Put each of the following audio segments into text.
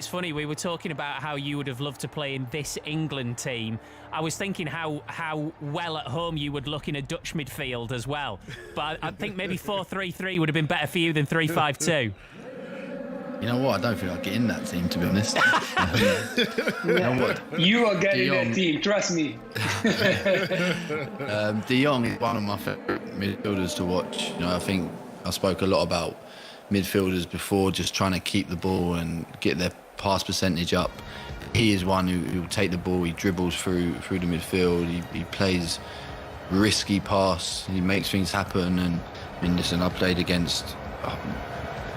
It's funny, we were talking about how you would have loved to play in this England team. I was thinking how well at home you would look in a Dutch midfield as well. But I think maybe 4-3-3 would have been better for you than 3-5-2. You know what? I don't think I'd get in that team, to be honest. You know what? You are getting that team, trust me. De Jong is one of my favourite midfielders to watch. You know, I think I spoke a lot about midfielders before, just trying to keep the ball and get their pass percentage up. He is one who will take the ball, he dribbles through the midfield, he plays risky pass, he makes things happen. And I mean, listen, I played against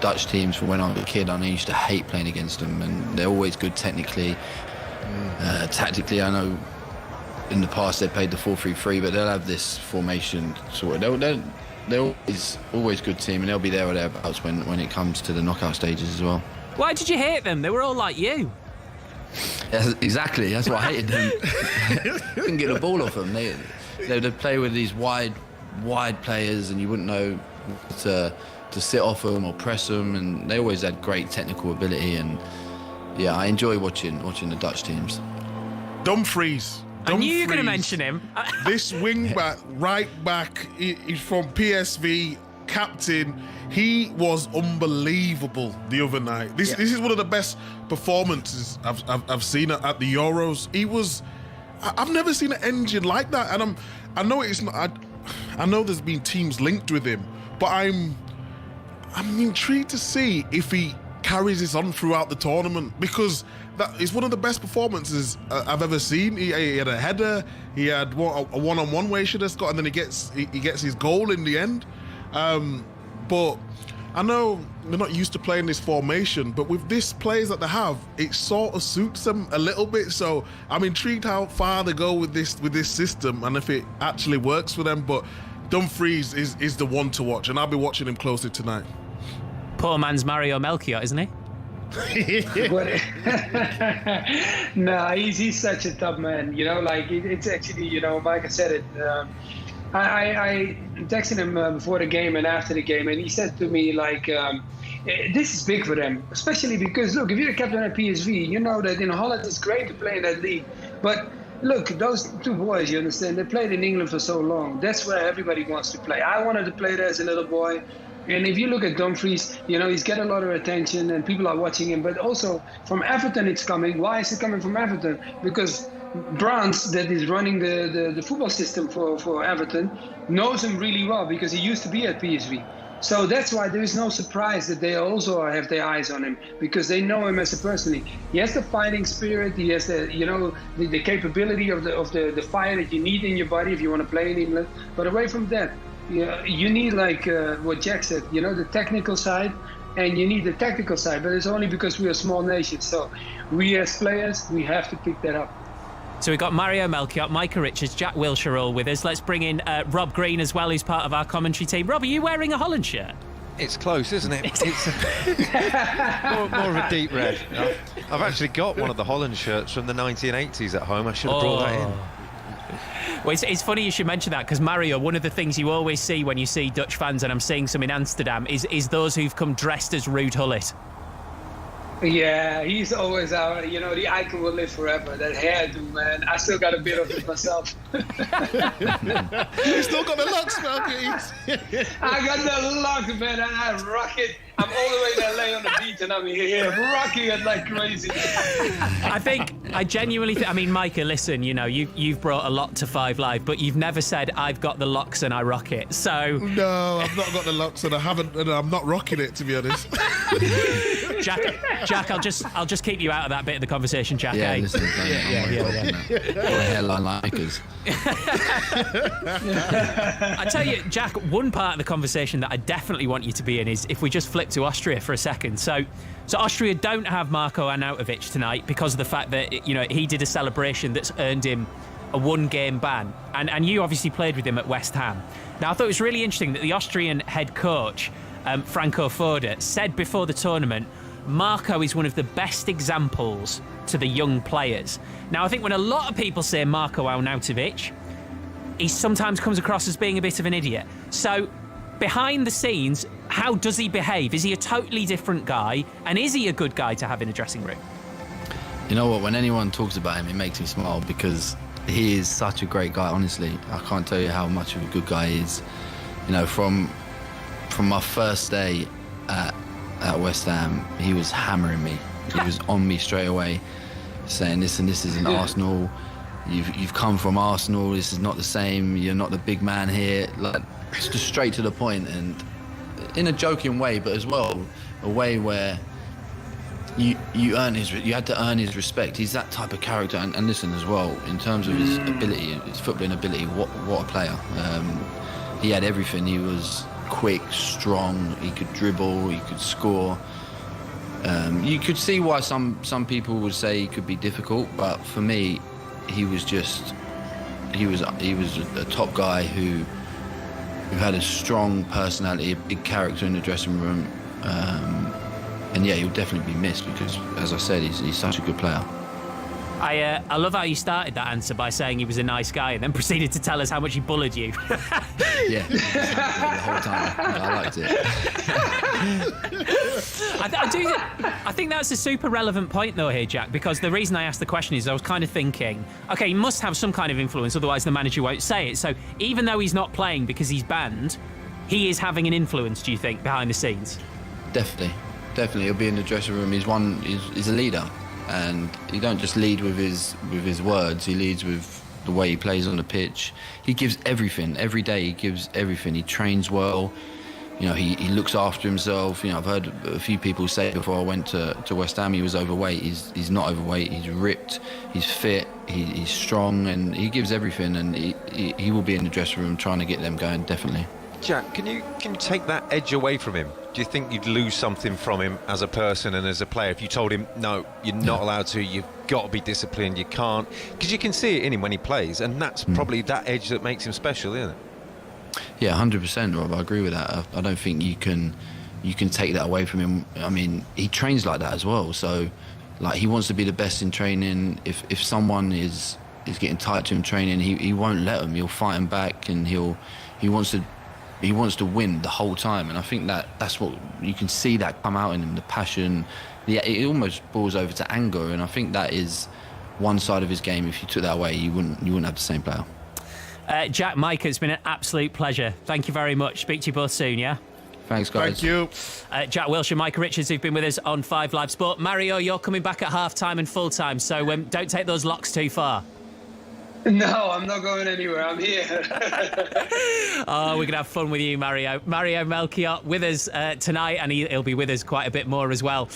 Dutch teams from when I was a kid, and I used to hate playing against them, and they're always good technically. Tactically, I know in the past they played the 4-3-3, but they'll have this formation sort of. They're always good team, and they'll be there or thereabouts when it comes to the knockout stages as well. Why did you hate them? They were all like you. Yeah, exactly, that's why I hated them. Couldn't get the ball off them. They'd play with these wide players, and you wouldn't know to sit off them or press them, and they always had great technical ability. And yeah, I enjoy watching the Dutch teams. Dumfries. I knew you were going to mention him. This wing back, right back, he's from PSV, captain. He was unbelievable the other night. This is one of the best performances I've seen at the Euros. He was. I've never seen an engine like that, and I know it's not. I know there's been teams linked with him, but I'm intrigued to see if he carries this on throughout the tournament, because that is one of the best performances I've ever seen. He had a header, he had a one-on-one where he should have scored, and then he gets his goal in the end. But I know they're not used to playing this formation, but with this players that they have, it sort of suits them a little bit. So I'm intrigued how far they go with this system, and if it actually works for them. But Dumfries is the one to watch, and I'll be watching him closely tonight. Poor man's Mario Melchior, isn't he? Nah, he's such a tough man. You know, like it's actually, you know, Micah said it. I texted him before the game and after the game, and he said to me, like, this is big for them, especially because, look, if you're the captain at PSV, you know that in Holland it's great to play in that league. But look, those two boys, you understand, they played in England for so long. That's where everybody wants to play. I wanted to play there as a little boy. And if you look at Dumfries, you know, he's got a lot of attention and people are watching him. But also from Everton it's coming. Why is it coming from Everton? Because Brands, that is running the football system for Everton, knows him really well because he used to be at PSV. So that's why there is no surprise that they also have their eyes on him, because they know him as a person. He has the fighting spirit. He has the, you know, the capability of the fire that you need in your body if you want to play in England. But away from that, you need, like what Jack said, you know, the technical side, and you need the tactical side. But it's only because we're a small nation. So we as players, we have to pick that up. So we've got Mario Melchior, Micah Richards, Jack Wilshere all with us. Let's bring in Rob Green as well, who's part of our commentary team. Rob, are you wearing a Holland shirt? It's close, isn't it? It's more of a deep red. I've actually got one of the Holland shirts from the 1980s at home. I should have brought that in. Well, it's funny you should mention that, because Mario, one of the things you always see when you see Dutch fans, and I'm seeing some in Amsterdam, is those who've come dressed as Ruud Gullit. Yeah, he's always our, you know, the icon will live forever. That hairdo, man. I still got a bit of it myself. You still got the locks, man. I got the locks, man, and I rock it. I'm all the way to LA on the beach, and I'm here rocking it like crazy. I genuinely think, I mean, Micah, listen, you know, you've brought a lot to Five Live, but you've never said, I've got the locks and I rock it, so... No, I've not got the locks, and I'm not rocking it, to be honest. Jack, I'll just keep you out of that bit of the conversation, Jack. Yeah, eh? listen, hairline likers. I tell you, Jack, one part of the conversation that I definitely want you to be in is if we just flip to Austria for a second. So Austria don't have Marko Arnautovic tonight because of the fact that, you know, he did a celebration that's earned him a one-game ban, and you obviously played with him at West Ham. Now, I thought it was really interesting that the Austrian head coach, Franco Foda, said before the tournament, Marko is one of the best examples to the young players. Now, I think when a lot of people say Marko Arnautovic, he sometimes comes across as being a bit of an idiot. So behind the scenes, how does he behave? Is he a totally different guy? And is he a good guy to have in a dressing room? You know what? When anyone talks about him, it makes me smile because he is such a great guy. Honestly, I can't tell you how much of a good guy he is. You know, from my first day at West Ham, he was hammering me. He was on me straight away, saying, "Listen, this isn't Arsenal. You've come from Arsenal. This is not the same. You're not the big man here." Like, it's just straight to the point, and in a joking way, but as well a way where you had to earn his respect. He's that type of character, and listen as well in terms of his ability, his footballing ability. What a player! He had everything. He was quick, strong. He could dribble. He could score. You could see why some people would say he could be difficult, but for me, he was a top guy who had a strong personality, a big character in the dressing room, and yeah, he'll definitely be missed because, as I said, he's such a good player. I love how you started that answer by saying he was a nice guy and then proceeded to tell us how much he bullied you. Yeah, the whole time. I liked it. I think that's a super relevant point though here, Jack, because the reason I asked the question is I was kind of thinking, okay, he must have some kind of influence, otherwise the manager won't say it. So even though he's not playing because he's banned, he is having an influence, do you think, behind the scenes? Definitely. He'll be in the dressing room. He's a leader. And he don't just lead with his words. He leads with the way he plays on the pitch. He gives everything every day. He gives everything. He trains well. You know, he looks after himself. You know, I've heard a few people say before I went to West Ham he was overweight. He's not overweight. He's ripped. He's fit. He's strong, and he gives everything. And he will be in the dressing room trying to get them going. Definitely. Jack, can you take that edge away from him? Do you think you'd lose something from him as a person and as a player if you told him, no, you're not allowed to, you've got to be disciplined, you can't? Because you can see it in him when he plays, and that's probably that edge that makes him special, isn't it? Yeah, 100%, Rob. I agree with that. I don't think you can take that away from him. I mean, he trains like that as well. So, like, he wants to be the best in training. If someone is getting tight to him training, he won't let them. He'll fight him back, and he wants to win the whole time, and I think that's what you can see that come out in him, the passion. It almost boils over to anger, and I think that is one side of his game. If you took that away, you wouldn't have the same player. Jack, Mike, it's been an absolute pleasure. Thank you very much. Speak to you both soon, yeah? Thanks, guys. Thank you. Jack Wilshere, Micah Richards, who've been with us on 5 Live Sport. Mario, you're coming back at half-time and full-time, so don't take those locks too far. No, I'm not going anywhere. I'm here. Oh, we're going to have fun with you, Mario. Mario Melchior with us tonight, and he'll be with us quite a bit more as well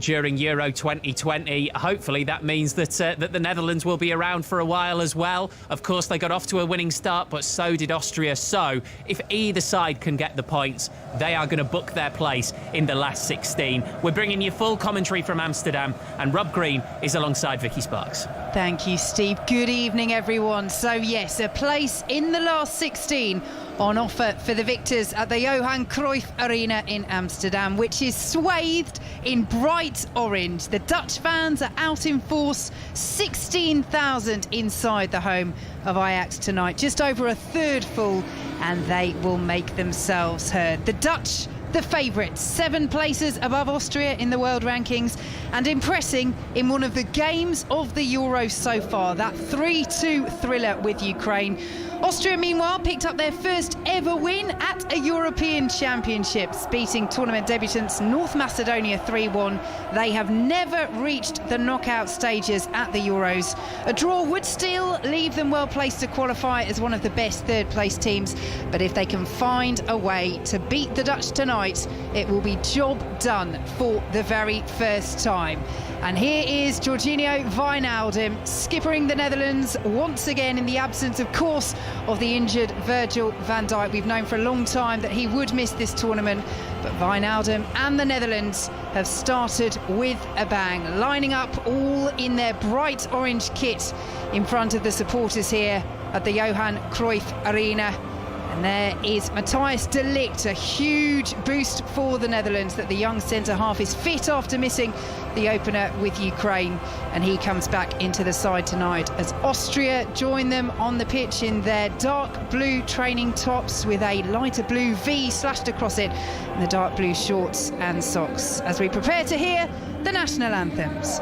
during Euro 2020. Hopefully that means that the Netherlands will be around for a while as well. Of course, they got off to a winning start, but so did Austria. So if either side can get the points, they are going to book their place in the last 16. We're bringing you full commentary from Amsterdam, and Rob Green is alongside Vicky Sparks. Thank you, Steve. Good evening, everyone. So, yes, a place in the last 16 on offer for the victors at the Johan Cruyff Arena in Amsterdam, which is swathed in bright orange. The Dutch fans are out in force, 16,000 inside the home of Ajax tonight, just over a third full, and they will make themselves heard. The Dutch, the favourites, 7 places above Austria in the world rankings, and impressing in one of the games of the Euros so far, that 3-2 thriller with Ukraine. Austria, meanwhile, picked up their first ever win at a European Championships, beating tournament debutants North Macedonia 3-1. They have never reached the knockout stages at the Euros. A draw would still leave them well placed to qualify as one of the best third-place teams, but if they can find a way to beat the Dutch tonight, it will be job done for the very first time. And here is Georginio Wijnaldum skippering the Netherlands once again in the absence, of course, of the injured Virgil van Dijk. We've known for a long time that he would miss this tournament, but Wijnaldum and the Netherlands have started with a bang, lining up all in their bright orange kit in front of the supporters here at the Johan Cruyff Arena. And there is Matthijs de Ligt, a huge boost for the Netherlands that the young centre-half is fit after missing the opener with Ukraine, and he comes back into the side tonight as Austria join them on the pitch in their dark blue training tops with a lighter blue V slashed across it and the dark blue shorts and socks as we prepare to hear the national anthems.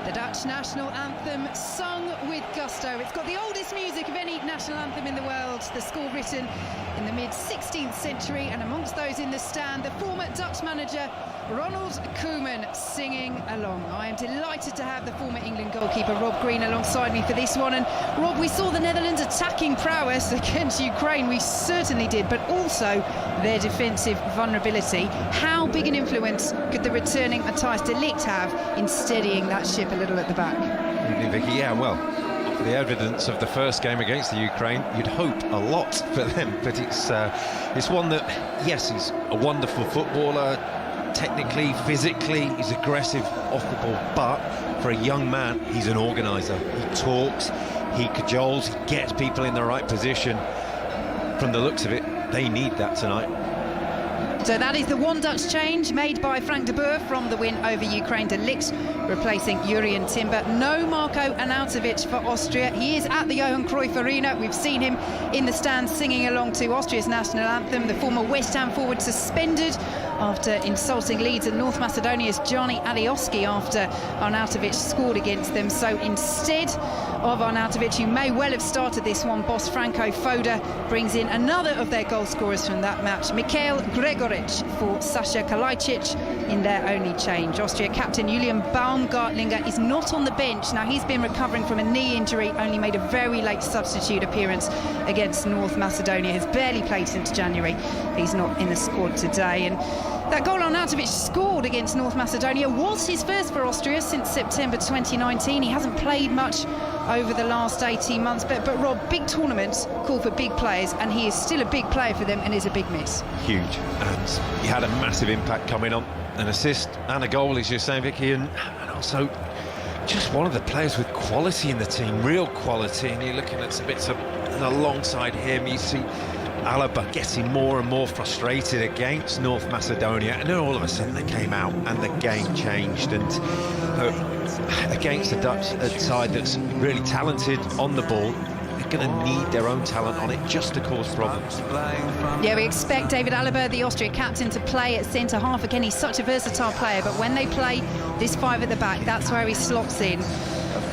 The Dutch national anthem sung with gusto. It's got the oldest music of any national anthem in the world. The score written in the mid-16th century, and amongst those in the stand, the former Dutch manager Ronald Koeman singing along. I am delighted to have the former England goalkeeper Rob Green alongside me for this one. And Rob, we saw the Netherlands attacking prowess against Ukraine. We certainly did, but also their defensive vulnerability. How big an influence could the returning Matthijs de Ligt have in steadying that ship a little at the back? Vicky, yeah, well, the evidence of the first game against the Ukraine, you'd hope a lot for them, but it's one that, yes, he's a wonderful footballer, technically, physically, he's aggressive off the ball, but for a young man, he's an organiser. He talks, he cajoles, he gets people in the right position. From the looks of it, they need that tonight. So that is the one Dutch change made by Frank de Boer from the win over Ukraine. De Ligt replacing Jurriën Timber. No Marko Arnautovic for Austria. He is at the Johan Cruyff Arena. We've seen him in the stands singing along to Austria's national anthem. The former West Ham forward suspended after insulting Leeds and North Macedonia's Johnny Alioski after Arnautovic scored against them. So instead of Arnautovic, who may well have started this one, boss Franco Foda brings in another of their goal scorers from that match, Mikhail Gregoric for Sasha Kalajdzic in their only change. Austria captain Julian Baumgartlinger is not on the bench. Now, he's been recovering from a knee injury, only made a very late substitute appearance against North Macedonia, has barely played since January. He's not in the squad today. And that goal Arnautovic scored against North Macedonia was his first for Austria since September 2019. He hasn't played much over the last 18 months, but Rob, big tournaments call for big players, and he is still a big player for them and is a big miss. Huge, and he had a massive impact coming on, an assist and a goal, as you're saying, Vicky, and also just one of the players with quality in the team, real quality. And you're looking at some bits of alongside him, you see Alaba getting more and more frustrated against North Macedonia, and then all of a sudden they came out and the game changed. And against a Dutch side that's really talented on the ball, they're going to need their own talent on it just to cause problems. Yeah, we expect David Alaba, the Austria captain, to play at centre-half. Again, he's such a versatile player, but when they play this five at the back, that's where he slots in.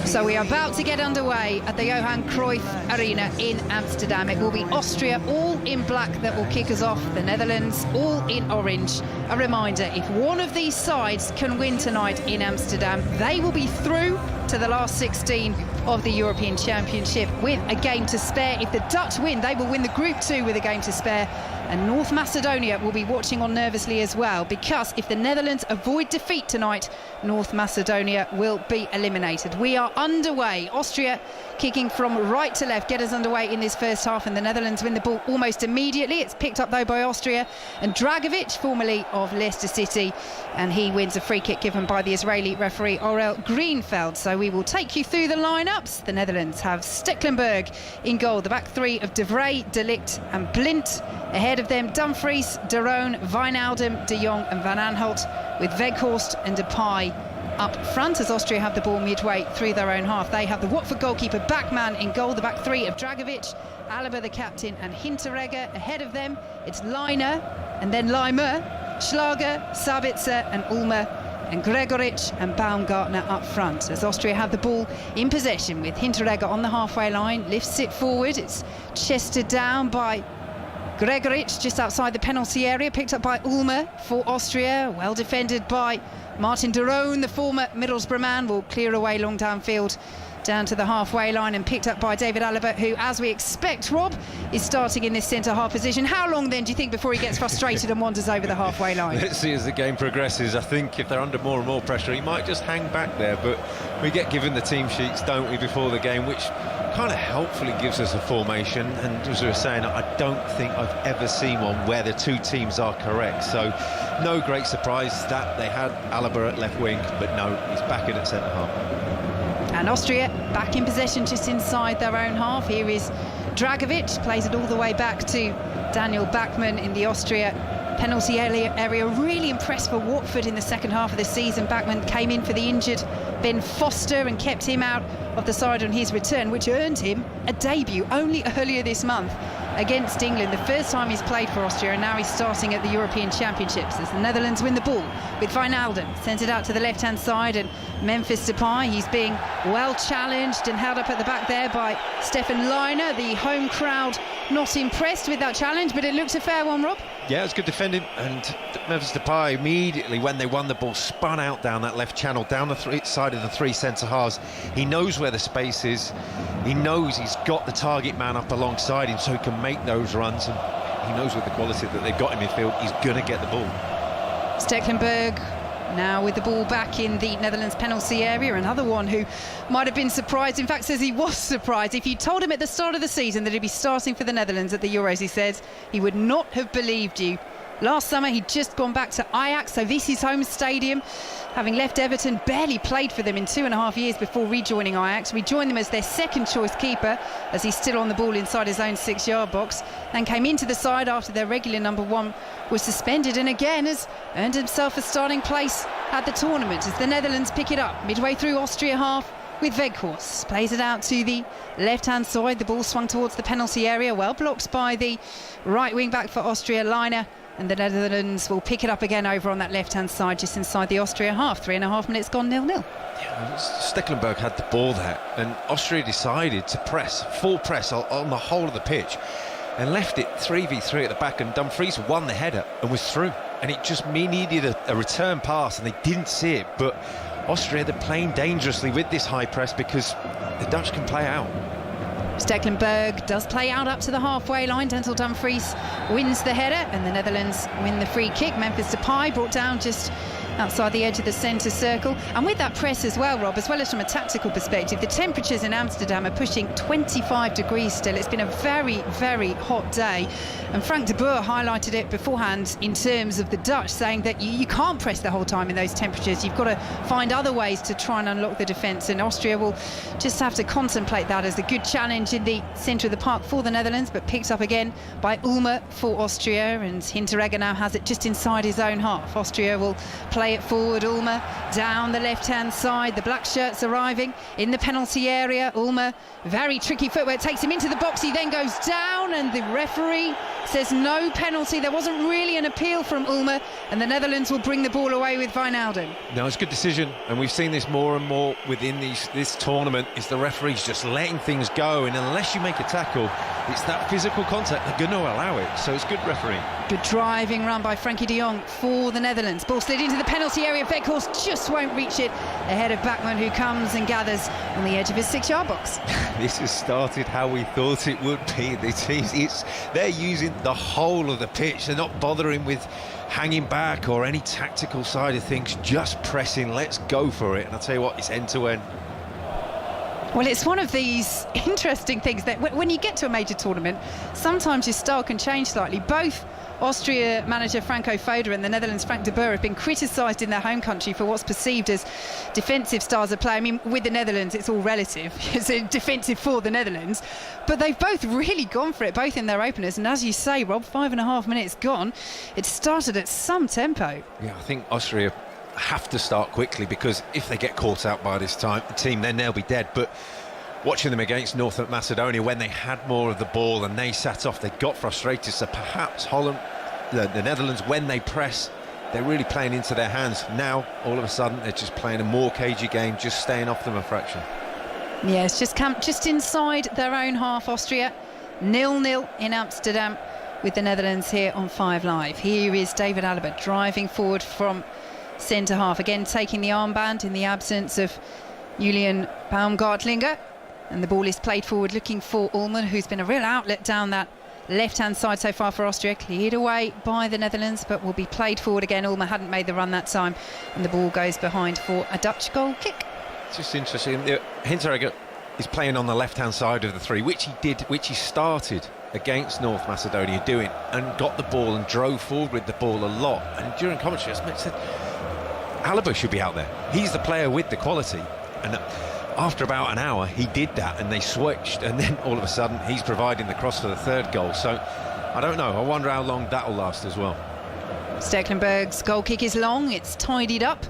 So we are about to get underway at the Johan Cruyff Arena in Amsterdam. It will be Austria all in black that will kick us off, the Netherlands all in orange. A reminder, if one of these sides can win tonight in Amsterdam, they will be through to the last 16 of the European Championship with a game to spare. If the Dutch win, they will win the Group 2 with a game to spare. And North Macedonia will be watching on nervously as well, because if the Netherlands avoid defeat tonight, North Macedonia will be eliminated. We are underway. Austria kicking from right to left, get us underway in this first half, and the Netherlands win the ball almost immediately. It's picked up though by Austria and Dragovic, formerly of Leicester City, and he wins a free kick given by the Israeli referee Orel Greenfeld. So we will take you through the lineups. The Netherlands have Stekelenburg in goal, the back three of De Vrij, De Ligt and Blind. Ahead of them, Dumfries, De Roon, Wijnaldum, De Jong and Van Aanholt, with Weghorst and Depay up front as Austria have the ball midway through their own half. They have the Watford goalkeeper Backman in goal, the back three of Dragovic, Alaba the captain and Hinteregger. Ahead of them, it's Leiner and then Leimer, Schlager, Sabitzer and Ulmer, and Gregoric and Baumgartner up front as Austria have the ball in possession with Hinteregger on the halfway line, lifts it forward, it's chested down by Gregoric just outside the penalty area, picked up by Ulmer for Austria, well defended by Martin de Roon, the former Middlesbrough man, will clear away long downfield down to the halfway line and picked up by David Alaba, who, as we expect, Rob, is starting in this centre-half position. How long then do you think before he gets frustrated and wanders over the halfway line? Let's see as the game progresses. I think if they're under more and more pressure, he might just hang back there, but we get given the team sheets, don't we, before the game, which kind of helpfully gives us a formation. And as we were saying, I don't think I've ever seen one where the two teams are correct, so no great surprise that they had Alaba at left wing, but no, he's back in at centre-half. And Austria back in possession just inside their own half. Here is Dragovic, plays it all the way back to Daniel Backman in the Austria penalty area. Really impressed for Watford in the second half of the season. Backman came in for the injured Ben Foster and kept him out of the side on his return, which earned him a debut only earlier this month against England, the first time he's played for Austria, and now he's starting at the European Championships as the Netherlands win the ball with Wijnaldum, sent it out to the left-hand side, and Memphis Depay, he's being well challenged and held up at the back there by Stefan Leiner. The home crowd not impressed with that challenge, but it looked a fair one, Rob. Yeah, it was good defending, and Memphis Depay immediately, when they won the ball, spun out down that left channel, down the side of the three centre-halves. He knows where the space is, he knows he's got the target man up alongside him so he can make those runs, and he knows with the quality that they've got in midfield, he's going to get the ball. Stekelenburg now with the ball back in the Netherlands penalty area. Another one who might have been surprised, in fact says he was surprised. If you told him at the start of the season that he'd be starting for the Netherlands at the Euros, he says he would not have believed you. Last summer he'd just gone back to Ajax, so this is home stadium. Having left Everton, barely played for them in 2.5 years before rejoining Ajax. Rejoined them as their second choice keeper, as he's still on the ball inside his own 6-yard box, and came into the side after their regular number one was suspended, and again has earned himself a starting place at the tournament as the Netherlands pick it up midway through Austria half with Weghorst. Plays it out to the left-hand side. The ball swung towards the penalty area, well blocked by the right wing-back for Austria, Leiner. And the Netherlands will pick it up again over on that left-hand side, just inside the Austria half. 3.5 minutes gone, 0-0. Yeah, Stekelenburg had the ball there, and Austria decided to press, full press on the whole of the pitch, and left it 3v3 at the back, and Dumfries won the header and was through. And it just needed a return pass, and they didn't see it. But Austria, they're playing dangerously with this high press because the Dutch can play out. Stekelenburg does play out up to the halfway line. Denzel Dumfries wins the header and the Netherlands win the free kick. Memphis Depay brought down just outside the edge of the centre circle. And with that press as well, Rob, as well as from a tactical perspective, the temperatures in Amsterdam are pushing 25 degrees still. It's been a very, very hot day. And Frank de Boer highlighted it beforehand in terms of the Dutch, saying that you can't press the whole time in those temperatures. You've got to find other ways to try and unlock the defence. And Austria will just have to contemplate that as a good challenge in the centre of the park for the Netherlands, but picked up again by Ulmer for Austria. And Hinteregger now has it just inside his own half. Austria will play it forward. Ulmer down the left-hand side. The black shirts arriving in the penalty area. Ulmer, very tricky footwork, takes him into the box. He then goes down, and the referee says no penalty. There wasn't really an appeal from Ulmer, and the Netherlands will bring the ball away with Wijnaldum. No, it's a good decision, and we've seen this more and more within this tournament, is the referees just letting things go, and unless you make a tackle, it's that physical contact, they're going to allow it. So it's good refereeing. Good driving run by Frankie de Jong for the Netherlands. Ball slid into the penalty area. Weghorst just won't reach it ahead of Bachmann, who comes and gathers on the edge of his 6-yard box. This has started how we thought it would be. They're using the whole of the pitch. They're not bothering with hanging back or any tactical side of things, just pressing. Let's go for it. And I'll tell you what, it's end-to-end. Well, it's one of these interesting things that when you get to a major tournament, sometimes your style can change slightly. Both Austria manager Franco Foda and the Netherlands Frank de Boer have been criticised in their home country for what's perceived as defensive styles of play. I mean, with the Netherlands, it's all relative. It's defensive for the Netherlands. But they've both really gone for it, both in their openers. And as you say, Rob, 5.5 minutes gone. It started at some tempo. Yeah, I think Austria have to start quickly, because if they get caught out by this team, then they'll be dead. But watching them against North Macedonia, when they had more of the ball and they sat off, they got frustrated. So perhaps the Netherlands, when they press, they're really playing into their hands. Now, all of a sudden, they're just playing a more cagey game, just staying off them a fraction. Yeah, it's just camped just inside their own half, Austria. 0-0 in Amsterdam with the Netherlands here on 5 Live. Here is David Alaba driving forward from centre half, again taking the armband in the absence of Julian Baumgartlinger. And the ball is played forward, looking for Ulmer, who's been a real outlet down that left-hand side so far for Austria. Cleared away by the Netherlands, but will be played forward again. Ulmer hadn't made the run that time, and the ball goes behind for a Dutch goal kick. It's just interesting. Hinteregger is playing on the left-hand side of the three, which he started against North Macedonia doing, and got the ball and drove forward with the ball a lot. And during commentary, I said, Alaba should be out there. He's the player with the quality. And after about an hour, he did that, and they switched, and then all of a sudden he's providing the cross for the third goal. So I don't know, I wonder how long that'll last as well. Stekelenburg's goal kick is long. It's tidied up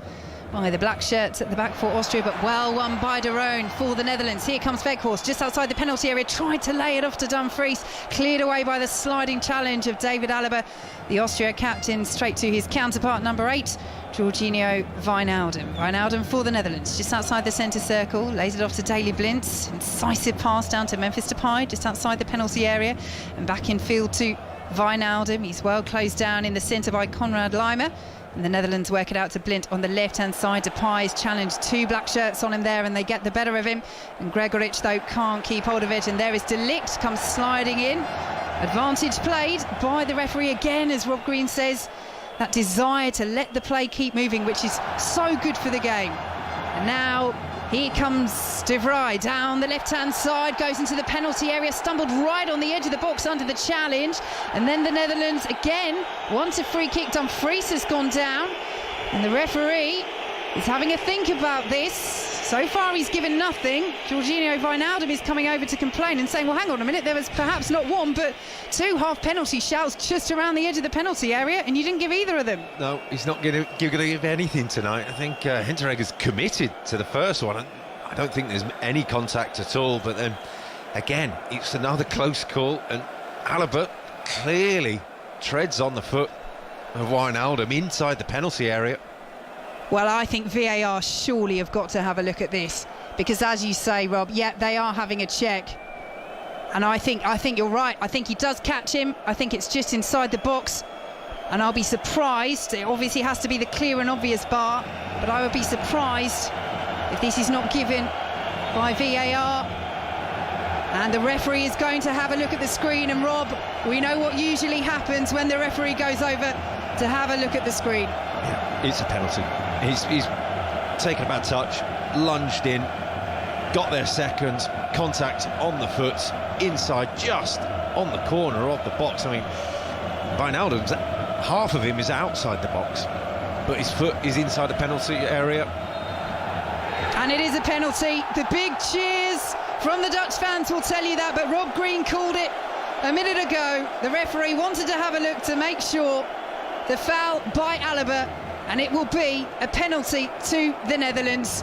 by the black shirts at the back for Austria, but well won by De Roon for the Netherlands. Here comes Weghorst just outside the penalty area, tried to lay it off to Dumfries, cleared away by the sliding challenge of David Alaba, the Austria captain, straight to his counterpart number 8, Jorginho Wijnaldum. Wijnaldum for the Netherlands, just outside the centre circle, lays it off to Daley Blind. Incisive pass down to Memphis Depay, just outside the penalty area, and back in field to Wijnaldum. He's well closed down in the centre by Konrad Laimer. And the Netherlands work it out to Blind on the left-hand side. Depay's challenged 2 black shirts on him there, and they get the better of him. And Gregoric, though, can't keep hold of it. And there is De Ligt, comes sliding in. Advantage played by the referee again, as Rob Green says. That desire to let the play keep moving, which is so good for the game. And now here comes De Vrij down the left-hand side, goes into the penalty area, stumbled right on the edge of the box under the challenge. And then the Netherlands again wants a free kick. Dumfries has gone down, and the referee is having a think about this. So far he's given nothing. Jorginho Wijnaldum is coming over to complain and saying, well, hang on a minute, there was perhaps not one but 2 half-penalty shouts just around the edge of the penalty area, and you didn't give either of them. No, he's not going to give anything tonight. I think Hinteregger's committed to the first one. I don't think there's any contact at all, but then again, it's another close call, and Alaba clearly treads on the foot of Wijnaldum inside the penalty area. Well, I think VAR surely have got to have a look at this, because as you say, Rob, yeah, they are having a check. And I think you're right. I think he does catch him. I think it's just inside the box. And I'll be surprised. It obviously has to be the clear and obvious bar, but I would be surprised if this is not given by VAR. And the referee is going to have a look at the screen. And Rob, we know what usually happens when the referee goes over to have a look at the screen. Yeah, it's a penalty. He's taken a bad touch, lunged in, got there second, contact on the foot, inside, just on the corner of the box. I mean, Wijnaldum's, half of him is outside the box, but his foot is inside the penalty area. And it is a penalty. The big cheers from the Dutch fans will tell you that, but Rob Green called it a minute ago. The referee wanted to have a look to make sure. The foul by Alaba, and it will be a penalty to the Netherlands.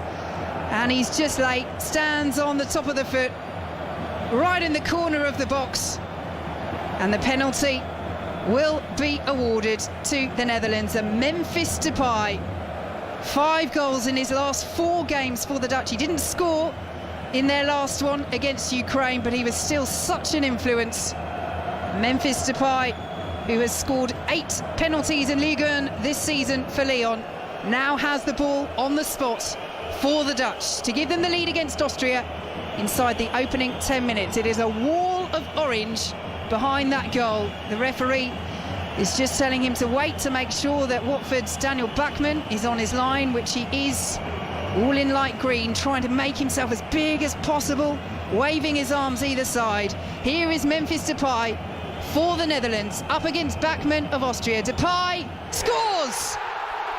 And he's just late, stands on the top of the foot, right in the corner of the box, and the penalty will be awarded to the Netherlands. And Memphis Depay, 5 goals in his last 4 games for the Dutch. He didn't score in their last one against Ukraine, but he was still such an influence. Memphis Depay, who has scored 8 penalties in Ligue 1 this season for Lyon, now has the ball on the spot for the Dutch to give them the lead against Austria inside the opening 10 minutes. It is a wall of orange behind that goal. The referee is just telling him to wait to make sure that Watford's Daniel Bachmann is on his line, which he is, all in light green, trying to make himself as big as possible, waving his arms either side. Here is Memphis Depay for the Netherlands, up against Bachmann of Austria. Depay scores!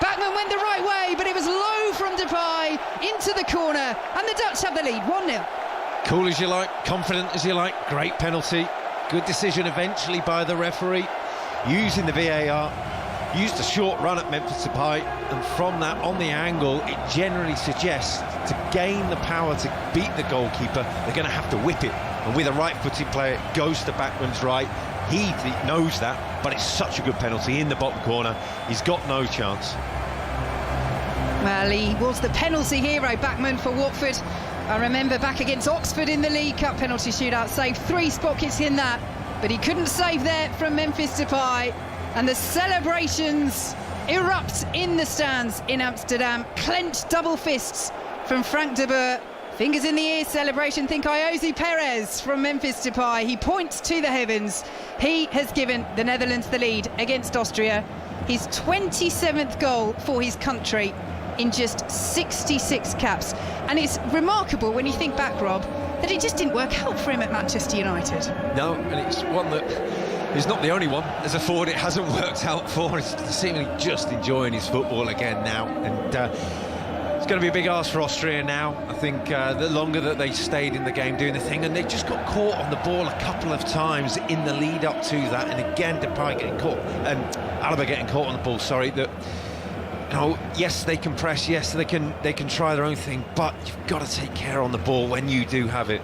Bachmann went the right way, but it was low from Depay into the corner, and the Dutch have the lead, 1-0. Cool as you like, confident as you like, great penalty. Good decision eventually by the referee, using the VAR, used a short run at Memphis Depay, and from that, on the angle, it generally suggests to gain the power to beat the goalkeeper, they're going to have to whip it. And with a right-footed player, it goes to Bachmann's right. He knows that, but it's such a good penalty in the bottom corner. He's got no chance. Well, he was the penalty hero, Bachmann, for Watford. I remember back against Oxford in the League Cup penalty shootout, saved 3 spot kicks in that, but he couldn't save there from Memphis Depay. And the celebrations erupt in the stands in Amsterdam. Clenched double fists from Frank de Boer. Fingers in the ear celebration. Think Iosi Perez from Memphis Depay. He points to the heavens. He has given the Netherlands the lead against Austria. His 27th goal for his country in just 66 caps. And it's remarkable when you think back, Rob, that it just didn't work out for him at Manchester United. No, and it's one that is not the only one. As a forward, it hasn't worked out for. He's seemingly just enjoying his football again now. And it's going to be a big ask for Austria now. I think the longer that they stayed in the game doing the thing, and they just got caught on the ball a couple of times in the lead up to that, and again Depay getting caught, and Alaba getting caught on the ball, sorry, that, you know, yes, they can press, yes, they can try their own thing, but you've got to take care on the ball when you do have it.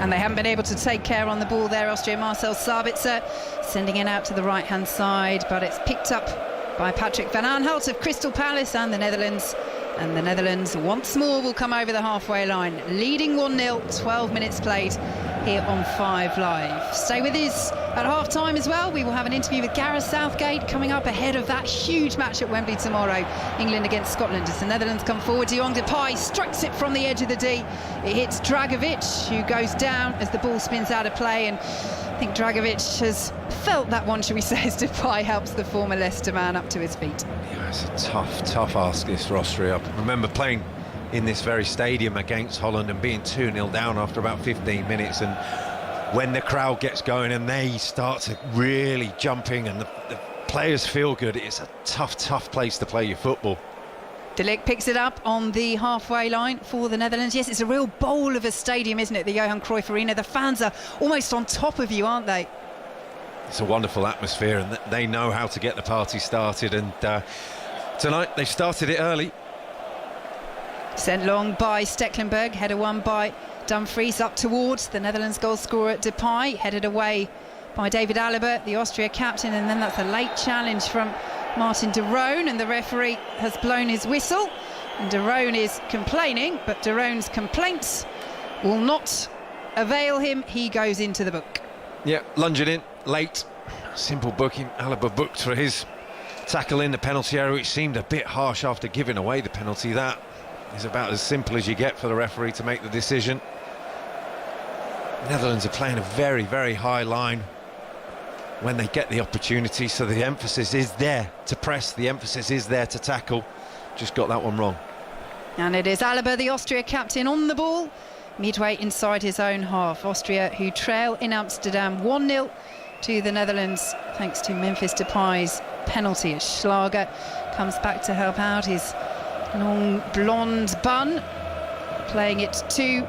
And they haven't been able to take care on the ball there, Austria. Marcel Sabitzer sending it out to the right-hand side, but it's picked up by Patrick van Aanholt of Crystal Palace, and the Netherlands once more will come over the halfway line, leading 1-0, 12 minutes played here on 5 Live. Stay with us at half-time as well. We will have an interview with Gareth Southgate coming up ahead of that huge match at Wembley tomorrow, England against Scotland, as the Netherlands come forward. De Jong Depay strikes it from the edge of the D. It hits Dragovic, who goes down as the ball spins out of play, and I think Dragovic has felt that one, shall we say, as Depay helps the former Leicester man up to his feet. Yeah, it's a tough ask this for Austria. I remember playing in this very stadium against Holland and being 2-0 down after about 15 minutes, and when the crowd gets going and they start to really jumping and the players feel good, it's a tough place to play your football. De Ligt picks it up on the halfway line for the Netherlands. Yes, it's a real bowl of a stadium, isn't it, the Johan Cruyff Arena? The fans are almost on top of you, aren't they? It's a wonderful atmosphere, and they know how to get the party started, and tonight they started it early. Sent long by Stecklenburg, header won by Dumfries up towards the Netherlands goal scorer Depay, headed away by David Alaba, the Austria captain, and then that's a late challenge from Martin de Roon, and the referee has blown his whistle, and de Roon is complaining, but de Roon's complaints will not avail him. He goes into the book. Yeah, lunging in late, simple booking. Alaba booked for his tackle in the penalty area, which seemed a bit harsh after giving away the penalty. That is about as simple as you get for the referee to make the decision. The Netherlands are playing a very high line. when they get the opportunity, so the emphasis is there to press, the emphasis is there to tackle. Just got that one wrong. And it is Alaba, the Austria captain, on the ball, midway inside his own half. Austria, who trail in Amsterdam 1-0 to the Netherlands, thanks to Memphis Depay's penalty, as Schlager comes back to help out his long blonde bun, playing it to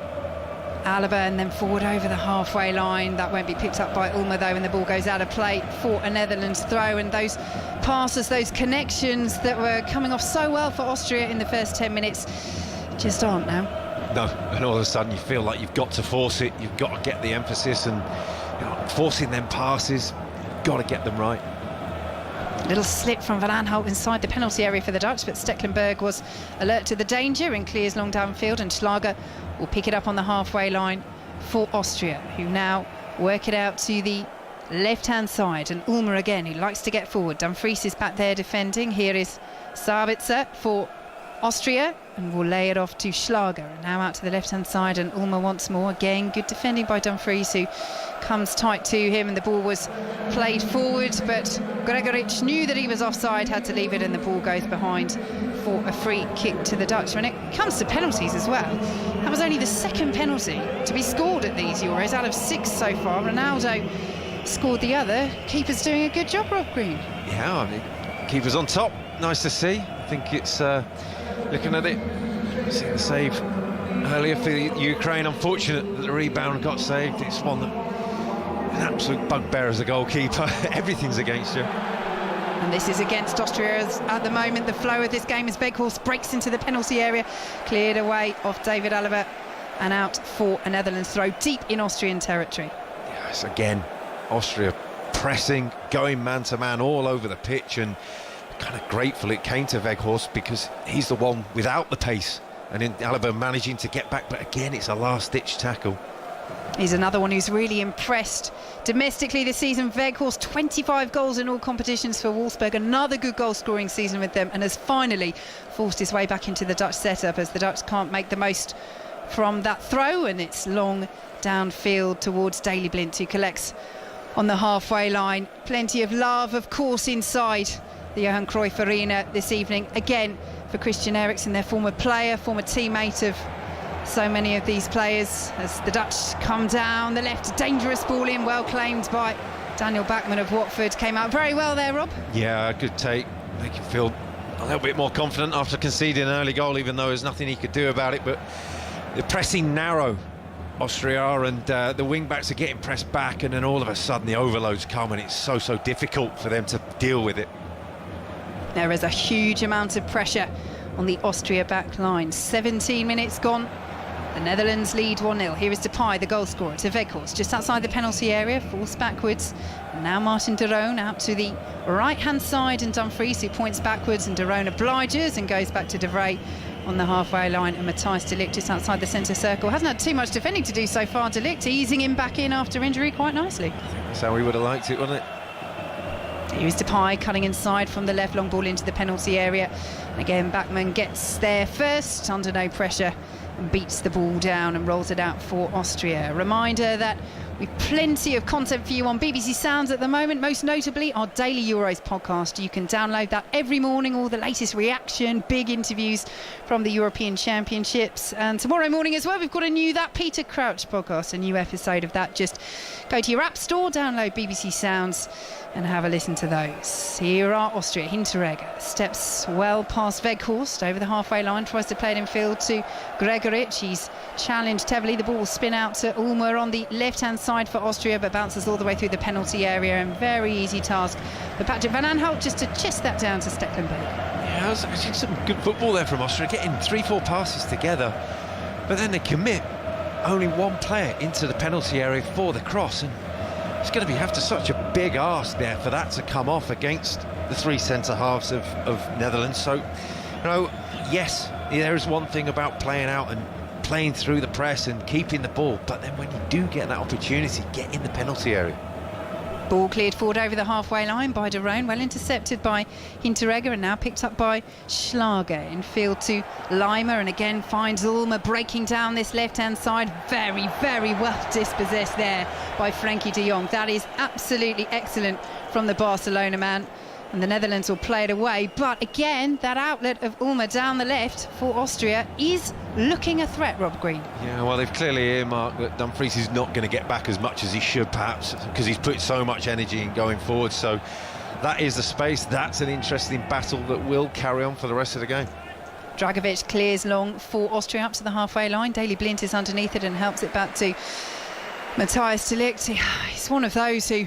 Alaba and then forward over the halfway line. That won't be picked up by Ulmer though, and the ball goes out of play for a Netherlands throw. And those passes, those connections that were coming off so well for Austria in the first 10 minutes just aren't now. No, and all of a sudden you feel like you've got to force it, you've got to get the emphasis, and forcing them passes, got to get them right. Little slip from Van Aanholt inside the penalty area for the Dutch, but Stekelenburg was alert to the danger and clears long downfield, and Schlager will pick it up on the halfway line for Austria, who now work it out to the left-hand side, and Ulmer again, who likes to get forward. Dumfries is back there defending. Here is Sabitzer for Austria, and will lay it off to Schlager, and now out to the left-hand side, and Ulmer once more. Again, good defending by Dumfries, who comes tight to him, and the ball was played forward, but Gregoritsch knew that he was offside, had to leave it, and the ball goes behind for a free kick to the Dutch. When it comes to penalties as well, that was only the second penalty to be scored at these Euros out of 6 so far. Ronaldo scored the other. Keeper's doing a good job, Rob Green. Yeah, I mean, keeper's on top, nice to see. I think it's looking at it, see the save earlier for Ukraine. Unfortunate that the rebound got saved. It's one that an absolute bugbear as a goalkeeper. Everything's against you. And this is against Austria at the moment. The flow of this game as Weghorst breaks into the penalty area, cleared away off David Alaba, and out for a Netherlands throw deep in Austrian territory. Yes, again, Austria pressing, going man-to-man all over the pitch, and kind of grateful it came to Weghorst because he's the one without the pace, and in Alaba managing to get back, but again it's a last-ditch tackle. He's another one who's really impressed domestically this season. Weghorst, 25 goals in all competitions for Wolfsburg, another good goal-scoring season with them, and has finally forced his way back into the Dutch setup, as the Dutch can't make the most from that throw, and it's long downfield towards Daley Blind, who collects on the halfway line. Plenty of love, of course, inside the Johan Cruyff Arena this evening, again for Christian Eriksen, their former player, former teammate of so many of these players, as the Dutch come down the left. Dangerous ball in, well claimed by Daniel Bachmann of Watford. Came out very well there, Rob. Yeah, good take, make him feel a little bit more confident after conceding an early goal, even though there's nothing he could do about it. But they're pressing narrow, Austria are, and the wing-backs are getting pressed back, and then all of a sudden the overloads come, and it's so difficult for them to deal with it. There is a huge amount of pressure on the Austria back line. 17 minutes gone. The Netherlands lead 1-0. Here is Depay, the goal scorer, to Weghorst, just outside the penalty area, forced backwards. And now Martin de Roon out to the right-hand side, and Dumfries, who points backwards, and de Roon obliges and goes back to De Vrij on the halfway line, and Matthijs de Ligt just outside the centre circle. Hasn't had too much defending to do so far. De Ligt easing him back in after injury quite nicely. That's how we would have liked it, wasn't it? Here's Depay cutting inside from the left, long ball into the penalty area. Again, Bachmann gets there first, under no pressure, and beats the ball down and rolls it out for Austria. A reminder that we've plenty of content for you on BBC Sounds at the moment, most notably our Daily Euros podcast. You can download that every morning, all the latest reaction, big interviews from the European Championships. And tomorrow morning as well, we've got a new That Peter Crouch podcast, a new episode of that. Just go to your app store, download BBC Sounds, and have a listen to those. Here are Austria. Hinteregger steps well past Weghorst over the halfway line, tries to play it in field to Gregoritsch. He's challenged heavily. The ball will spin out to Ulmer on the left-hand side for Austria, but bounces all the way through the penalty area, and very easy task for Patrick Van Aanholt just to chest that down to Stekelenburg. Yeah, I was actually some good football there from Austria, getting 3-4 passes together, but then they commit only one player into the penalty area for the cross, and it's going to be after such a big ask there for that to come off against the 3 centre-halves of Netherlands. So, you know, yes, there is one thing about playing out and playing through the press and keeping the ball, but then when you do get that opportunity, get in the penalty area. Ball cleared forward over the halfway line by De Roon, well intercepted by Hinteregger and now picked up by Schlager. In field to Lima, and again finds Ulmer breaking down this left-hand side. Very, very well dispossessed there by Frankie de Jong. That is absolutely excellent from the Barcelona man. And the Netherlands will play it away. But again, that outlet of Ulmer down the left for Austria is looking a threat, Rob Green. Yeah, well, they've clearly earmarked that Dumfries is not going to get back as much as he should, perhaps, because he's put so much energy in going forward. So that is the space. That's an interesting battle that will carry on for the rest of the game. Dragovic clears long for Austria up to the halfway line. Daley Blind is underneath it and helps it back to Matthias de Ligt. He's one of those who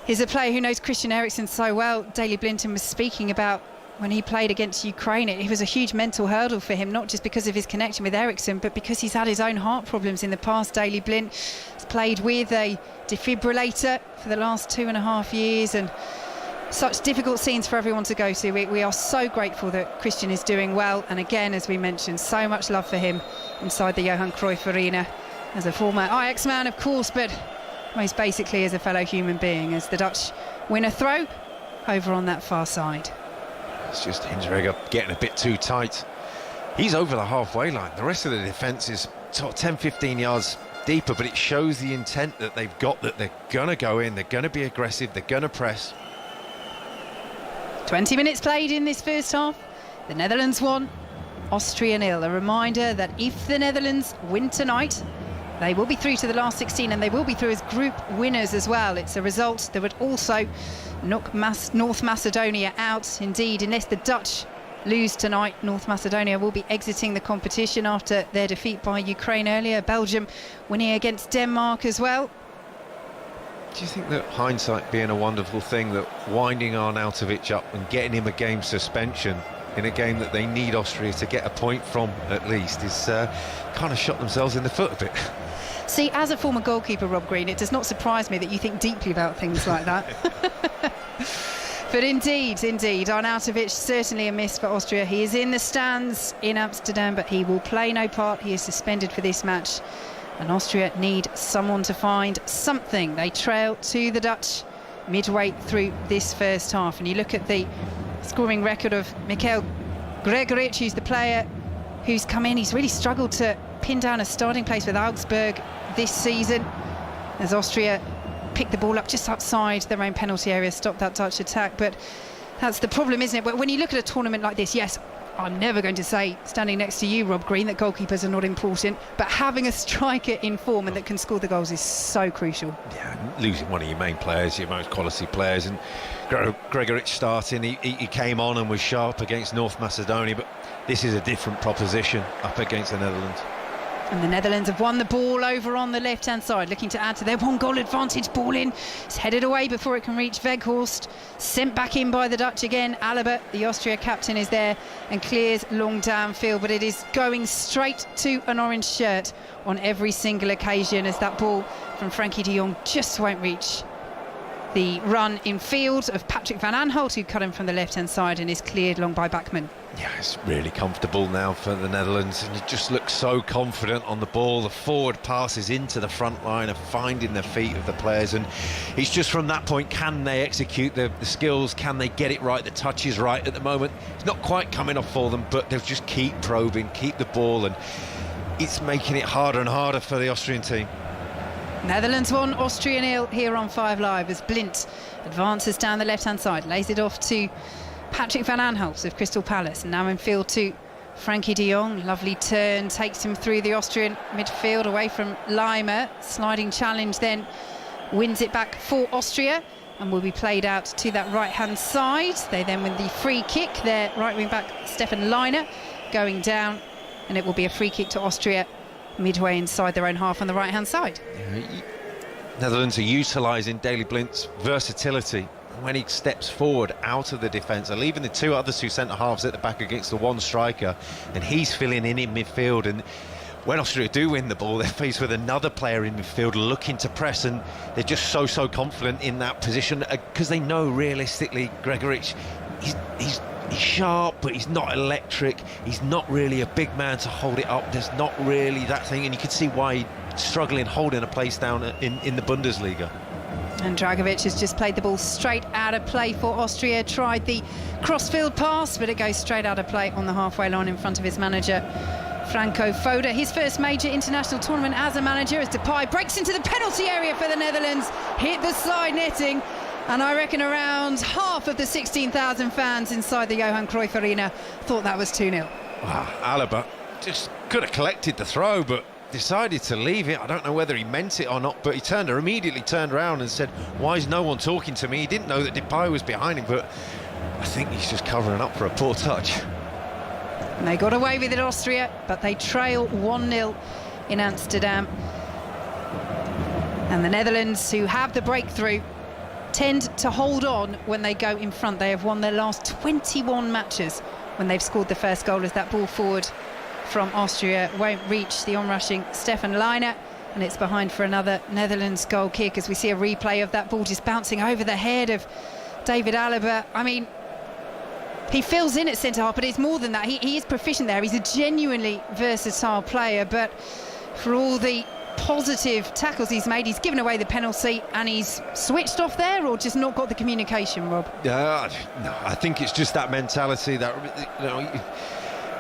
is a player who knows Christian Eriksen so well. Daley Blinton was speaking about when he played against Ukraine. It was a huge mental hurdle for him, not just because of his connection with Eriksen, but because he's had his own heart problems in the past. Daley Blind has played with a defibrillator for the last 2.5 years, and such difficult scenes for everyone to go to. We are so grateful that Christian is doing well, and again, as we mentioned, so much love for him inside the Johan Cruyff Arena as a former Ajax man, of course, but most basically as a fellow human being, as the Dutch win a throw over on that far side. It's just Hinteregger getting a bit too tight. He's over the halfway line. The rest of the defence is sort of 10-15 yards deeper, but it shows the intent that they've got, that they're going to go in, they're going to be aggressive, they're going to press. 20 minutes played in this first half. The Netherlands won, Austria 0. A reminder that if the Netherlands win tonight, they will be through to the last 16, and they will be through as group winners as well. It's a result that would also knock North Macedonia out. Indeed, unless the Dutch lose tonight, North Macedonia will be exiting the competition after their defeat by Ukraine earlier. Belgium winning against Denmark as well. Do you think that hindsight being a wonderful thing, that winding Arnautovic up and getting him a game suspension in a game that they need Austria to get a point from at least is kind of shot themselves in the foot a bit? See, as a former goalkeeper, Rob Green, it does not surprise me that you think deeply about things like that. But indeed, Arnautovic certainly a miss for Austria. He is in the stands in Amsterdam, but he will play no part. He is suspended for this match. And Austria need someone to find something. They trail to the Dutch midway through this first half. And you look at the scoring record of Mikhail Gregoric, who's the player who's come in. He's really struggled to pin down a starting place with Augsburg this season, as Austria picked the ball up just outside their own penalty area, stopped that Dutch attack. But that's the problem, isn't it? But when you look at a tournament like this, yes, I'm never going to say, standing next to you, Rob Green, that goalkeepers are not important, but having a striker in form and that can score the goals is so crucial. Yeah, losing one of your main players, your most quality players, and Gregoric starting, he came on and was sharp against North Macedonia, but this is a different proposition up against the Netherlands. And the Netherlands have won the ball over on the left-hand side, looking to add to their one-goal advantage. Ball in, it's headed away before it can reach Weghorst. Sent back in by the Dutch again. Alaba, the Austria captain, is there and clears long downfield, but it is going straight to an orange shirt on every single occasion, as that ball from Frankie de Jong just won't reach the run in field of Patrick van Aanholt, who cut him from the left-hand side and is cleared long by Bachmann. Yeah, it's really comfortable now for the Netherlands, and you just look so confident on the ball. The forward passes into the front line of finding the feet of the players, and it's just from that point, can they execute the skills, can they get it right, the touch is right at the moment. It's not quite coming off for them, but they'll just keep probing, keep the ball, and it's making it harder and harder for the Austrian team. Netherlands 1, Austria 0 here on 5 Live, as Blint advances down the left-hand side, lays it off to Patrick van Aanholt of Crystal Palace, and now in field to Frankie de Jong. Lovely turn, takes him through the Austrian midfield away from Lima. Sliding challenge then wins it back for Austria and will be played out to that right-hand side. They then win the free kick, their right wing back Stefan Leiner going down, and it will be a free kick to Austria midway inside their own half on the right-hand side. Netherlands are utilising Daley Blind's versatility when he steps forward out of the defence, and leaving the two other centre-halves at the back against the one striker, and he's filling in midfield. And when Austria do win the ball, they're faced with another player in midfield looking to press, and they're just so confident in that position, because they know realistically Gregoric, he's sharp, but he's not electric. He's not really a big man to hold it up. There's not really that thing, and you can see why he's struggling holding a place down in the Bundesliga. And Dragovic has just played the ball straight out of play for Austria. Tried the crossfield pass, but it goes straight out of play on the halfway line in front of his manager, Franco Foda. His first major international tournament as a manager, as Depay breaks into the penalty area for the Netherlands, hit the side netting, and I reckon around half of the 16,000 fans inside the Johan Cruyff Arena thought that was 2-0. Wow, Alaba just could have collected the throw, but decided to leave it. I don't know whether he meant it or not, but he immediately turned around and said, why is no one talking to me? He didn't know that Depay was behind him, but I think he's just covering up for a poor touch. And they got away with it, Austria, but they trail 1-0 in Amsterdam. And the Netherlands, who have the breakthrough, tend to hold on when they go in front. They have won their last 21 matches when they've scored the first goal, as that ball forward from Austria won't reach the onrushing Stefan Leiner, and it's behind for another Netherlands goal kick, as we see a replay of that ball just bouncing over the head of David Alaba. I mean, he fills in at centre-half, but it's more than that. He is proficient there. He's a genuinely versatile player, but for all the positive tackles he's made, he's given away the penalty, and he's switched off there, or just not got the communication, Rob? No, I think it's just that mentality that, you know,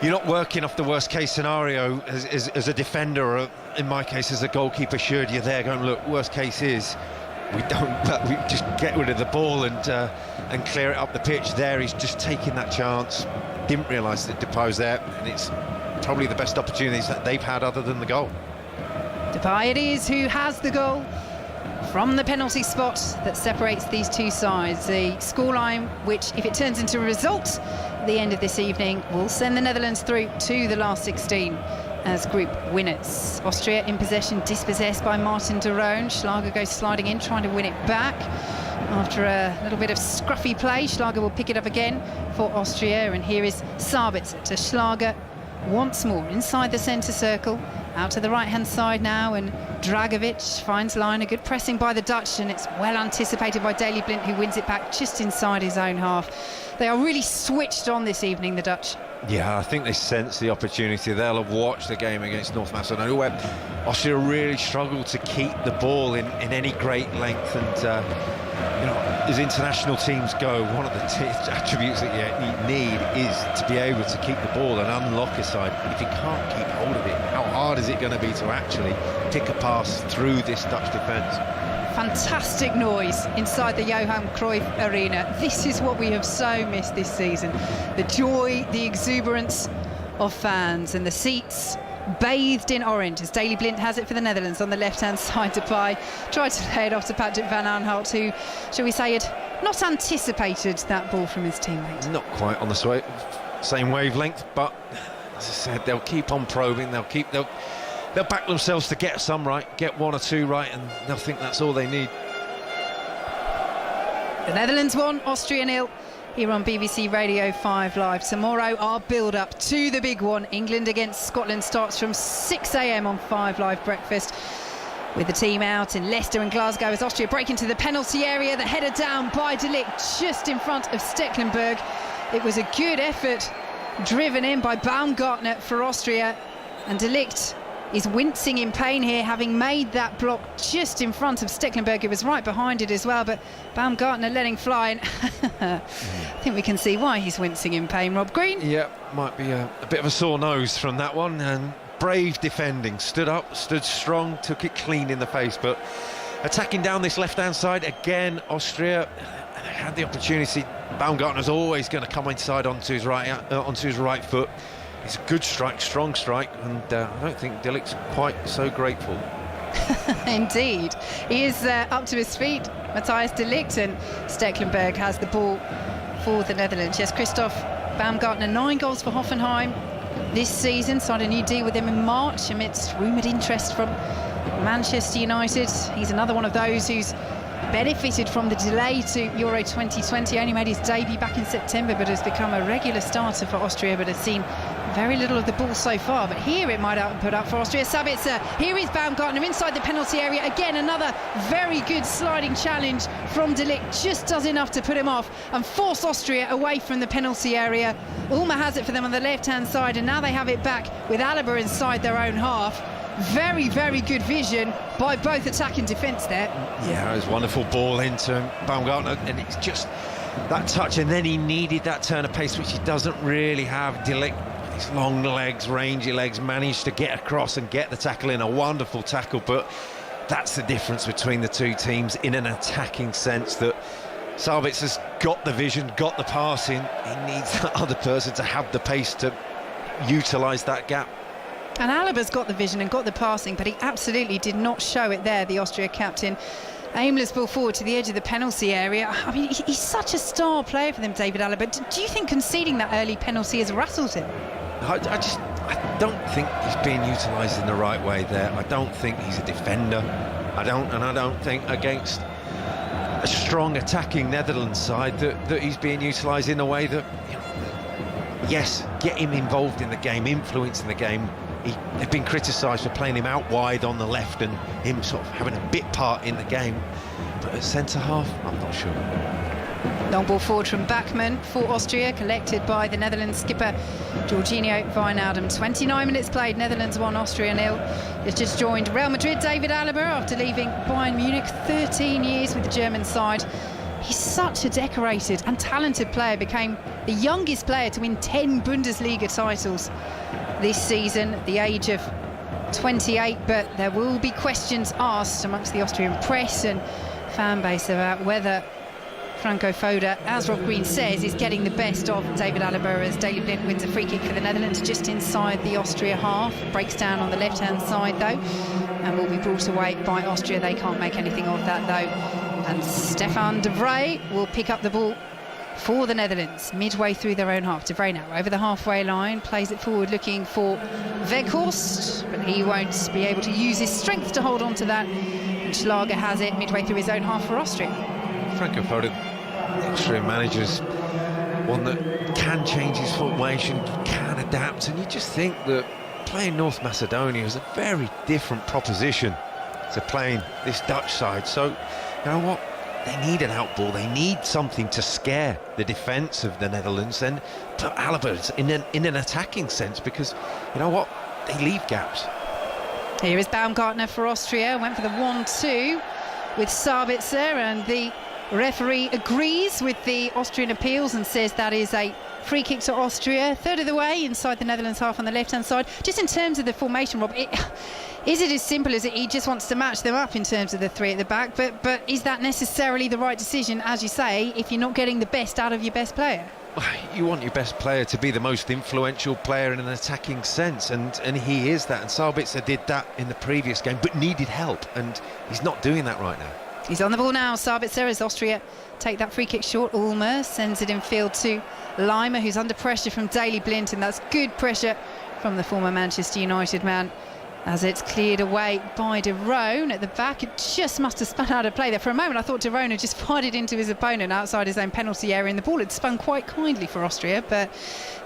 you're not working off the worst case scenario as a defender, or in my case as a goalkeeper should. You're there going, look, worst case is we just get rid of the ball and clear it up the pitch. There he's just taking that chance, didn't realise that Depay was there, and it's probably the best opportunities that they've had other than the goal. Depay it is who has the goal from the penalty spot that separates these two sides. The scoreline, which, if it turns into a result at the end of this evening, will send the Netherlands through to the last 16 as group winners. Austria in possession, dispossessed by Martin de Roon. Schlager goes sliding in, trying to win it back. After a little bit of scruffy play, Schlager will pick it up again for Austria, and here is Sabitzer to Schlager once more inside the centre circle. Out to the right-hand side now, and Dragovic finds line. A good pressing by the Dutch, and it's well anticipated by Daley Blind, who wins it back just inside his own half. They are really switched on this evening, the Dutch. Yeah, I think they sense the opportunity. They'll have watched the game against North Macedonia, where Austria really struggled to keep the ball in any great length. And you know, as international teams go, one of the attributes that you need is to be able to keep the ball and unlock a side. If you can't keep hold of it, how hard is it going to be to actually pick a pass through this Dutch defence? Fantastic noise inside the Johan Cruyff Arena. This is what we have so missed this season. The joy, the exuberance of fans, and the seats bathed in orange, as Daley Blind has it for the Netherlands on the left-hand side. Depay tried to lay it off to Patrick van Aanholt, who, shall we say, had not anticipated that ball from his teammate. Not quite on the same wavelength, but as I said, they'll keep on probing. They'll back themselves to get some right, get one or two right, and they'll think that's all they need. The Netherlands won, Austria 0. Here on BBC Radio 5 Live. Tomorrow, our build-up to the big one. England against Scotland starts from 6 a.m. on 5 Live Breakfast, with the team out in Leicester and Glasgow as Austria break into the penalty area. The header down by De Ligt just in front of Stekelenburg. It was a good effort driven in by Baumgartner for Austria, and De Ligt is wincing in pain here, having made that block just in front of Stekelenburg. It was right behind it as well, but Baumgartner letting fly, and I think we can see why he's wincing in pain. Rob Green? Yeah, might be a bit of a sore nose from that one, and brave defending. Stood up, stood strong, took it clean in the face, but attacking down this left-hand side again, Austria had the opportunity. Baumgartner's always going to come inside onto his right foot. It's a good strike, strong strike, and I don't think De Ligt's quite so grateful. Indeed. He is up to his feet, Matthijs De Ligt, and Stekelenburg has the ball for the Netherlands. Yes, Christoph Baumgartner, 9 goals for Hoffenheim this season, signed a new deal with them in March amidst rumoured interest from Manchester United. He's another one of those who's benefited from the delay to Euro 2020, only made his debut back in September, but has become a regular starter for Austria, but has seen very little of the ball so far. But here it might put up for Austria. Sabitzer, here is Baumgartner inside the penalty area. Again, another very good sliding challenge from De Ligt, just does enough to put him off and force Austria away from the penalty area. Ulmer has it for them on the left-hand side, and now they have it back with Alaba inside their own half. Very, very good vision by both attack and defence there. Yeah, it was wonderful ball into Baumgartner, and it's just that touch, and then he needed that turn of pace, which he doesn't really have. His long legs, rangy legs, managed to get across and get the tackle in. A wonderful tackle, but that's the difference between the two teams in an attacking sense, that Sabitser's got the vision, got the passing. He needs that other person to have the pace to utilise that gap. And Alaba's got the vision and got the passing, but he absolutely did not show it there, the Austria captain. Aimless ball forward to the edge of the penalty area. I mean, he's such a star player for them, David Alaba. Do you think conceding that early penalty has rattled him? I don't think he's being utilised in the right way there. I don't think he's a defender. I don't think against a strong attacking Netherlands side that he's being utilised in a way that, you know, yes, get him involved in the game, influencing the game. They've been criticised for playing him out wide on the left and him sort of having a bit part in the game. But at centre-half, I'm not sure. Long ball forward from Bachmann for Austria, collected by the Netherlands skipper Jorginho Wijnaldum. 29 minutes played, Netherlands 1, Austria 0. Has just joined Real Madrid, David Alaba, after leaving Bayern Munich, 13 years with the German side. He's such a decorated and talented player, became the youngest player to win 10 Bundesliga titles this season at the age of 28, but there will be questions asked amongst the Austrian press and fan base about whether Franco Foda, as Rob Green says, is getting the best of David Alaba as Daley Blind wins a free kick for the Netherlands just inside the Austria half. Breaks down on the left-hand side though, and will be brought away by Austria. They can't make anything of that though. And Stefan de Vrij will pick up the ball for the Netherlands midway through their own half. De Vrij now over the halfway line, plays it forward looking for Weghorst, but he won't be able to use his strength to hold on to that. And Schlager has it midway through his own half for Austria. Franco Foda, the Austrian manager's one that can change his formation, can adapt, and you just think that playing North Macedonia is a very different proposition to playing this Dutch side. So, you know what? They need an outball. They need something to scare the defence of the Netherlands and put Alaba in an attacking sense, because, you know what? They leave gaps. Here is Baumgartner for Austria. Went for the 1-2 with Sabitzer, and the referee agrees with the Austrian appeals and says that is a free kick to Austria. Third of the way inside the Netherlands half on the left-hand side. Just in terms of the formation, Rob, is it as simple as he just wants to match them up in terms of the three at the back? But is that necessarily the right decision, as you say, if you're not getting the best out of your best player? You want your best player to be the most influential player in an attacking sense, and he is that. And Sabitzer did that in the previous game, but needed help, and he's not doing that right now. He's on the ball now, Sabitzer, as Austria take that free kick short. Ulmer sends it in field to Lima, who's under pressure from Daley Blind, and that's good pressure from the former Manchester United man, as it's cleared away by De Roon at the back. It just must have spun out of play there. For a moment I thought De Roon had just fired it into his opponent outside his own penalty area, and the ball had spun quite kindly for Austria, but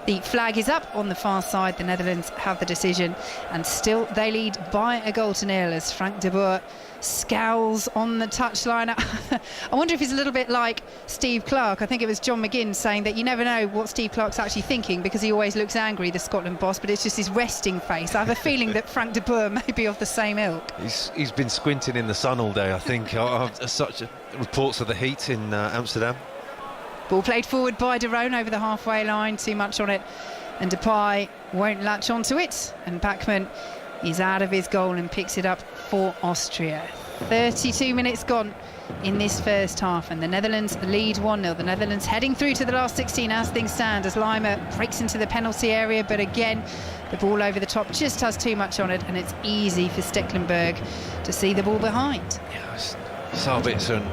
the flag is up on the far side. The Netherlands have the decision, and still they lead by a goal to nil as Frank de Boer scowls on the touchline. I wonder if he's a little bit like Steve Clarke. I think it was John McGinn saying that you never know what Steve Clarke's actually thinking, because he always looks angry, the Scotland boss, but it's just his resting face. I have a feeling that Frank de Boer may be of the same ilk. He's been squinting in the sun all day, I think. Reports of the heat in Amsterdam. Ball played forward by De Roon over the halfway line, too much on it, and Depay won't latch onto it, and Bachmann is out of his goal and picks it up for Austria. 32 minutes gone in this first half, and the Netherlands lead 1-0. The Netherlands heading through to the last 16 as things stand, as Lima breaks into the penalty area, but again the ball over the top just has too much on it, and it's easy for Stekelenburg to see the ball behind. Yes, Sabitzer and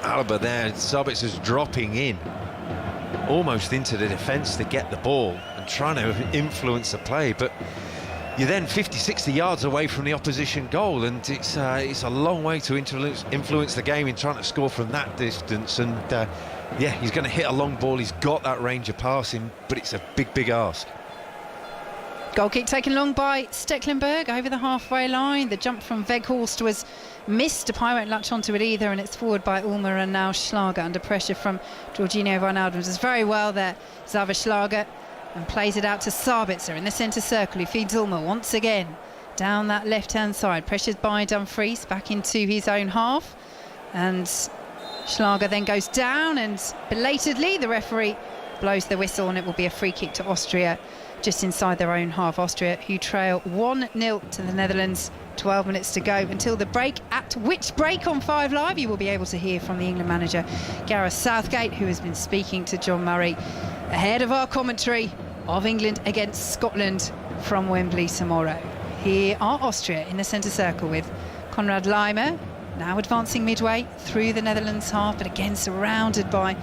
Alaba there. Sabitzer's dropping in almost into the defence to get the ball and trying to influence the play, but you're then 50-60 yards away from the opposition goal, and it's a long way to influence the game in trying to score from that distance. And yeah, he's going to hit a long ball. He's got that range of passing, but it's a big ask. Goal kick taken long by Stekelenburg over the halfway line. The jump from Weghorst was missed. Depay won't latch onto it either, and it's forward by Ulmer, and now Schlager under pressure from Jorginho Wijnaldum. Does very well there, Xaver Schlager, and plays it out to Sabitzer in the centre circle. He feeds Ulmer once again. down that left-hand side. Pressured by Dumfries back into his own half. And Schlager then goes down, and belatedly the referee blows the whistle, and it will be a free kick to Austria just inside their own half. Austria, who trail 1-0 to the Netherlands. 12 minutes to go until the break, at which break on 5 Live you will be able to hear from the England manager Gareth Southgate, who has been speaking to John Murray ahead of our commentary of England against Scotland from Wembley tomorrow. Here are Austria in the centre circle with Konrad Laimer now advancing midway through the Netherlands half, but again surrounded by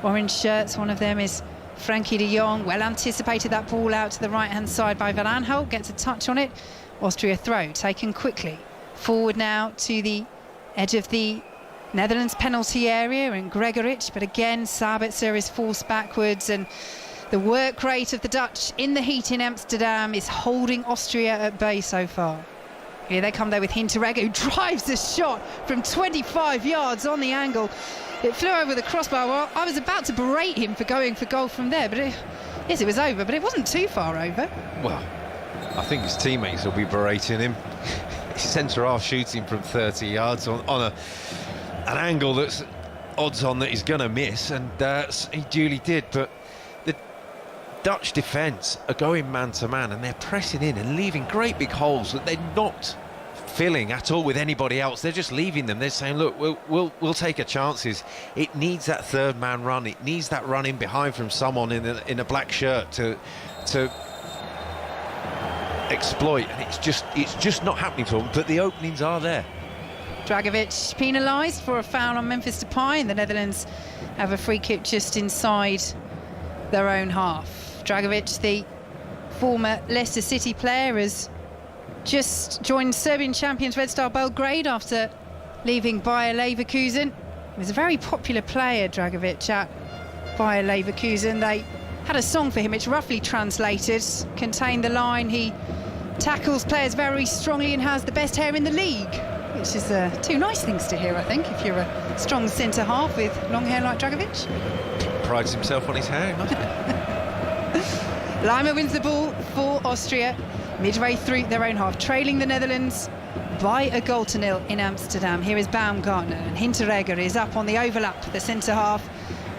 orange shirts. One of them is Frankie de Jong. Well anticipated that ball out to the right hand side by Van Aanholt, gets a touch on it. Austria throw taken quickly forward now to the edge of the Netherlands penalty area, and Gregoritsch, but again Sabitzer is forced backwards, and the work rate of the Dutch in the heat in Amsterdam is holding Austria at bay so far. Here they come though with Hinteregger, who drives a shot from 25 yards on the angle. It flew over the crossbar. Well, I was about to berate him for going for goal from there, but it was over, but it wasn't too far over. Well, I think his teammates will be berating him. His centre-half shooting from 30 yards on an angle that's odds on that he's going to miss, and he duly did. But the Dutch defence are going man-to-man, and they're pressing in and leaving great big holes that they're not filling at all with anybody else. They're just leaving them. They're saying, look, we'll take our chances. It needs that third man run. It needs that run in behind from someone in a black shirt to exploit, and it's just not happening to them, but the openings are there. Dragovic penalised for a foul on Memphis Depay, and the Netherlands have a free kick just inside their own half. Dragovic, the former Leicester City player, has just joined Serbian champions Red Star Belgrade after leaving Bayer Leverkusen. He was a very popular player, Dragovic, at Bayer Leverkusen. They had a song for him, which roughly translated contained the line, he tackles players very strongly and has the best hair in the league, which is two nice things to hear, I think, if you're a strong centre half with long hair like Dragovic. Prides himself on his hair, must he? Laimer wins the ball for Austria midway through their own half, trailing the Netherlands by 1-0 in Amsterdam. Here is Baumgartner, and Hinteregger is up on the overlap. The centre half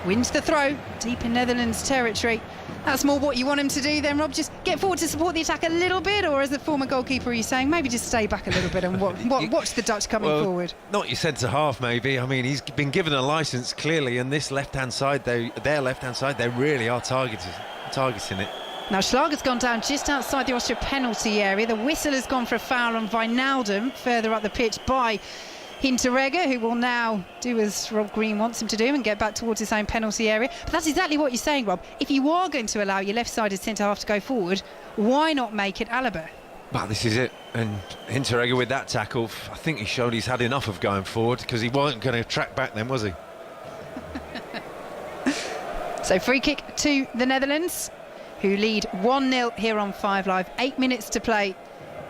wins the throw deep in Netherlands territory. That's more what you want him to do then, Rob? Just get forward to support the attack a little bit, or as the former goalkeeper, are you saying maybe just stay back a little bit and watch the Dutch coming forward? Not your centre half, maybe. I mean, he's been given a licence clearly, and this left-hand side, their left-hand side, they really are targeting it. Now Schlager's gone down just outside the Austria penalty area. The whistle has gone for a foul on Wijnaldum further up the pitch by Hinteregger, who will now do as Rob Green wants him to do and get back towards his own penalty area. But that's exactly what you're saying, Rob. If you are going to allow your left-sided centre-half to go forward, why not make it Alaba? Well, this is it. And Hinteregger with that tackle, I think he showed he's had enough of going forward, because he wasn't going to track back then, was he? So free kick to the Netherlands, who lead 1-0 here on 5 Live. 8 minutes to play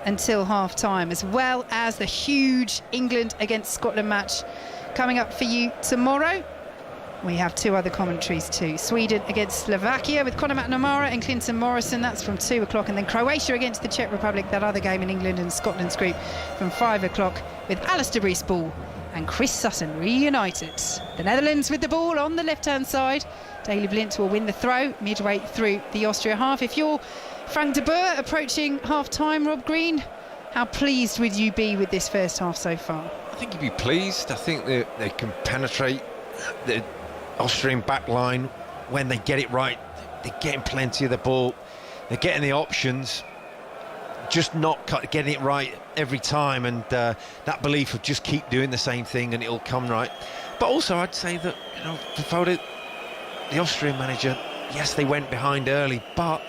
until half-time, as well as the huge England against Scotland match coming up for you tomorrow. We have 2 other commentaries too. Sweden against Slovakia with Conor McNamara and Clinton Morrison. That's from 2 o'clock. And then Croatia against the Czech Republic, that other game in England and Scotland's group, from 5 o'clock with Alistair Breece-Ball and Chris Sutton reunited. The Netherlands with the ball on the left-hand side. Daley Blind will win the throw midway through the Austria half. If you're Frank de Boer approaching half-time, Rob Green, how pleased would you be with this first half so far? I think you'd be pleased. I think they can penetrate the Austrian back line when they get it right. They're getting plenty of the ball. They're getting the options, just not getting it right every time. And that belief of just keep doing the same thing and it'll come right. But also I'd say that, before the Austrian manager, yes, they went behind early, but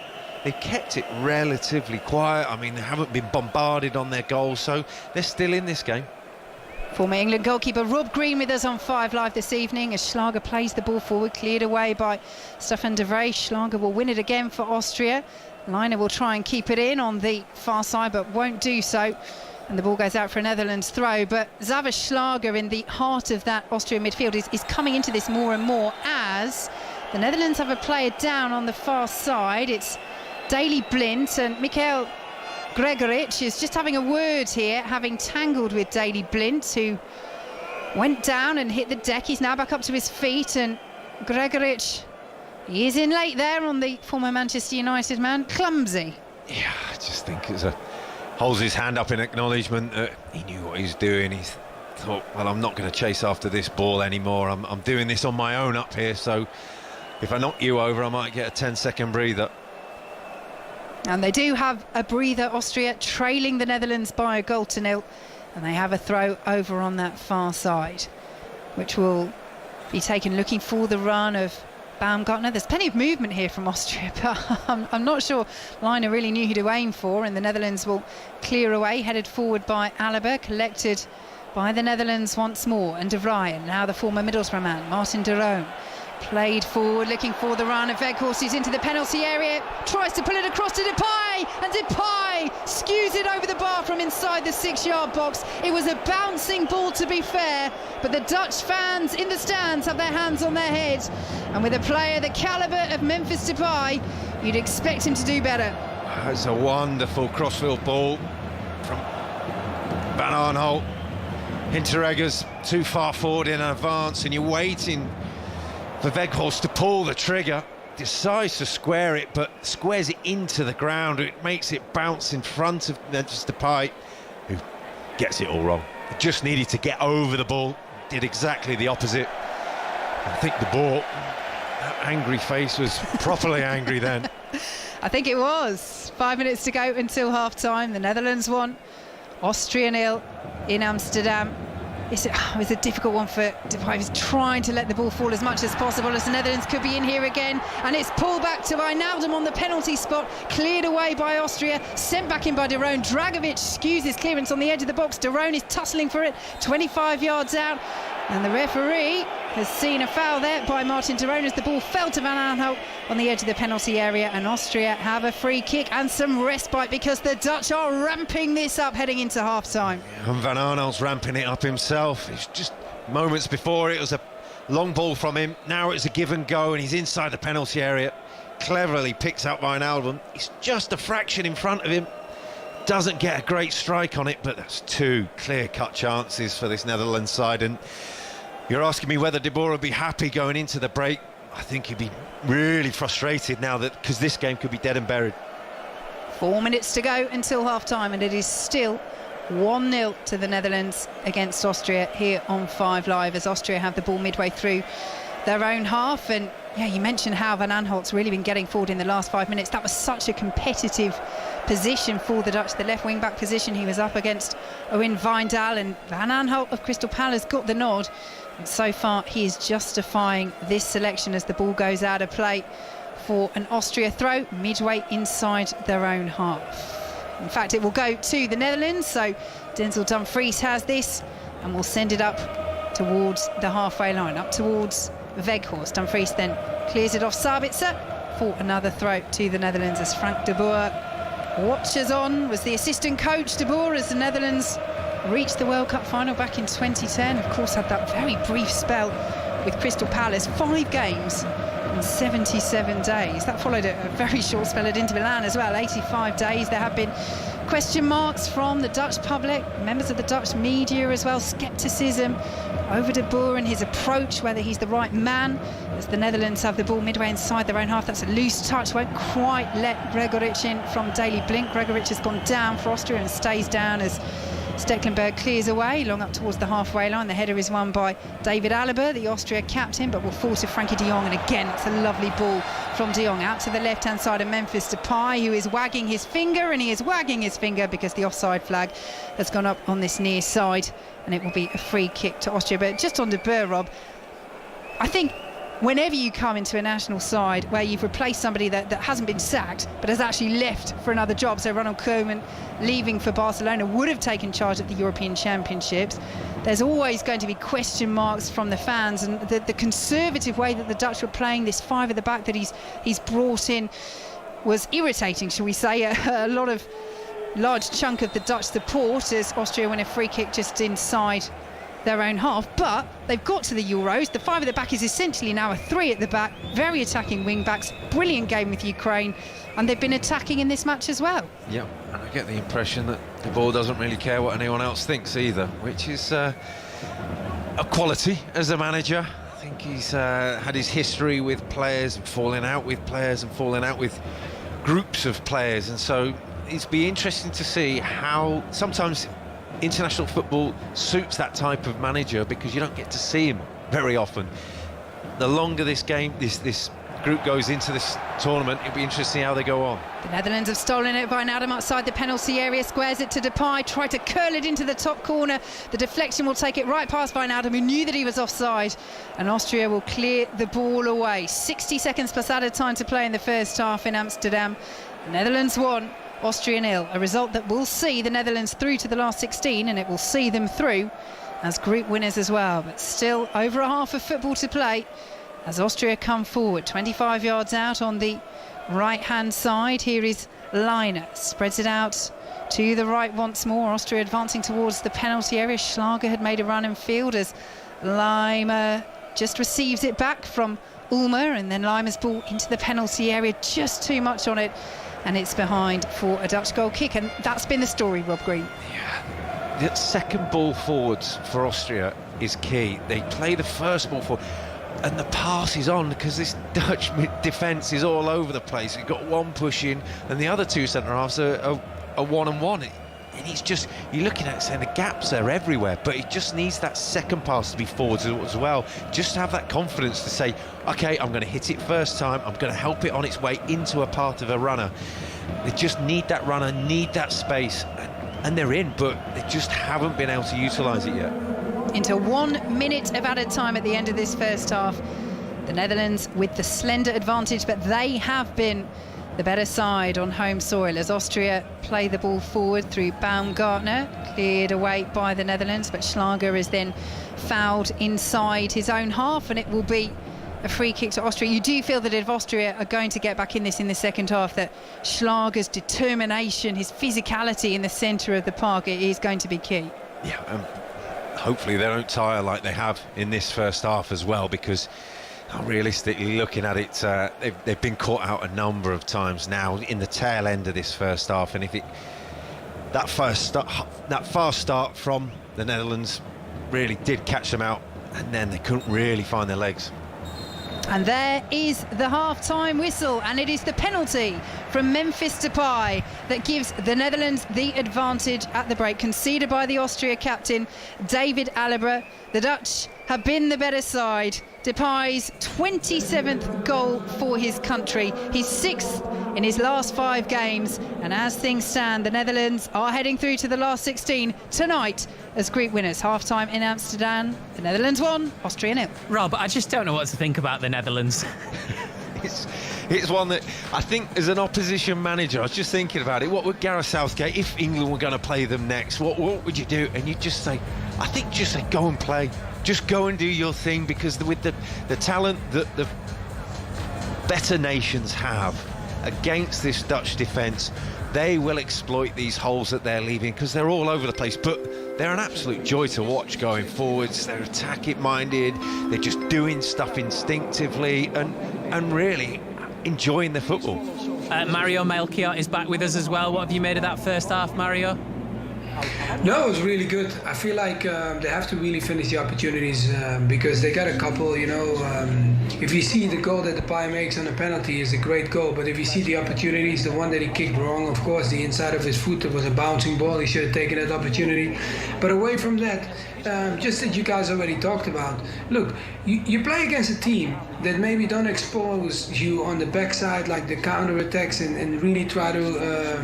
they've kept it relatively quiet. I mean, they haven't been bombarded on their goals, so they're still in this game. Former England goalkeeper Rob Green with us on 5 Live this evening as Schlager plays the ball forward, cleared away by Stefan de Vrij. Schlager will win it again for Austria. Liner will try and keep it in on the far side, but won't do so. And the ball goes out for a Netherlands throw. But Xaver Schlager, in the heart of that Austrian midfield, is coming into this more and more, as the Netherlands have a player down on the far side. It's Daley Blind, and Michael Gregoritsch is just having a word here, having tangled with Daley Blind, who went down and hit the deck. He's now back up to his feet, and Gregoritsch, he is in late there on the former Manchester United man. Clumsy. Yeah, I just think it's holds his hand up in acknowledgement that he knew what he was doing. He's thought, well, I'm not going to chase after this ball anymore. I'm doing this on my own up here, so if I knock you over, I might get a 10-second breather. And they do have a breather, Austria, trailing the Netherlands by a 1-0, and they have a throw over on that far side, which will be taken looking for the run of Baumgartner. There's plenty of movement here from Austria, but I'm not sure Liner really knew who to aim for, and the Netherlands will clear away, headed forward by Alaba, collected by the Netherlands once more, and De Vrij, now the former Middlesbrough man, Martin de Roon, played forward, looking for the run of Weghorst, who's into the penalty area, tries to pull it across to Depay, and Depay skews it over the bar from inside the 6-yard box. It was a bouncing ball, to be fair, but the Dutch fans in the stands have their hands on their heads, and with a player the calibre of Memphis Depay, you'd expect him to do better. It's a wonderful crossfield ball from Van Aanholt. Hinteregger's too far forward in advance, and you're waiting for Weghorst to pull the trigger, decides to square it, but squares it into the ground. It makes it bounce in front of Memphis Depay, who gets it all wrong. He just needed to get over the ball, did exactly the opposite. I think the ball, that angry face was properly angry then. I think it was. 5 minutes to go until half-time. The Netherlands won, Austria 0 in Amsterdam. It was a difficult one for Depay. He was trying to let the ball fall as much as possible, as the Netherlands could be in here again, and it's pulled back to Wijnaldum on the penalty spot, cleared away by Austria, sent back in by de Roon. Dragovic skews his clearance on the edge of the box. De Roon is tussling for it 25 yards out, and the referee has seen a foul there by Martin de Roon as the ball fell to Van Aanholt on the edge of the penalty area, and Austria have a free kick and some respite because the Dutch are ramping this up heading into half-time. And Van Aanholt's ramping it up himself. It's just moments before it was a long ball from him. Now it's a give and go, and he's inside the penalty area. Cleverly picks out Wijnaldum. He's just a fraction in front of him. Doesn't get a great strike on it, but that's two clear-cut chances for this Netherlands side. And you're asking me whether De Boer would be happy going into the break. I think he'd be really frustrated now, that because this game could be dead and buried. 4 minutes to go until half-time, and it is still 1-0 to the Netherlands against Austria here on 5 Live, as Austria have the ball midway through their own half. And yeah, you mentioned how Van Aanholt's really been getting forward in the last 5 minutes. That was such a competitive position for the Dutch, the left wing-back position. He was up against Owen Wijndal, and Van Aanholt of Crystal Palace got the nod. And so far, he is justifying this selection as the ball goes out of play for an Austria throw midway inside their own half. In fact, it will go to the Netherlands, so Denzel Dumfries has this and will send it up towards the halfway line, up towards Weghorst. Dumfries then clears it off Sabitzer for another throw to the Netherlands, as Frank de Boer watches on, was the assistant coach, de Boer, as the Netherlands reached the World Cup final back in 2010. Of course, had that very brief spell with Crystal Palace, 5 games in 77 days. That followed a very short spell at Inter Milan as well, 85 days. There have been question marks from the Dutch public, members of the Dutch media as well, scepticism over de Boer and his approach, whether he's the right man, as the Netherlands have the ball midway inside their own half. That's a loose touch, won't quite let Gregoritsch in from Daley Blind. Gregoritsch has gone down for Austria and stays down as Stekelenburg clears away long up towards the halfway line. The header is won by David Alaba, the Austria captain, but will fall to Frankie de Jong. And again, it's a lovely ball from de Jong out to the left-hand side of Memphis Depay, who is wagging his finger, and he is wagging his finger because the offside flag has gone up on this near side, and it will be a free kick to Austria. But just on de Boer, Rob, I think whenever you come into a national side where you've replaced somebody that hasn't been sacked but has actually left for another job, so Ronald Koeman leaving for Barcelona would have taken charge at the European Championships, there's always going to be question marks from the fans, and the conservative way that the Dutch were playing, this 5 at the back that he's brought in, was irritating, shall we say. A large chunk of the Dutch support, as Austria win a free kick just inside their own half, but they've got to the Euros. The five at the back is essentially now a three at the back, very attacking wing backs, brilliant game with Ukraine, and they've been attacking in this match as well. Yeah, and I get the impression that the ball doesn't really care what anyone else thinks either, which is a quality as a manager. I think he's had his history with players and falling out with players and falling out with groups of players, and so it'd be interesting to see how sometimes international football suits that type of manager, because you don't get to see him very often. The longer this game, this group goes into this tournament, it'll be interesting how they go on. The Netherlands have stolen it by Adam outside the penalty area, squares it to Depay, tried to curl it into the top corner. The deflection will take it right past Wijnaldum, who knew that he was offside, and Austria will clear the ball away. 60 seconds plus added time to play in the first half in Amsterdam. The Netherlands won, Austria 0, a result that will see the Netherlands through to the last 16, and it will see them through as group winners as well. But still over a half of football to play as Austria come forward, 25 yards out on the right-hand side. Here is Leiner, spreads it out to the right once more. Austria advancing towards the penalty area. Schlager had made a run in field as Leimer just receives it back from Ulmer, and then Leimer's ball into the penalty area, just too much on it, and it's behind for a Dutch goal kick. And that's been the story, Rob Green. Yeah, the second ball forwards for Austria is key. They play the first ball forward, and the pass is on, because this Dutch defence is all over the place. You've got one push in, and the other two centre-halves are one-on-one. And he's just, you're looking at it saying the gaps are everywhere, but he just needs that second pass to be forwards as well. Just to have that confidence to say, OK, I'm going to hit it first time, I'm going to help it on its way into a part of a runner. They just need that runner, need that space, and they're in, but they just haven't been able to utilise it yet. Into 1 minute of added time at the end of this first half. The Netherlands with the slender advantage, but they have been the better side on home soil as Austria play the ball forward through Baumgartner, cleared away by the Netherlands, but Schlager is then fouled inside his own half, and it will be a free kick to Austria. You do feel that if Austria are going to get back in this in the second half, that Schlager's determination, his physicality in the centre of the park, it is going to be key. Yeah, hopefully they don't tire like they have in this first half as well, because realistically looking at it, they've been caught out a number of times now in the tail end of this first half, and if that fast start from the Netherlands really did catch them out, and then they couldn't really find their legs. And there is the half-time whistle, and it is the penalty from Memphis Depay that gives the Netherlands the advantage at the break, conceded by the Austria captain David Alaba. The Dutch have been the better side. Depay's 27th goal for his country, his 6th in his last 5 games, and as things stand, the Netherlands are heading through to the last 16 tonight as group winners. Half-time in Amsterdam, the Netherlands 1, Austria 0. Rob, I just don't know what to think about the Netherlands. It's one that I think, as an opposition manager, I was just thinking about it. What would Gareth Southgate, if England were going to play them next, what would you do? And you'd just say, I think just say, go and play. Just go and do your thing, because with the talent that the better nations have against this Dutch defence, they will exploit these holes that they're leaving, because they're all over the place. But they're an absolute joy to watch going forwards. They're attacking minded, they're just doing stuff instinctively and really enjoying the football. Mario Melchior is back with us as well. What have you made of that first half, Mario? No, it was really good. I feel like they have to really finish the opportunities because they got a couple, if you see the goal that Depay makes on a penalty is a great goal, but if you see the opportunities, the one that he kicked wrong, of course, the inside of his foot, it was a bouncing ball, he should have taken that opportunity. But away from that, just that you guys already talked about, look, you play against a team that maybe don't expose you on the backside like the counter-attacks and really try to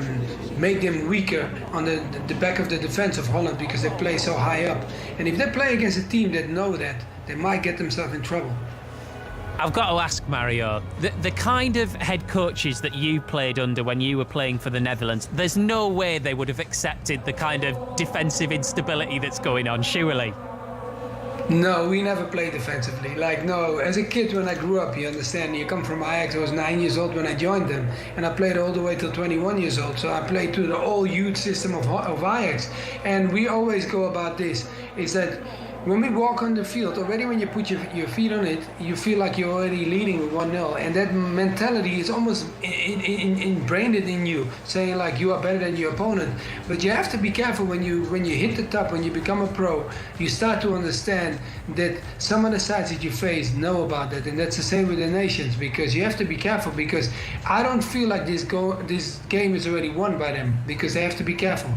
make them weaker on the back of the defense of Holland, because they play so high up. And if they play against a team that know that, they might get themselves in trouble. I've got to ask, Mario, the kind of head coaches that you played under when you were playing for the Netherlands, there's no way they would have accepted the kind of defensive instability that's going on, surely? No, we never played defensively. No, as a kid when I grew up, you understand, you come from Ajax, I was 9 years old when I joined them, and I played all the way till 21 years old, so I played through the whole youth system of Ajax. And we always go about this, is that when we walk on the field, already when you put your feet on it, you feel like you're already leading with 1-0. And that mentality is almost ingrained in you, saying like you are better than your opponent. But you have to be careful when you hit the top, when you become a pro, you start to understand that some of the sides that you face know about that. And that's the same with the nations, because you have to be careful, because I don't feel like this game is already won by them, because they have to be careful.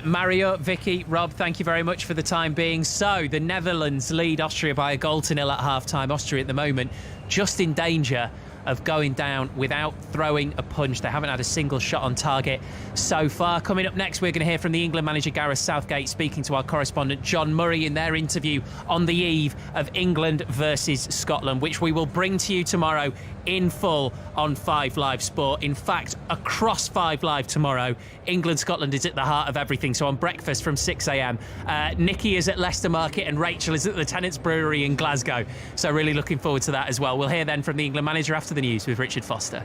Mario, Vicky, Rob, thank you very much for the time being. So, the Netherlands lead Austria by a goal to nil at half-time. Austria at the moment just in danger of going down without throwing a punch. They haven't had a single shot on target so far. Coming up next, we're going to hear from the England manager Gareth Southgate speaking to our correspondent John Murray in their interview on the eve of England versus Scotland, which we will bring to you tomorrow in full on 5 Live Sport. In fact, across 5 Live tomorrow, England-Scotland is at the heart of everything. So on breakfast from 6 a.m, Nikki is at Leicester Market and Rachel is at the Tennant's Brewery in Glasgow. So really looking forward to that as well. We'll hear then from the England manager after the news with Richard Foster.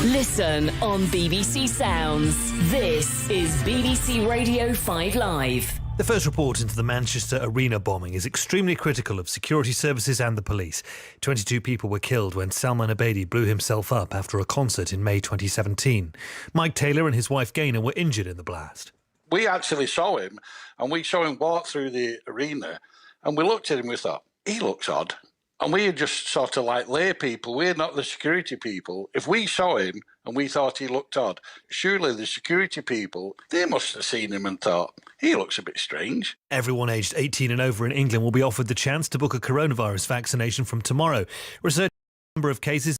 Listen on BBC Sounds. This is BBC Radio 5 Live. The first report into the Manchester arena bombing is extremely critical of security services and the police. 22 people were killed when Salman Abedi blew himself up after a concert in May 2017. Mike Taylor and his wife Gaynor were injured in the blast. We actually saw him, and we saw him walk through the arena, and we looked at him and we thought, he looks odd. And we are just sort of like lay people. We're not the security people. If we saw him and we thought he looked odd, surely the security people, they must have seen him and thought, he looks a bit strange. Everyone aged 18 and over in England will be offered the chance to book a coronavirus vaccination from tomorrow. Research number of cases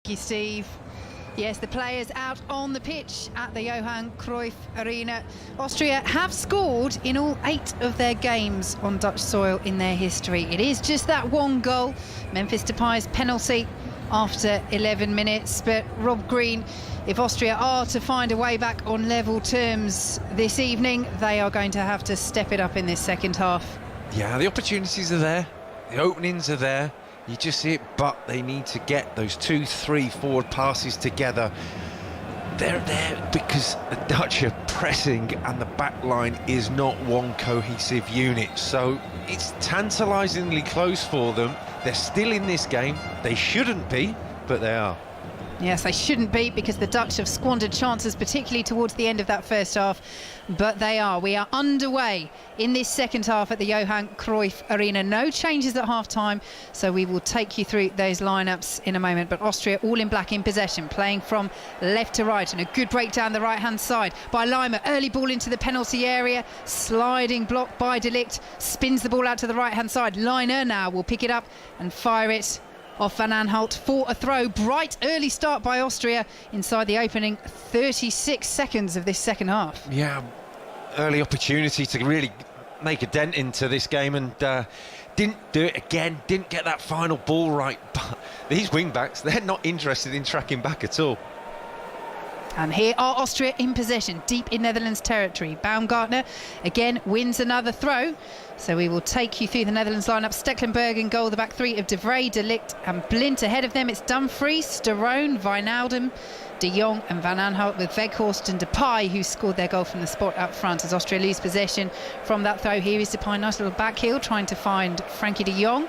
Thank you, Steve. Yes, the players out on the pitch at the Johan Cruyff Arena. Austria have scored in all 8 of their games on Dutch soil in their history. It is just that one goal, Memphis Depay's penalty after 11 minutes. But Rob Green, if Austria are to find a way back on level terms this evening, they are going to have to step it up in this second half. Yeah, the opportunities are there, the openings are there. You just see it, but they need to get those 2-3 forward passes together. They're there because the Dutch are pressing and the back line is not one cohesive unit. So it's tantalisingly close for them. They're still in this game. They shouldn't be, but they are. Yes, they shouldn't be, because the Dutch have squandered chances, particularly towards the end of that first half. But they are. We are underway in this second half at the Johan Cruyff Arena. No changes at half-time, so we will take you through those lineups in a moment. But Austria all in black in possession, playing from left to right, and a good break down the right-hand side by Lima. Early ball into the penalty area, sliding block by De Ligt, spins the ball out to the right-hand side. Liner now will pick it up and fire it off Van Aanholt for a throw. Bright early start by Austria inside the opening 36 seconds of this second half. Yeah, early opportunity to really make a dent into this game, and didn't do it again, didn't get that final ball right. But these wing-backs, they're not interested in tracking back at all. And here are Austria in possession, deep in Netherlands territory. Baumgartner again wins another throw. So we will take you through the Netherlands lineup. Stekelenburg in goal, the back three of De Vrij, De Ligt and Blind. Ahead of them it's Dumfries, Sterone, Wijnaldum, De Jong and Van Aanholt, with Weghorst and Depay, who scored their goal from the spot up front as Austria lose possession from that throw. Here is Depay, nice little back heel, trying to find Frankie de Jong,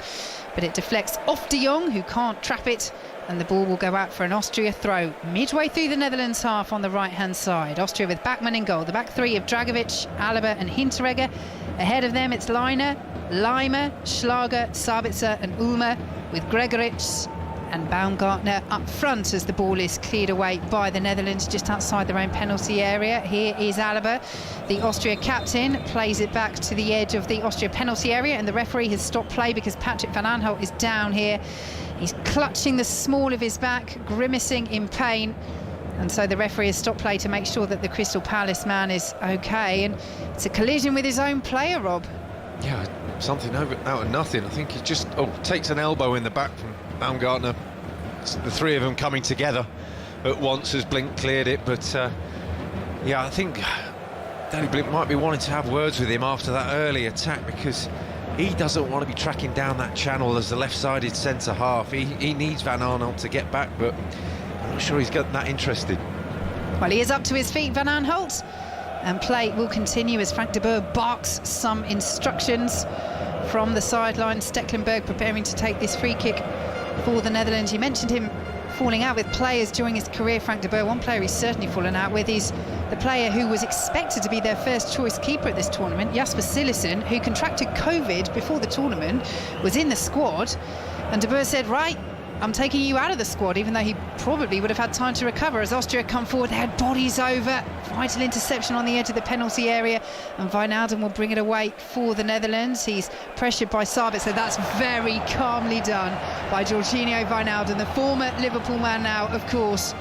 but it deflects off de Jong, who can't trap it, and the ball will go out for an Austria throw midway through the Netherlands half on the right-hand side. Austria with Bachmann in goal, the back three of Dragovic, Alaba and Hinteregger. Ahead of them it's Liner, Lima, Schlager, Sabitzer and Ulmer, with Gregoritsch and Baumgartner up front as the ball is cleared away by the Netherlands just outside their own penalty area. Here is Alaba, the Austria captain, plays it back to the edge of the Austria penalty area, and the referee has stopped play because Patrick Van Aanholt is down here. He's clutching the small of his back, grimacing in pain, and so the referee has stopped play to make sure that the Crystal Palace man is okay. And it's a collision with his own player, Rob. Yeah, something out of nothing. I think he just takes an elbow in the back from Baumgartner. It's the three of them coming together at once as Blink cleared it. But yeah, I think Danny Blink might be wanting to have words with him after that early attack, because he doesn't want to be tracking down that channel as the left-sided centre half. He needs Van Aanholt to get back, but I'm not sure he's got that interested. Well, he is up to his feet, Van Aanholt, and play will continue as Frank de Boer barks some instructions from the sideline. Stekelenburg preparing to take this free kick for the Netherlands. You mentioned him falling out with players during his career, Frank de Boer. One player he's certainly fallen out with is the player who was expected to be their first choice keeper at this tournament, Jasper Cillessen, who contracted COVID before the tournament, was in the squad, and de Boer said, right, I'm taking you out of the squad, even though he probably would have had time to recover. As Austria come forward, they had bodies over. Vital interception on the edge of the penalty area, and Wijnaldum will bring it away for the Netherlands. He's pressured by Sabitzer, so that's very calmly done by Jorginho Wijnaldum, the former Liverpool man now, of course,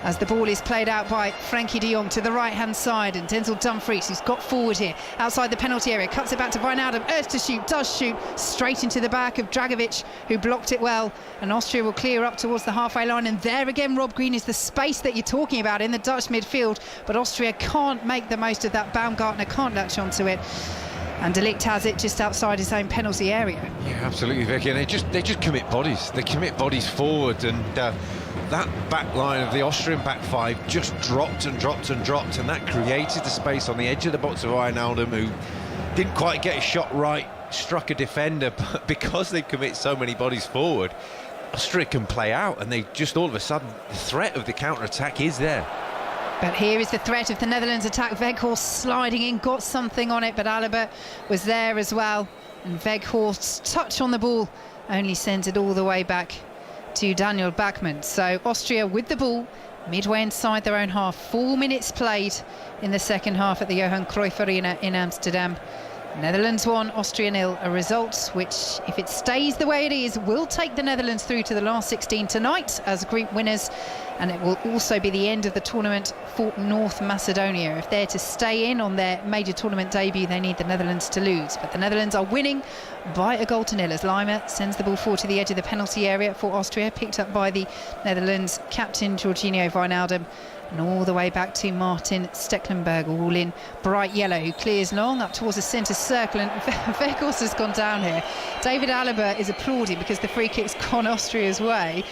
as the ball is played out by Frankie de Jong to the right-hand side, and Denzel Dumfries, who's got forward here outside the penalty area, cuts it back to Wijnaldum, urged to shoot, does shoot, straight into the back of Dragovic, who blocked it well, and Austria will clear up towards the halfway line. And there again, Rob Green, is the space that you're talking about in the Dutch midfield, but Austria can't make the most of that. Baumgartner can't latch onto it, and De Ligt has it just outside his own penalty area. Yeah, absolutely, Vicky, and they just commit bodies. They commit bodies forward, and that back line of the Austrian back five just dropped and dropped and dropped, and that created the space on the edge of the box of Wijnaldum, who didn't quite get his shot right, struck a defender, but because they commit so many bodies forward, Austria can play out, and they just all of a sudden, the threat of the counter-attack is there. But here is the threat of the Netherlands attack. Weghorst sliding in, got something on it, but Alaba was there as well, and Weghorst's touch on the ball only sends it all the way back to Daniel Bachmann. So Austria with the ball midway inside their own half. 4 minutes played in the second half at the Johan Cruyff Arena in Amsterdam. Netherlands 1, Austria 0, a result which, if it stays the way it is, will take the Netherlands through to the last 16 tonight as group winners, and it will also be the end of the tournament for North Macedonia. If they're to stay in on their major tournament debut, they need the Netherlands to lose. But the Netherlands are winning by a goal to nil as Lima sends the ball forward to the edge of the penalty area for Austria, picked up by the Netherlands captain Jorginho Wijnaldum, and all the way back to Martin Stekelenburg, all in bright yellow, who clears long up towards the centre circle, and Weghorst has gone down here. David Alaba is applauding because the free kick's gone Austria's way.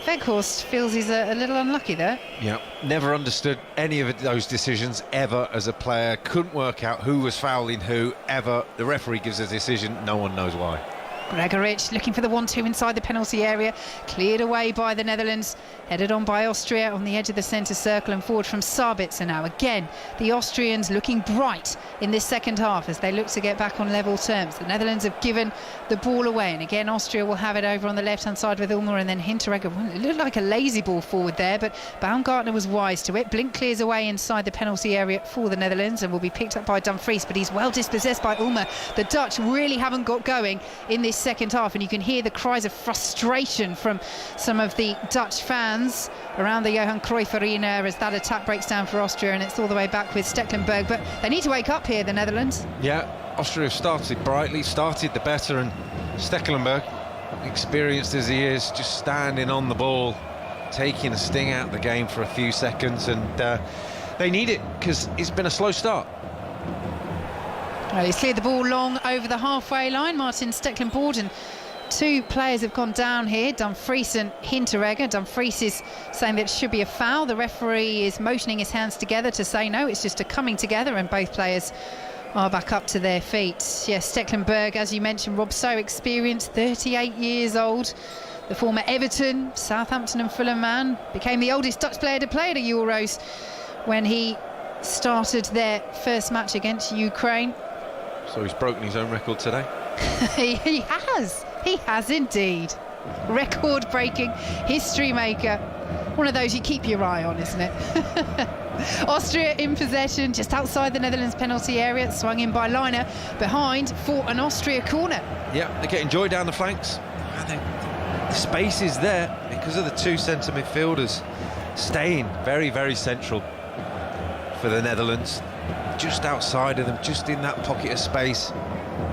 Weghorst feels he's a little unlucky there. Yeah, never understood any of those decisions ever as a player. Couldn't work out who was fouling who ever. The referee gives a decision, no one knows why. Gregoritsch looking for the 1-2 inside the penalty area, cleared away by the Netherlands, headed on by Austria on the edge of the centre circle and forward from Sabitzer now. Again, the Austrians looking bright in this second half as they look to get back on level terms. The Netherlands have given the ball away, and again Austria will have it over on the left-hand side with Ulmer, and then Hinteregger. Well, it looked like a lazy ball forward there, but Baumgartner was wise to it. Blink clears away inside the penalty area for the Netherlands and will be picked up by Dumfries, but he's well dispossessed by Ulmer. The Dutch really haven't got going in this second half, and you can hear the cries of frustration from some of the Dutch fans around the Johan Cruyff Arena as that attack breaks down for Austria, and it's all the way back with Stekelenburg. But they need to wake up here, the Netherlands. Yeah, Austria started brightly, started the better, and Stekelenburg, experienced as he is, just standing on the ball, taking a sting out of the game for a few seconds, and they need it because it's been a slow start. Well, he's cleared the ball long over the halfway line, Martin Stekelenburg, and two players have gone down here, Dumfries and Hinteregger. Dumfries is saying that it should be a foul. The referee is motioning his hands together to say no, it's just a coming together, and both players are back up to their feet. Yes, Stekelenburg, as you mentioned, Rob, so experienced, 38 years old. The former Everton, Southampton and Fulham man, became the oldest Dutch player to play at the Euros when he started their first match against Ukraine. So he's broken his own record today? He has indeed. Record-breaking history maker. One of those you keep your eye on, isn't it? Austria in possession just outside the Netherlands penalty area, swung in by Liner, behind for an Austria corner. Yeah, they're getting joy down the flanks. I think the space is there because of the two centre midfielders staying very, very central for the Netherlands. Just outside of them, just in that pocket of space,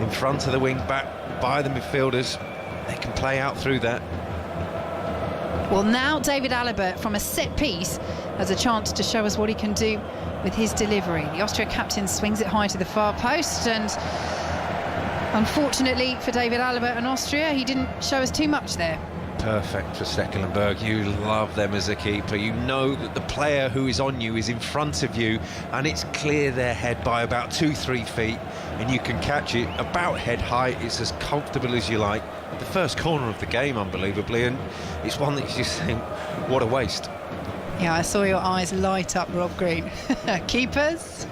in front of the wing back, by the midfielders. They can play out through that. Well, now David Alaba, from a set piece, has a chance to show us what he can do with his delivery. The Austria captain swings it high to the far post, and unfortunately for David Alaba and Austria, he didn't show us too much there. Perfect for Stekelenburg. You love them as a keeper. You know that the player who is on you is in front of you, and it's clear their head by about 2-3 feet, and you can catch it about head height. It's as comfortable as you like. The first corner of the game, unbelievably, and it's one that you just think, what a waste. Yeah, I saw your eyes light up, Rob Green. Keepers.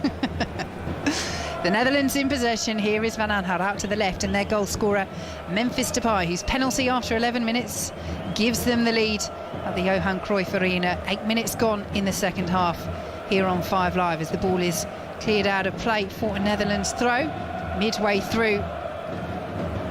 The Netherlands in possession. Here is Van Aanhout out to the left, and their goal scorer Memphis Depay, whose penalty after 11 minutes gives them the lead at the Johan Cruyff Arena. 8 minutes gone in the second half here on 5 Live as the ball is cleared out of play for a Netherlands throw midway through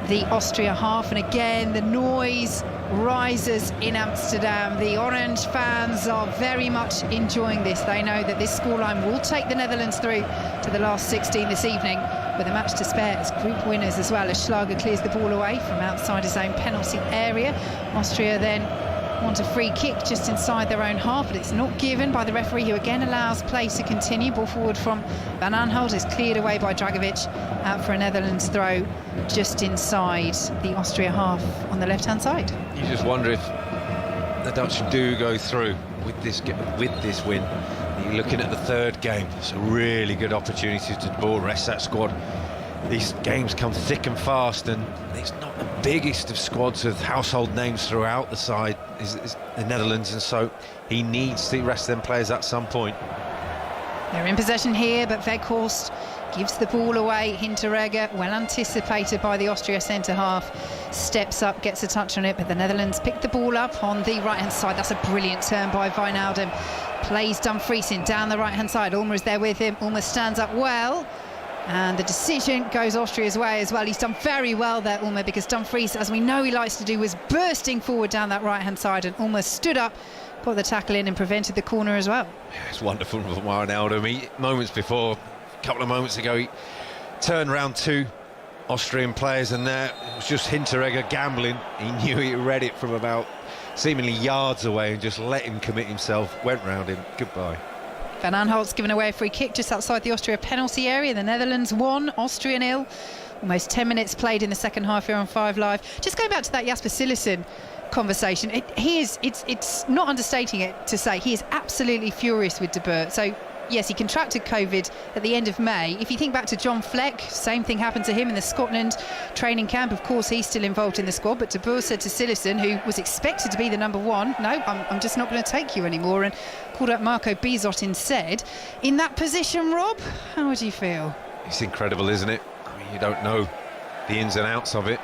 the Austria half, and again the noise rises in Amsterdam. The Orange fans are very much enjoying this. They know that this scoreline will take the Netherlands through to the last 16 this evening, with a match to spare as group winners as well, as Schlager clears the ball away from outside his own penalty area. Austria then want a free kick just inside their own half, but it's not given by the referee, who again allows play to continue. Ball forward from Van Aanholt is cleared away by Dragovic, out for a Netherlands throw just inside the Austria half on the left-hand side. You just wonder if the Dutch do go through with this win. You're looking at the third game. It's a really good opportunity to ball rest that squad. These games come thick and fast, and it's not the biggest of squads with household names throughout the side, is the Netherlands, and so he needs to rest them players at some point. They're in possession here, but Weghorst gives the ball away. Hinteregger, well anticipated by the Austria centre-half, steps up, gets a touch on it, but the Netherlands pick the ball up on the right-hand side. That's a brilliant turn by Wijnaldum. Plays Dumfries in down the right-hand side. Ulmer is there with him. Ulmer stands up well. And the decision goes Austria's way as well. He's done very well there, Ulmer, because Dumfries, as we know he likes to do, was bursting forward down that right-hand side and almost stood up, got the tackle in and prevented the corner as well. Yeah, it's wonderful from Wijnaldum. Moments before, a couple of moments ago, he turned around 2 Austrian players, and there it was just Hinteregger gambling. He knew he read it from about seemingly yards away and just let him commit himself, went round him. Goodbye. Van Aanholt's given away a free kick just outside the Austria penalty area. The Netherlands 1, Austria 0. Almost 10 minutes played in the second half here on 5 Live. Just going back to that Jasper Cillessen conversation, it's not understating it to say he is absolutely furious with De Boer. So yes, he contracted COVID at the end of May. If you think back to John Fleck, same thing happened to him in the Scotland training camp. Of course, he's still involved in the squad, but De Boer said to Cillessen, who was expected to be the number 1, no, I'm just not going to take you anymore, and called up Marco Bizot instead. In that position, Rob, how would you feel? It's incredible, isn't it? I mean, you don't know the ins and outs of it.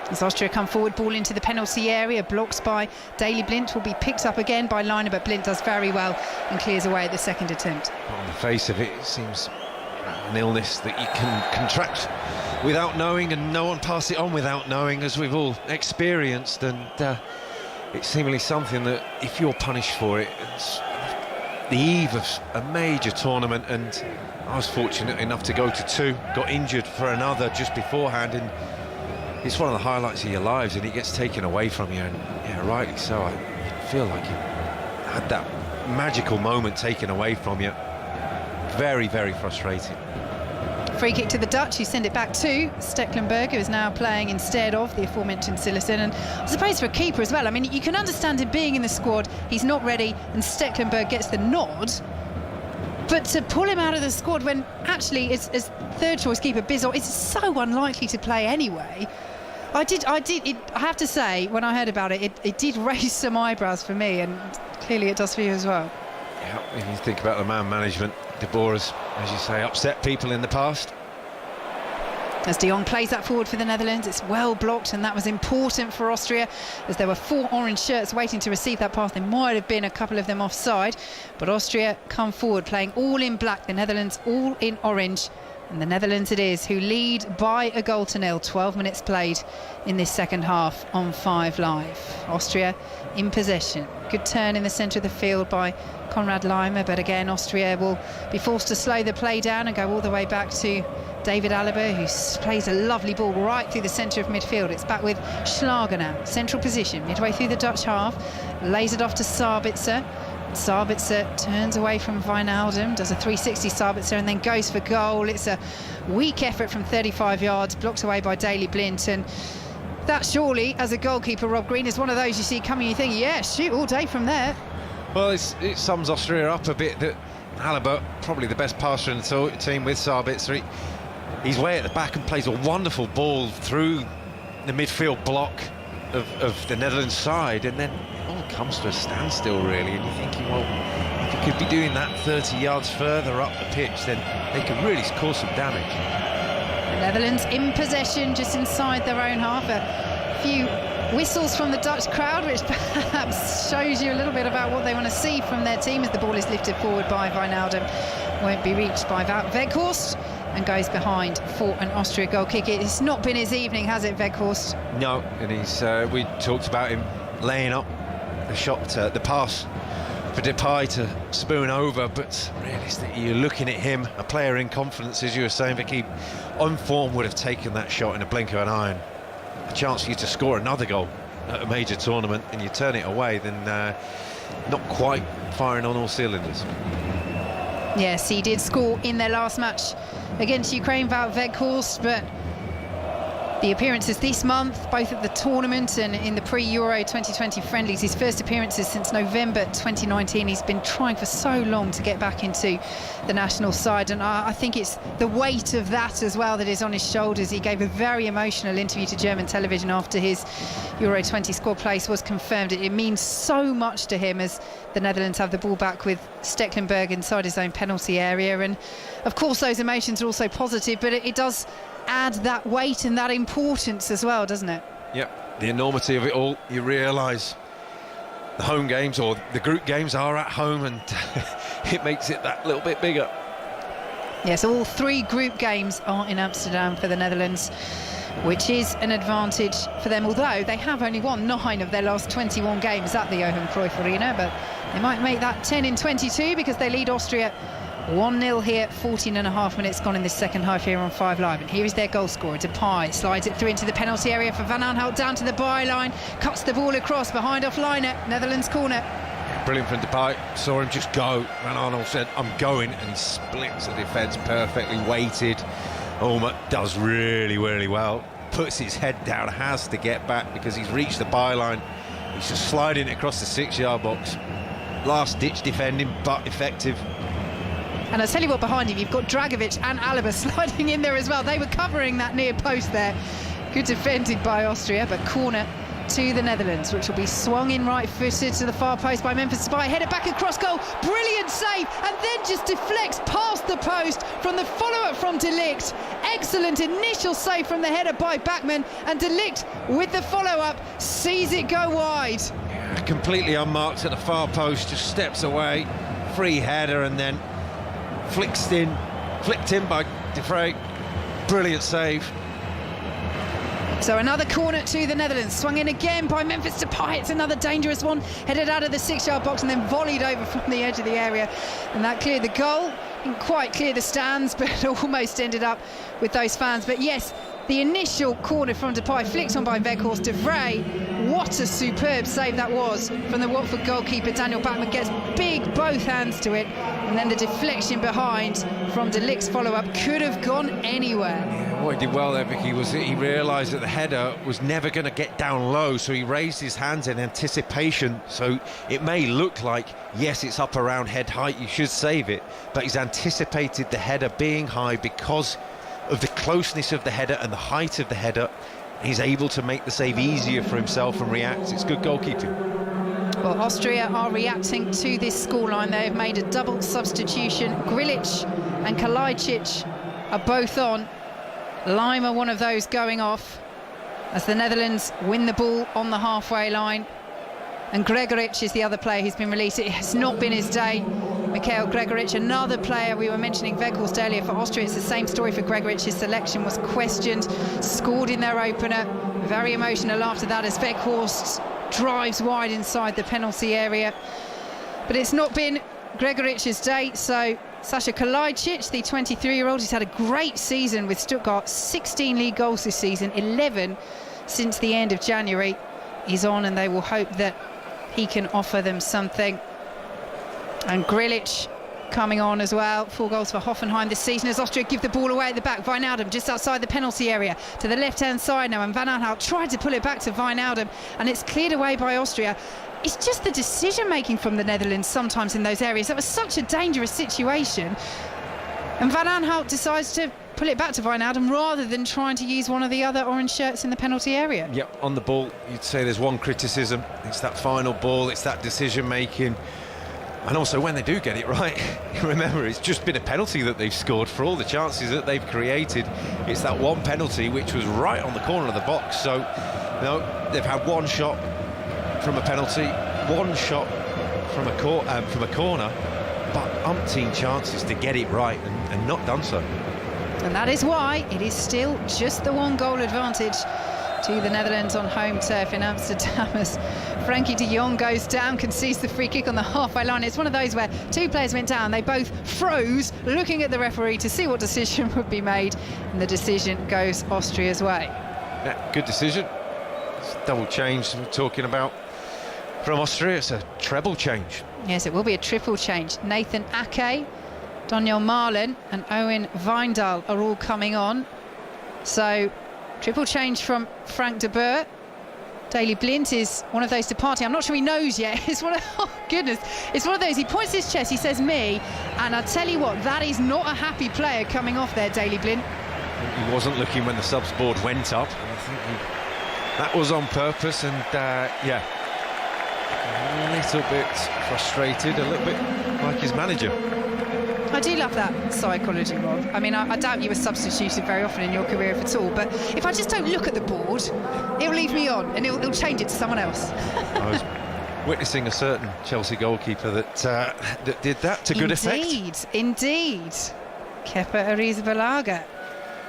As Austria come forward, ball into the penalty area, blocked by Daley Blind, will be picked up again by Liner, but Blind does very well and clears away at the second attempt. On the face of it, it seems an illness that you can contract without knowing, and no one pass it on without knowing, as we've all experienced, and it's seemingly something that if you're punished for it, it's the eve of a major tournament, and I was fortunate enough to go to 2, got injured for another just beforehand, and it's one of the highlights of your lives, and it gets taken away from you, and yeah, rightly so. I feel like you had that magical moment taken away from you. Very, very frustrating. Free kick to the Dutch, who send it back to Stecklenburg, who is now playing instead of the aforementioned Cillessen. And I suppose for a keeper as well, I mean, you can understand him being in the squad, he's not ready, and Stecklenburg gets the nod. But to pull him out of the squad when actually, as third choice keeper Bizot is so unlikely to play anyway. I have to say, when I heard about it, it did raise some eyebrows for me, and clearly it does for you as well. Yeah, if you think about the man management, De Boer has, as you say, upset people in the past. As De Jong plays that forward for the Netherlands, it's well blocked, and that was important for Austria, as there were 4 orange shirts waiting to receive that pass. There might have been a couple of them offside, but Austria come forward playing all in black, the Netherlands all in orange, and the Netherlands it is who lead by a goal to 0. 12 minutes played in this second half on 5 Live. Austria in possession. Good turn in the centre of the field by Konrad Laimer, but again Austria will be forced to slow the play down and go all the way back to David Alaba, who plays a lovely ball right through the centre of midfield. It's back with Schlager now, central position, midway through the Dutch half, lays it off to Sabitzer. Sabitzer turns away from Wijnaldum, does a 360 Sabitzer, and then goes for goal. It's a weak effort from 35 yards, blocked away by Daley Blind, and that surely, as a goalkeeper, Rob Green, is one of those you see coming, you think, yeah, shoot all day from there. Well, it sums Austria up a bit that Alaba, probably the best passer in the team with Sabitzer, he's way at the back and plays a wonderful ball through the midfield block of the Netherlands side, and then it all comes to a standstill really, and you're thinking, well, if he could be doing that 30 yards further up the pitch, then they could really cause some damage. The Netherlands in possession just inside their own half. A few whistles from the Dutch crowd, which perhaps shows you a little bit about what they want to see from their team, as the ball is lifted forward by Wijnaldum, won't be reached by Weghorst, and goes behind for an Austria goal kick. It's not been his evening, has it, Weghorst? No, and he's we talked about him laying up the shot, the pass for Depay to spoon over, but realistically, you're looking at him, a player in confidence, as you were saying, Vicky, on form, would have taken that shot in a blink of an eye. A chance for you to score another goal at a major tournament, and you turn it away, then not quite firing on all cylinders. Yes, he did score in their last match against Ukraine, Wout Weghorst, but the appearances this month, both at the tournament and in the pre-Euro 2020 friendlies, his first appearances since November 2019. He's been trying for so long to get back into the national side, and I think it's the weight of that as well that is on his shoulders. He gave a very emotional interview to German television after his Euro 20 squad place was confirmed. It means so much to him as the Netherlands have the ball back with Stecklenburg inside his own penalty area, and of course those emotions are also positive, but it does add that weight and that importance as well, doesn't it? Yep, the enormity of it all. You realise the home games, or the group games, are at home, and it makes it that little bit bigger. Yes, all 3 group games are in Amsterdam for the Netherlands, which is an advantage for them, although they have only won 9 of their last 21 games at the Johan Cruyff Arena, but they might make that 10 in 22 because they lead Austria 1-0 here, 14.5 minutes gone in this second half here on 5 Live. And here is their goal scorer, Depay, slides it through into the penalty area for Van Aanholt, down to the byline, cuts the ball across behind offliner, Netherlands corner. Brilliant from Depay, saw him just go. Van Aanholt said, I'm going, and he splits the defence perfectly, weighted. Ulmer does really, really well, puts his head down, has to get back because he's reached the byline. He's just sliding it across the 6-yard box. Last-ditch defending, but effective. And I'll tell you what, behind him, you've got Dragovic and Alaba sliding in there as well. They were covering that near post there. Good defended by Austria, but corner to the Netherlands, which will be swung in right-footed to the far post by Memphis Depay. Headed back across goal, brilliant save, and then just deflects past the post from the follow-up from De Ligt. Excellent initial save from the header by Bachmann, and De Ligt with the follow-up sees it go wide. Completely unmarked at the far post, just steps away, free header, and then flicked in by De Vrij. Brilliant save. So another corner to the Netherlands, swung in again by Memphis Depay. It's another dangerous one, headed out of the 6-yard box and then volleyed over from the edge of the area, and that cleared the goal. Didn't quite clear the stands, but almost ended up with those fans. But yes, the initial corner from Depay, flicked on by Weghorst. De Vrij, what a superb save that was from the Watford goalkeeper. Daniel Bachmann gets both hands to it, and then the deflection behind from De Ligt's follow-up could have gone anywhere. What he did well there, Vicky, was he realised that the header was never going to get down low, so he raised his hands in anticipation. So it may look like, yes, it's up around head height, you should save it, but he's anticipated the header being high because of the closeness of the header and the height of the header. He's able to make the save easier for himself and react. It's good goalkeeping. Well, Austria are reacting to this scoreline. They have made a double substitution. Grilic and Kalajdzic are both on. Lima, one of those going off as the Netherlands win the ball on the halfway line. And Gregoric is the other player who's been released. It has not been his day. Mikhail Gregoric, another player. We were mentioning Weghorst earlier for Austria. It's the same story for Gregoric. His selection was questioned, scored in their opener. Very emotional after that as Weghorst drives wide inside the penalty area. But it's not been Gregoric's day, so Sasha Kalajdzic, the 23-year-old, he's had a great season with Stuttgart, 16 league goals this season, 11 since the end of January. He's on, and they will hope that he can offer them something. And Grilic coming on as well. 4 goals for Hoffenheim this season as Austria give the ball away at the back. Wijnaldum just outside the penalty area to the left-hand side now, and Van Aanholt tried to pull it back to Wijnaldum, and it's cleared away by Austria. It's just the decision-making from the Netherlands sometimes in those areas. That was such a dangerous situation. And Van Aanholt decides to pull it back to Wijnaldum rather than trying to use one of the other orange shirts in the penalty area. Yep, on the ball, you'd say there's one criticism. It's that final ball, it's that decision-making. And also, when they do get it right, remember, it's just been a penalty that they've scored for all the chances that they've created. It's that one penalty which was right on the corner of the box. So, no, they've had one shot from a penalty, one shot from a corner, but umpteen chances to get it right and not done so. And that is why it is still just the 1-goal advantage to the Netherlands on home turf in Amsterdam as Frankie de Jong goes down, concedes the free kick on the halfway line. It's one of those where 2 players went down, they both froze looking at the referee to see what decision would be made, and the decision goes Austria's way. Yeah, good decision. It's a double change we're talking about from Austria. It's a treble change. Yes, it will be a triple change. Nathan Ake, Daniel Marlen and Owen Wijndal are all coming on. So triple change from Frank de Boer. Daley Blind is one of those departing. I'm not sure he knows yet. It's one of, oh goodness, it's one of those. He points his chest, he says me, and I'll tell you what, that is not a happy player coming off there, Daley Blind. He wasn't looking when the subs board went up. I think that was on purpose, and yeah, a little bit frustrated, a little bit like his manager. I do love that psychology, Rob. I mean, I doubt you were substituted very often in your career, if at all, but if I just don't look at the board, it'll leave me on and it'll change it to someone else. I was witnessing a certain Chelsea goalkeeper that did that to good effect. Indeed. Kepa Arrizabalaga.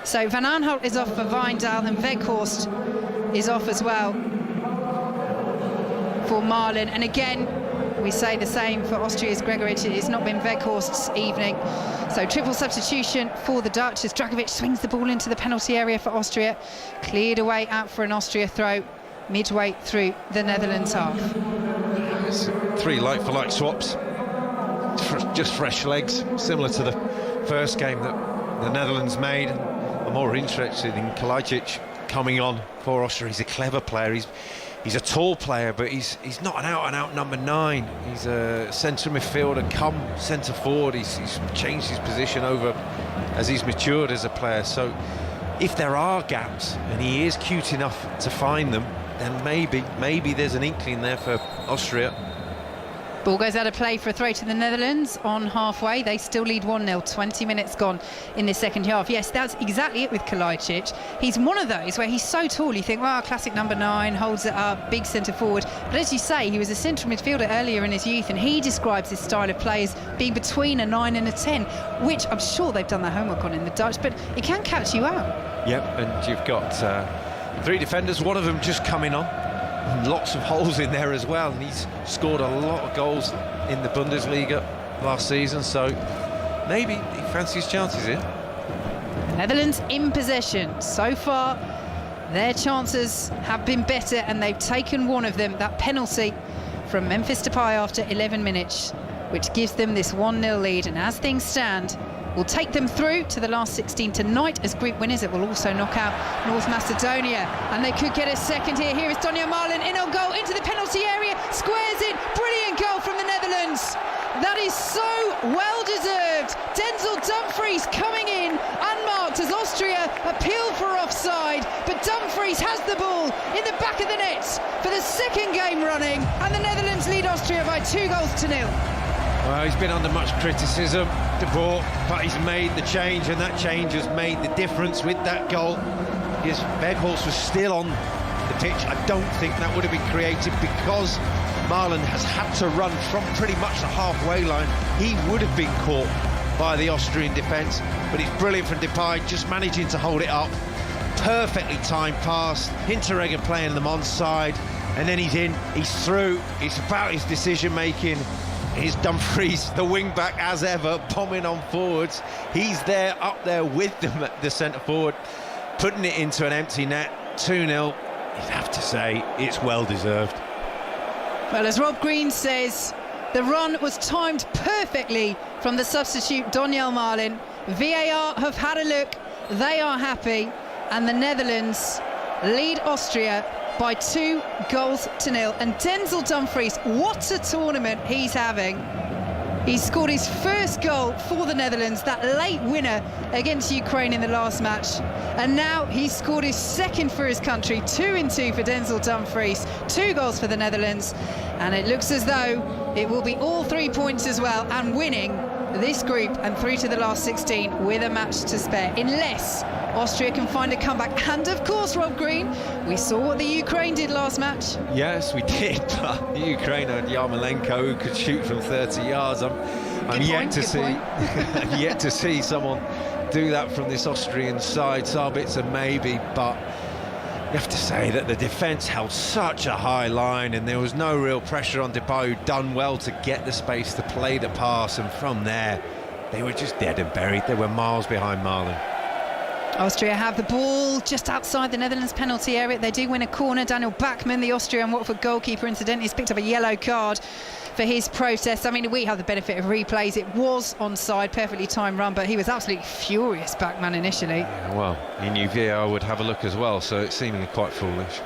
So Van Aanholt is off for Wijndal, and Weghorst is off as well for Marlin. And again, we say the same for Austria's Gregoritsch. It's not been Weghorst's evening. So triple substitution for the Dutch as Dragovic swings the ball into the penalty area for Austria. Cleared away out for an Austria throw midway through the Netherlands half. It's 3 like-for-like swaps. Just fresh legs, similar to the first game that the Netherlands made. I'm more interested in Kalajdzic coming on for Austria. He's a clever player. He's a tall player, but he's not an out-and-out number 9. He's a centre midfielder come centre forward. He's changed his position over as he's matured as a player. So if there are gaps and he is cute enough to find them, then maybe there's an inkling there for Austria. Ball goes out of play for a throw to the Netherlands on halfway. They still lead 1-0, 20 minutes gone in the second half. Yes, that's exactly it with Kalajdzic. He's one of those where he's so tall, you think, well, classic number 9, holds it up, big centre forward. But as you say, he was a central midfielder earlier in his youth, and he describes his style of play as being between a 9 and a 10, which I'm sure they've done their homework on in the Dutch, but it can catch you out. Yep, and you've got 3 defenders, one of them just coming on. Lots of holes in there as well, and he's scored a lot of goals in the Bundesliga last season, so maybe he fancies chances here. The Netherlands in possession. So far, their chances have been better, and they've taken one of them, that penalty from Memphis Depay after 11 minutes, which gives them this 1-0 lead. And as things stand, will take them through to the last 16 tonight as group winners. It will also knock out North Macedonia, and they could get a second here. Here is Donyell Marlin in on goal into the penalty area, squares it. Brilliant goal from the Netherlands. That is so well deserved. Denzel Dumfries coming in unmarked as Austria appeal for offside, but Dumfries has the ball in the back of the net for the second game running, and the Netherlands lead Austria by 2-0. Well, he's been under much criticism, De Boer, but he's made the change, and that change has made the difference with that goal. His Weghorst was still on the pitch. I don't think that would have been created, because Marlin has had to run from pretty much the halfway line. He would have been caught by the Austrian defence, but it's brilliant from Depay, just managing to hold it up. Perfectly timed pass, Hinteregger playing them onside, and then he's in, he's through. It's about his decision-making. Here's Dumfries, the wing-back as ever, bombing on forwards. He's there, up there with them at the centre-forward, putting it into an empty net. 2-0. You'd have to say it's well-deserved. Well, as Rob Green says, the run was timed perfectly from the substitute Donyell Marlin. VAR have had a look, they are happy, and the Netherlands lead Austria by 2-0. And Denzel Dumfries, what a tournament he's having. He scored his first goal for the Netherlands, that late winner against Ukraine in the last match. And now he's scored his second for his country, 2-2 for Denzel Dumfries, 2 goals for the Netherlands. And it looks as though it will be all 3 points as well, and winning this group and through to the last 16 with a match to spare, unless Austria can find a comeback. And of course, Rob Green, we saw what the Ukraine did last match. Yes, we did. But the Ukraine had Yarmolenko, who could shoot from 30 yards. I'm yet to see someone do that from this Austrian side. Sabitzer maybe, but you have to say that the defence held such a high line, and there was no real pressure on Depay, who'd done well to get the space to play the pass, and from there they were just dead and buried. They were miles behind Marlin. Austria have the ball just outside the Netherlands penalty area. They do win a corner. Daniel Bachmann, the Austrian Watford goalkeeper, incidentally has picked up a yellow card for his protest. I mean, we have the benefit of replays. It was onside, perfectly timed run, but he was absolutely furious, Bachmann, initially. Yeah, well, he knew VAR would have a look as well, so it's seemingly quite foolish.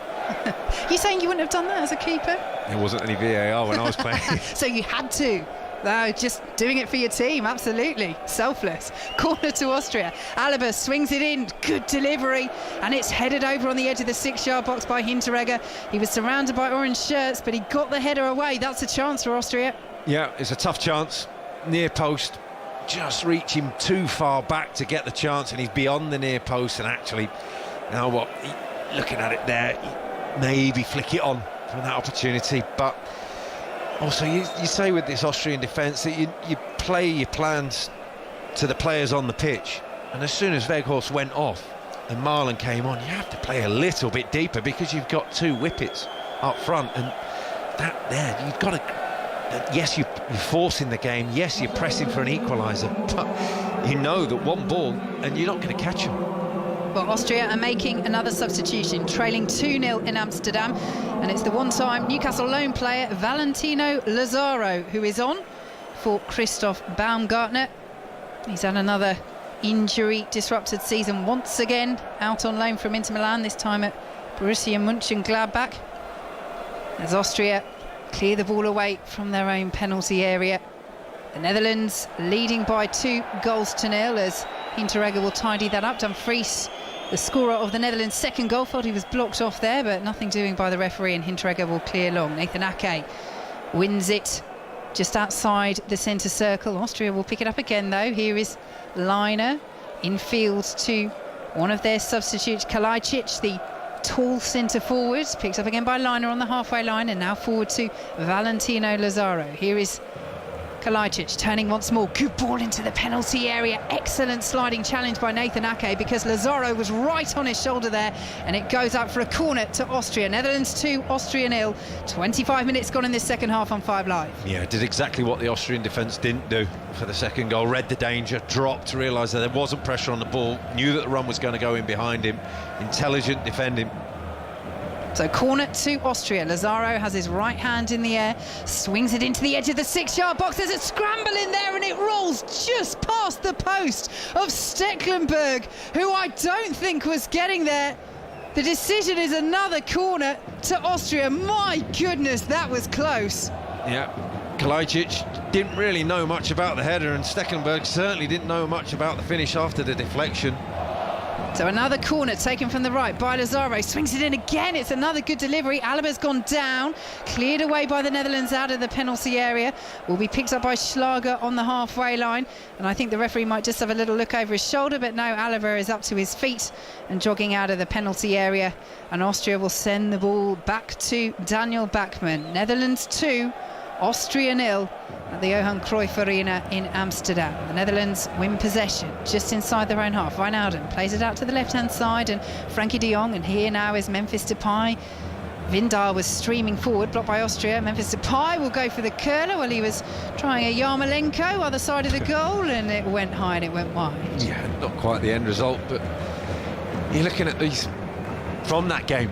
You saying you wouldn't have done that as a keeper? There wasn't any VAR when I was playing. So you had to? No, just doing it for your team, absolutely. Selfless. Corner to Austria. Alaba swings it in, good delivery, and it's headed over on the edge of the 6-yard box by Hinteregger. He was surrounded by orange shirts, but he got the header away. That's a chance for Austria. Yeah, it's a tough chance. Near post, just reaching too far back to get the chance, and he's beyond the near post, and actually, you know what, looking at it there, maybe flick it on from that opportunity, but also, you say with this Austrian defence that you play your plans to the players on the pitch. And as soon as Weghorst went off and Marlon came on, you have to play a little bit deeper because you've got 2 whippets up front, and that there, you've got to... yes, you're forcing the game, yes, you're pressing for an equaliser, but you know that one ball and you're not going to catch them. Well, Austria are making another substitution, trailing 2-0 in Amsterdam, and it's the one-time Newcastle lone player Valentino Lazaro who is on for Christoph Baumgartner. He's had another injury-disrupted season once again, out on loan from Inter Milan, this time at Borussia Mönchengladbach, as Austria clear the ball away from their own penalty area. The Netherlands leading by 2-0 as Hinteregger will tidy that up. Dumfries, the scorer of the Netherlands' second goal, thought he was blocked off there, but nothing doing by the referee, and Hinteregger will clear long. Nathan Ake wins it just outside the centre circle. Austria will pick it up again, though. Here is Liner infield to one of their substitutes, Kalajdzic, the tall centre forward, picked up again by Liner on the halfway line, and now forward to Valentino Lazaro. Here is Kalajdzic turning once more, good ball into the penalty area, excellent sliding challenge by Nathan Ake, because Lazaro was right on his shoulder there, and it goes out for a corner to Austria. Netherlands 2, Austria 0. 25 minutes gone in this second half on 5 Live. Yeah, did exactly what the Austrian defence didn't do for the second goal. Read the danger, dropped, realised that there wasn't pressure on the ball, knew that the run was going to go in behind him. Intelligent defending. So corner to Austria. Lazaro has his right hand in the air, swings it into the edge of the 6-yard box. There's a scramble in there and it rolls just past the post of Stecklenburg, who I don't think was getting there. The decision is another corner to Austria. My goodness, that was close. Yeah, Kalajdzic didn't really know much about the header, and Stecklenburg certainly didn't know much about the finish after the deflection. So another corner taken from the right by Lazaro, swings it in again. It's another good delivery. Alaba's gone down, cleared away by the Netherlands out of the penalty area. Will be picked up by Schlager on the halfway line, and I think the referee might just have a little look over his shoulder, but no, Alaba is up to his feet and jogging out of the penalty area, and Austria will send the ball back to Daniel Bachmann. Netherlands 2, Austria 0 at the Johan Cruyff Arena in Amsterdam. The Netherlands win possession just inside their own half. Wijnaldum plays it out to the left-hand side, and Frankie de Jong, and here now is Memphis Depay. Vindar was streaming forward, blocked by Austria. Memphis Depay will go for the curler. Well, he was trying a Yarmolenko other side of the goal, and it went high and it went wide. Yeah, not quite the end result, but you're looking at these from that game.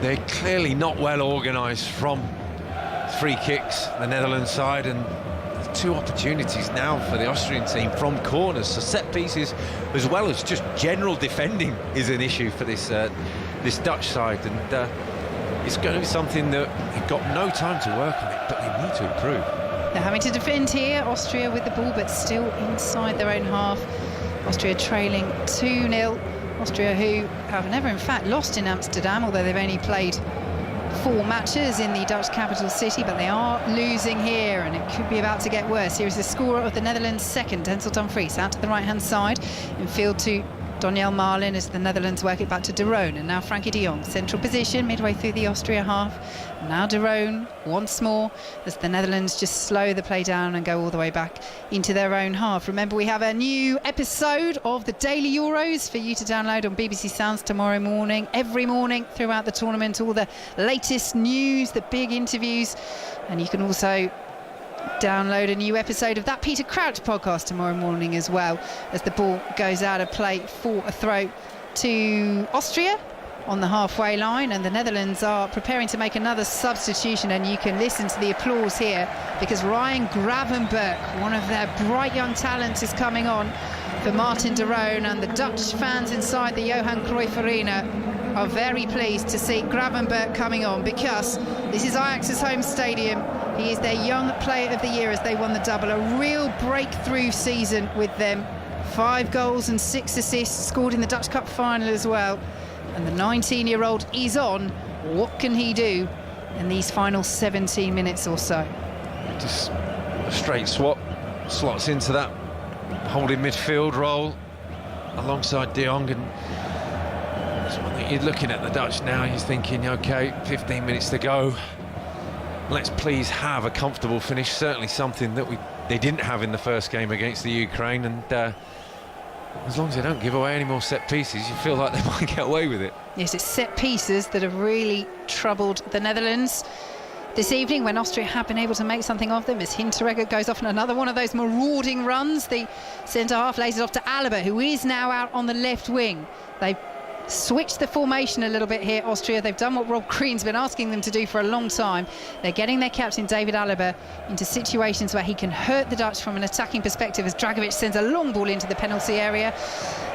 They're clearly not well organised from free kicks, the Netherlands side, and 2 opportunities now for the Austrian team from corners. So set pieces as well as just general defending is an issue for this this Dutch side, and it's going to be something that they've got no time to work on it, but they need to improve. They're having to defend here, Austria with the ball, but still inside their own half. Austria trailing 2-0. Austria, who have never in fact lost in Amsterdam, although they've only played 4 matches in the Dutch capital city, but they are losing here, and it could be about to get worse. Here is the scorer of the Netherlands' second, Denzel Dumfries, out to the right-hand side, in field to Doniel Marlin as the Netherlands work it back to De Roon, and now Frankie de Jong, central position midway through the Austria half. Now De Roon once more as the Netherlands just slow the play down and go all the way back into their own half. Remember, we have a new episode of the Daily Euros for you to download on BBC Sounds tomorrow morning, every morning throughout the tournament, all the latest news, the big interviews, and you can also download a new episode of that Peter Crouch podcast tomorrow morning as well, as the ball goes out of play for a throw to Austria on the halfway line, and the Netherlands are preparing to make another substitution, and you can listen to the applause here because Ryan Gravenberch, one of their bright young talents, is coming on for Martin de Roon, and the Dutch fans inside the Johan Cruyff Arena are very pleased to see Gravenberch coming on, because this is Ajax's home stadium. He is their young player of the year as they won the double, a real breakthrough season with them. 5 goals and 6 assists, scored in the Dutch Cup final as well. And the 19-year-old is on. What can he do in these final 17 minutes or so? Just a straight swap, slots into that holding midfield role alongside de Jong, and you're looking at the Dutch now, you're thinking, okay, 15 minutes to go, let's please have a comfortable finish, certainly something that we they didn't have in the first game against the Ukraine, and as long as they don't give away any more set pieces, you feel like they might get away with it. Yes, it's set pieces that have really troubled the Netherlands this evening, when Austria have been able to make something of them, as Hinteregger goes off on another one of those marauding runs. The centre-half lays it off to Alaba, who is now out on the left wing. They've switched the formation a little bit here, Austria. They've done what Rob Green's been asking them to do for a long time. They're getting their captain, David Alaba, into situations where he can hurt the Dutch from an attacking perspective, as Dragovic sends a long ball into the penalty area.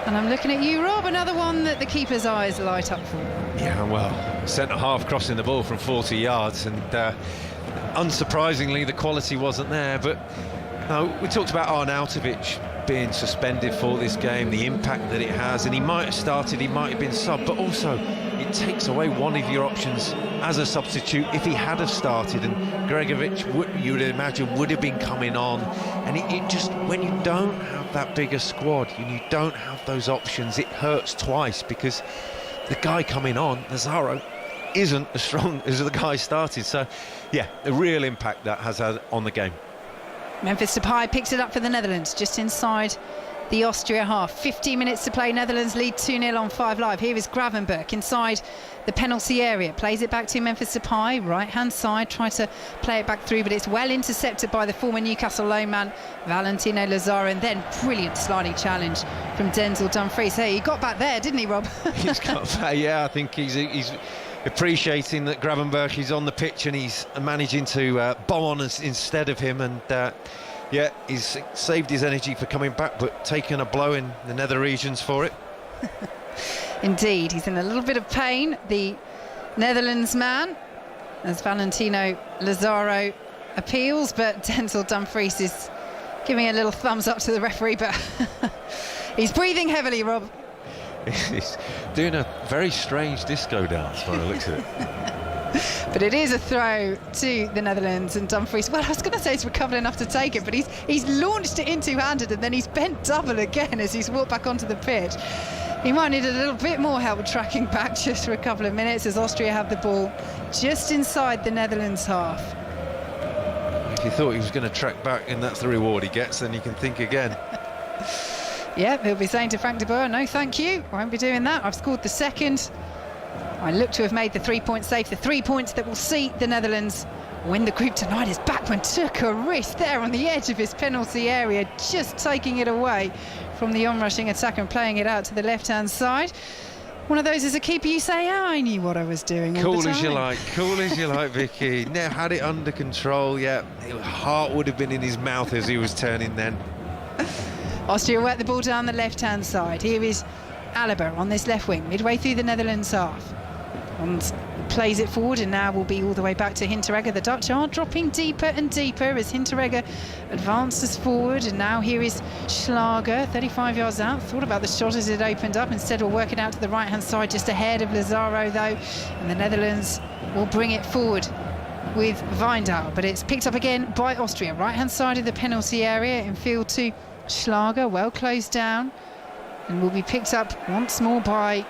And I'm looking at you, Rob, another one that the keeper's eyes light up for. Yeah, well, centre-half crossing the ball from 40 yards, and unsurprisingly, the quality wasn't there. But no, we talked about Arnautovic being suspended for this game, the impact that it has, and he might have started, he might have been sub, but also it takes away one of your options as a substitute if he had have started, and Gregovic, you would imagine, would have been coming on. And it just, when you don't have that bigger squad and you don't have those options, it hurts twice, because the guy coming on, Lazaro, isn't as strong as the guy started. So yeah, the real impact that has had on the game. Memphis Depay picks it up for the Netherlands, just inside the Austria half. 15 minutes to play. Netherlands lead 2-0 on 5 Live. Here is Gravenberch inside the penalty area. Plays it back to Memphis Depay, right-hand side. Tries to play it back through, but it's well intercepted by the former Newcastle loan man, Valentino Lazaro. And then brilliant sliding challenge from Denzel Dumfries. Hey, he got back there, didn't he, Rob? He's got back, yeah. I think he's appreciating that Gravenberch is on the pitch and he's managing to bomb on us instead of him, and yeah, he's saved his energy for coming back, but taken a blow in the nether regions for it. Indeed, he's in a little bit of pain, the Netherlands man, as Valentino Lazaro appeals, but Denzel Dumfries is giving a little thumbs up to the referee, but he's breathing heavily, Rob. He's doing a very strange disco dance by the looks of it. But it is a throw to the Netherlands, and Dumfries, well, I was going to say he's recovered enough to take it, but he's launched it in two-handed, and then he's bent double again as he's walked back onto the pitch. He might need a little bit more help tracking back just for a couple of minutes, as Austria have the ball just inside the Netherlands half. If you thought he was going to track back and that's the reward he gets, then you can think again. Yeah, he'll be saying to Frank de Boer, no thank you, I won't be doing that. I've scored the second. I look to have made the 3-point save, the 3 points that will see the Netherlands win the group tonight. As Bachmann took a risk there on the edge of his penalty area, just taking it away from the onrushing attacker and playing it out to the left-hand side. One of those as a keeper you say, oh, I knew what I was doing all the time. Cool as you like, Vicky. Now had it under control, yeah. Heart would have been in his mouth as he was turning then. Austria work the ball down the left-hand side. Here is Alaba on this left wing, midway through the Netherlands half. And plays it forward, and now will be all the way back to Hinteregger. The Dutch are dropping deeper and deeper as Hinteregger advances forward, and now here is Schlager, 35 yards out. Thought about the shot as it opened up. Instead, will work it out to the right-hand side, just ahead of Lazaro, though. And the Netherlands will bring it forward with Wijndal, but it's picked up again by Austria. Right-hand side of the penalty area, in field to Schlager, well closed down, and will be picked up once more by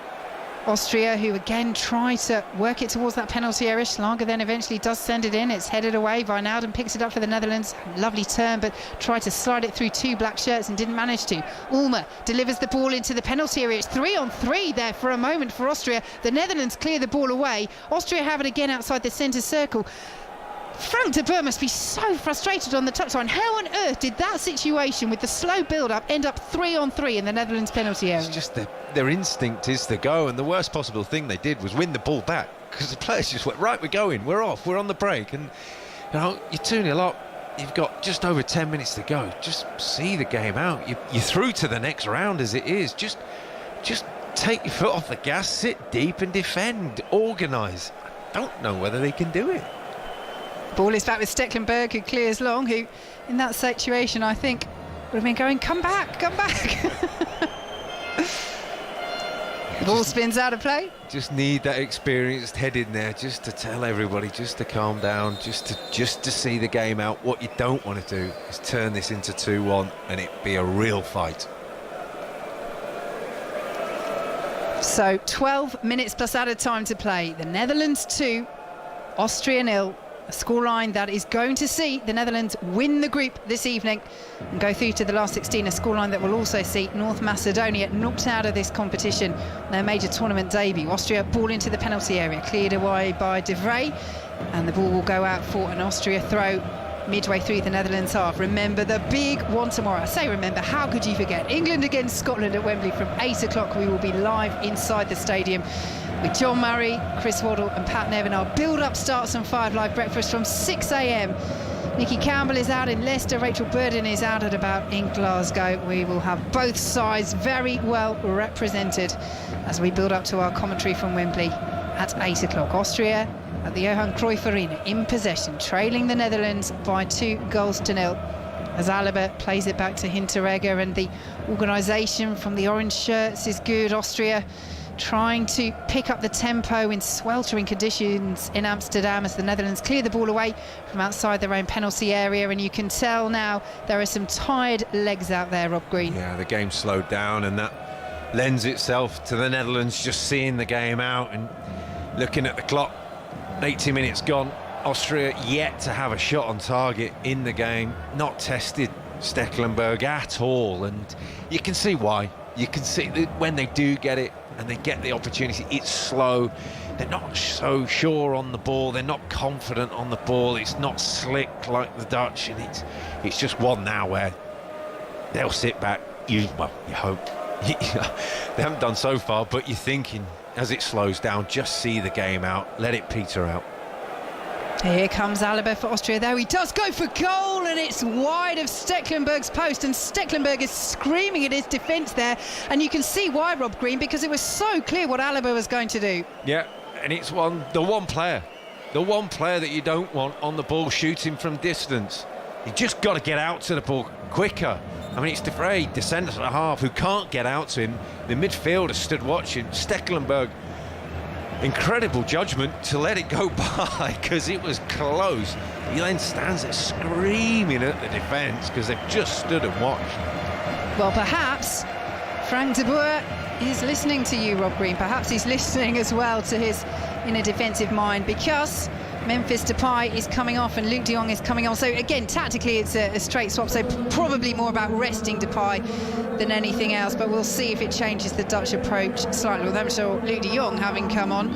Austria, who again try to work it towards that penalty area. Schlager then eventually does send it in. It's headed away. Wijnaldum picks it up for the Netherlands. Lovely turn, but tried to slide it through two black shirts and didn't manage to. Ulmer delivers the ball into the penalty area. It's 3-on-3 there for a moment for Austria. The Netherlands clear the ball away. Austria have it again outside the centre circle. Frank de Boer must be so frustrated on the touchline. How on earth did that situation with the slow build-up end up 3-on-3 in the Netherlands penalty area? It's just their instinct is to go, and the worst possible thing they did was win the ball back, because the players just went, right, we're going, we're off, we're on the break. And you know, you're 2-0 up, you've got just over 10 minutes to go. Just see the game out. You're through to the next round as it is. Just take your foot off the gas, sit deep and defend, organise. I don't know whether they can do it. Ball is back with Stecklenburg, who clears long, who in that situation I think would have been going, come back. The ball spins out of play. Just need that experienced head in there, just to tell everybody, just to calm down, just to see the game out. What you don't want to do is turn this into 2-1 and it be a real fight. So 12 minutes plus added time to play. The Netherlands 2, Austria 0. A scoreline that is going to see the Netherlands win the group this evening and go through to the last 16. A scoreline that will also see North Macedonia knocked out of this competition, their major tournament debut. Austria ball into the penalty area, cleared away by De Vrij, and the ball will go out for an Austria throw midway through the Netherlands half. Remember the big one tomorrow. I say remember, how could you forget? England against Scotland at Wembley from 8 o'clock. We will be live inside the stadium with John Murray, Chris Waddle and Pat Nevin. Our build-up starts on 5 Live Breakfast from 6 a.m. Nikki Campbell is out in Leicester, Rachel Burden is out at about in Glasgow. We will have both sides very well represented as we build up to our commentary from Wembley at 8 o'clock. Austria at the Johan Cruyff Arena in possession, trailing the Netherlands by 2-0 as Alaba plays it back to Hinteregger, and the organisation from the orange shirts is good. Austria trying to pick up the tempo in sweltering conditions in Amsterdam as the Netherlands clear the ball away from outside their own penalty area, and you can tell now there are some tired legs out there, Rob Green. Yeah, the game slowed down, and that lends itself to the Netherlands just seeing the game out and looking at the clock. 80 minutes gone. Austria yet to have a shot on target in the game, not tested Stekelenburg at all, and you can see why. You can see that when they do get it and they get the opportunity, it's slow. They're not so sure on the ball, they're not confident on the ball, it's not slick like the Dutch, and it's just one now where they'll sit back. You hope. They haven't done so far, but you're thinking as it slows down, just see the game out, let it peter out. Here comes Alaba for Austria, though. He does go for goal, and it's wide of Stekelenburg's post, and Stekelenburg is screaming at his defence there, and you can see why, Rob Green, because it was so clear what Alaba was going to do. Yeah, and it's the one player that you don't want on the ball shooting from distance. You just got to get out to the ball quicker. I mean, it's De Vrij, the centre half, who can't get out to him. The midfielder stood watching. Stekelenburg, incredible judgment to let it go by because it was close. He then stands there screaming at the defence because they've just stood and watched. Well, perhaps Frank de Boer is listening to you, Rob Green. Perhaps he's listening as well to his inner defensive mind, because Memphis Depay is coming off and Luke de Jong is coming on. So again, tactically it's a straight swap, so probably more about resting Depay than anything else, but we'll see if it changes the Dutch approach slightly. Although I'm sure Luke de Jong, having come on,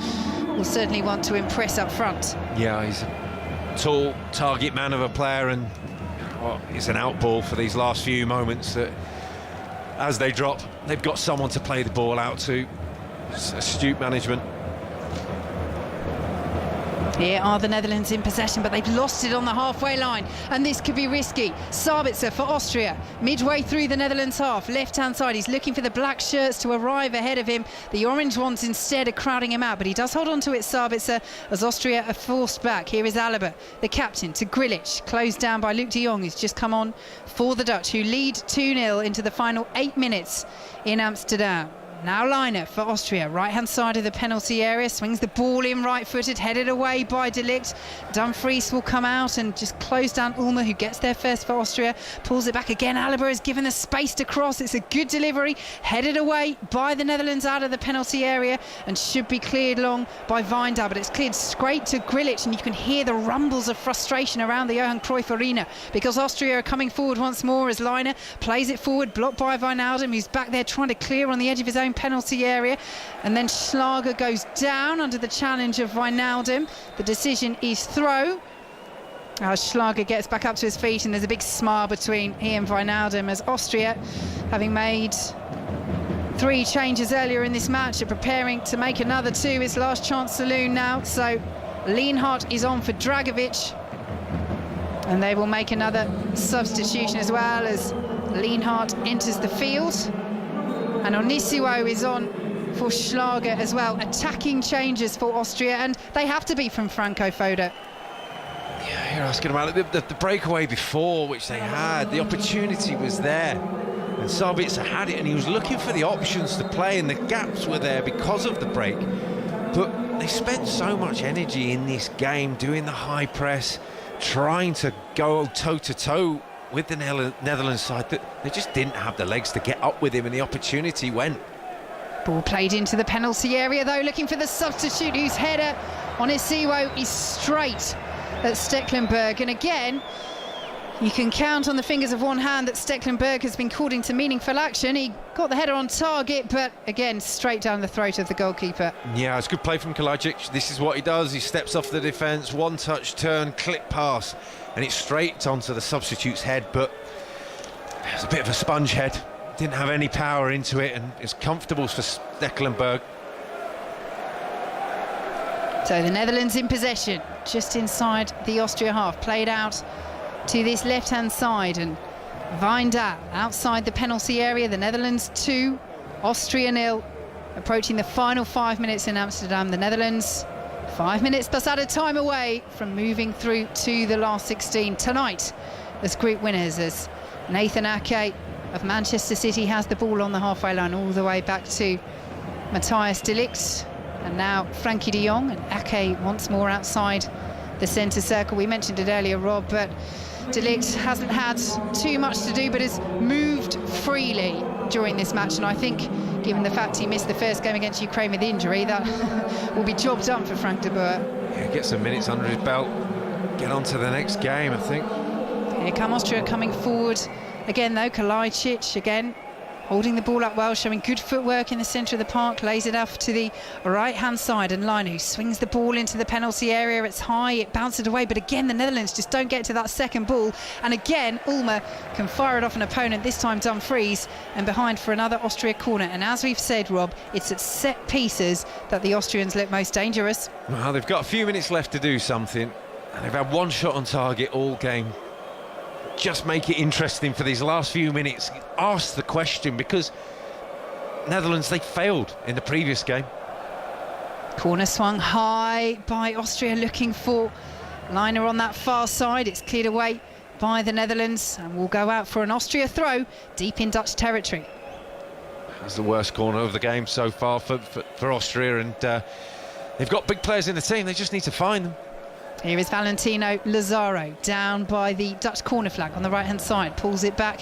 will certainly want to impress up front. Yeah, he's a tall target man of a player, and it's an out ball for these last few moments that as they drop, they've got someone to play the ball out to. It's astute management. Here are the Netherlands in possession, but they've lost it on the halfway line, and this could be risky. Sabitzer for Austria, midway through the Netherlands half, left-hand side. He's looking for the black shirts to arrive ahead of him. The orange ones instead are crowding him out, but he does hold on to it, Sabitzer, as Austria are forced back. Here is Alaba, the captain, to Grilic, closed down by Luke de Jong, who's just come on for the Dutch, who lead 2-0 into the final 8 minutes in Amsterdam. Now Liner for Austria, right-hand side of the penalty area, swings the ball in right-footed, headed away by De Ligt. Dumfries will come out and just close down Ulmer, who gets there first for Austria, pulls it back again. Alaba is given the space to cross. It's a good delivery, headed away by the Netherlands out of the penalty area and should be cleared long by Wijndal, but it's cleared straight to Grilic, and you can hear the rumbles of frustration around the Johan Cruyff Arena because Austria are coming forward once more as Liner plays it forward, blocked by Wijnaldum, who's back there trying to clear on the edge of his own penalty area, and then Schlager goes down under the challenge of Wijnaldum. The decision is throw. Schlager gets back up to his feet, and there's a big smile between he and Wijnaldum as Austria, having made 3 changes earlier in this match, are preparing to make another 2. It's last chance saloon now, so Lienhart is on for Dragovic, and they will make another substitution as well as Lienhart enters the field. And Onisiwo is on for Schlager as well. Attacking changes for Austria, and they have to be from Franco Foda. Yeah, you're asking about it. The breakaway before, which they had, the opportunity was there. And Sabitzer had it, and he was looking for the options to play, and the gaps were there because of the break. But they spent so much energy in this game doing the high press, trying to go toe-to-toe with the Netherlands side, that they just didn't have the legs to get up with him, and the opportunity went. Ball played into the penalty area though, looking for the substitute, whose header on Onisiwo is straight at Stecklenburg. And again, you can count on the fingers of one hand that Stecklenburg has been called into meaningful action. He got the header on target, but again, straight down the throat of the goalkeeper. Yeah, it's good play from Kalajic. This is what he does. He steps off the defence, one touch, turn, clip pass, and it's straight onto the substitute's head, but it's a bit of a sponge head. Didn't have any power into it, and it's comfortable for Stecklenburg. So the Netherlands in possession, just inside the Austria half, played out to this left-hand side, and Wijndal outside the penalty area. The Netherlands 2, Austria 0, approaching the final 5 minutes in Amsterdam. The Netherlands 5 minutes plus added time away from moving through to the last 16 tonight as group winners, as Nathan Ake of Manchester City has the ball on the halfway line all the way back to Matthijs de Ligt, and now Frankie de Jong, and Ake once more outside the centre circle. We mentioned it earlier, Rob, but de Ligt hasn't had too much to do but has moved freely during this match, and I think given the fact he missed the first game against Ukraine with injury, that will be job done for Frank de Boer. Yeah, get some minutes under his belt, get on to the next game, I think. Here come Austria coming forward again though. Kalajic again holding the ball up well, showing good footwork in the centre of the park, lays it off to the right hand side, and Line swings the ball into the penalty area. It's high, it bounces away, but again the Netherlands just don't get to that second ball, and again Ulmer can fire it off an opponent, this time Dumfries, and behind for another Austria corner. And as we've said, Rob, it's at set pieces that the Austrians look most dangerous. Well, they've got a few minutes left to do something, and they've had one shot on target all game. Just make it interesting for these last few minutes. Ask the question, because Netherlands, they failed in the previous game. Corner swung high by Austria, looking for Liner on that far side. It's cleared away by the Netherlands, and will go out for an Austria throw deep in Dutch territory. That's the worst corner of the game so far for Austria, and they've got big players in the team. They just need to find them. Here is Valentino Lazaro down by the Dutch corner flag on the right hand side, pulls it back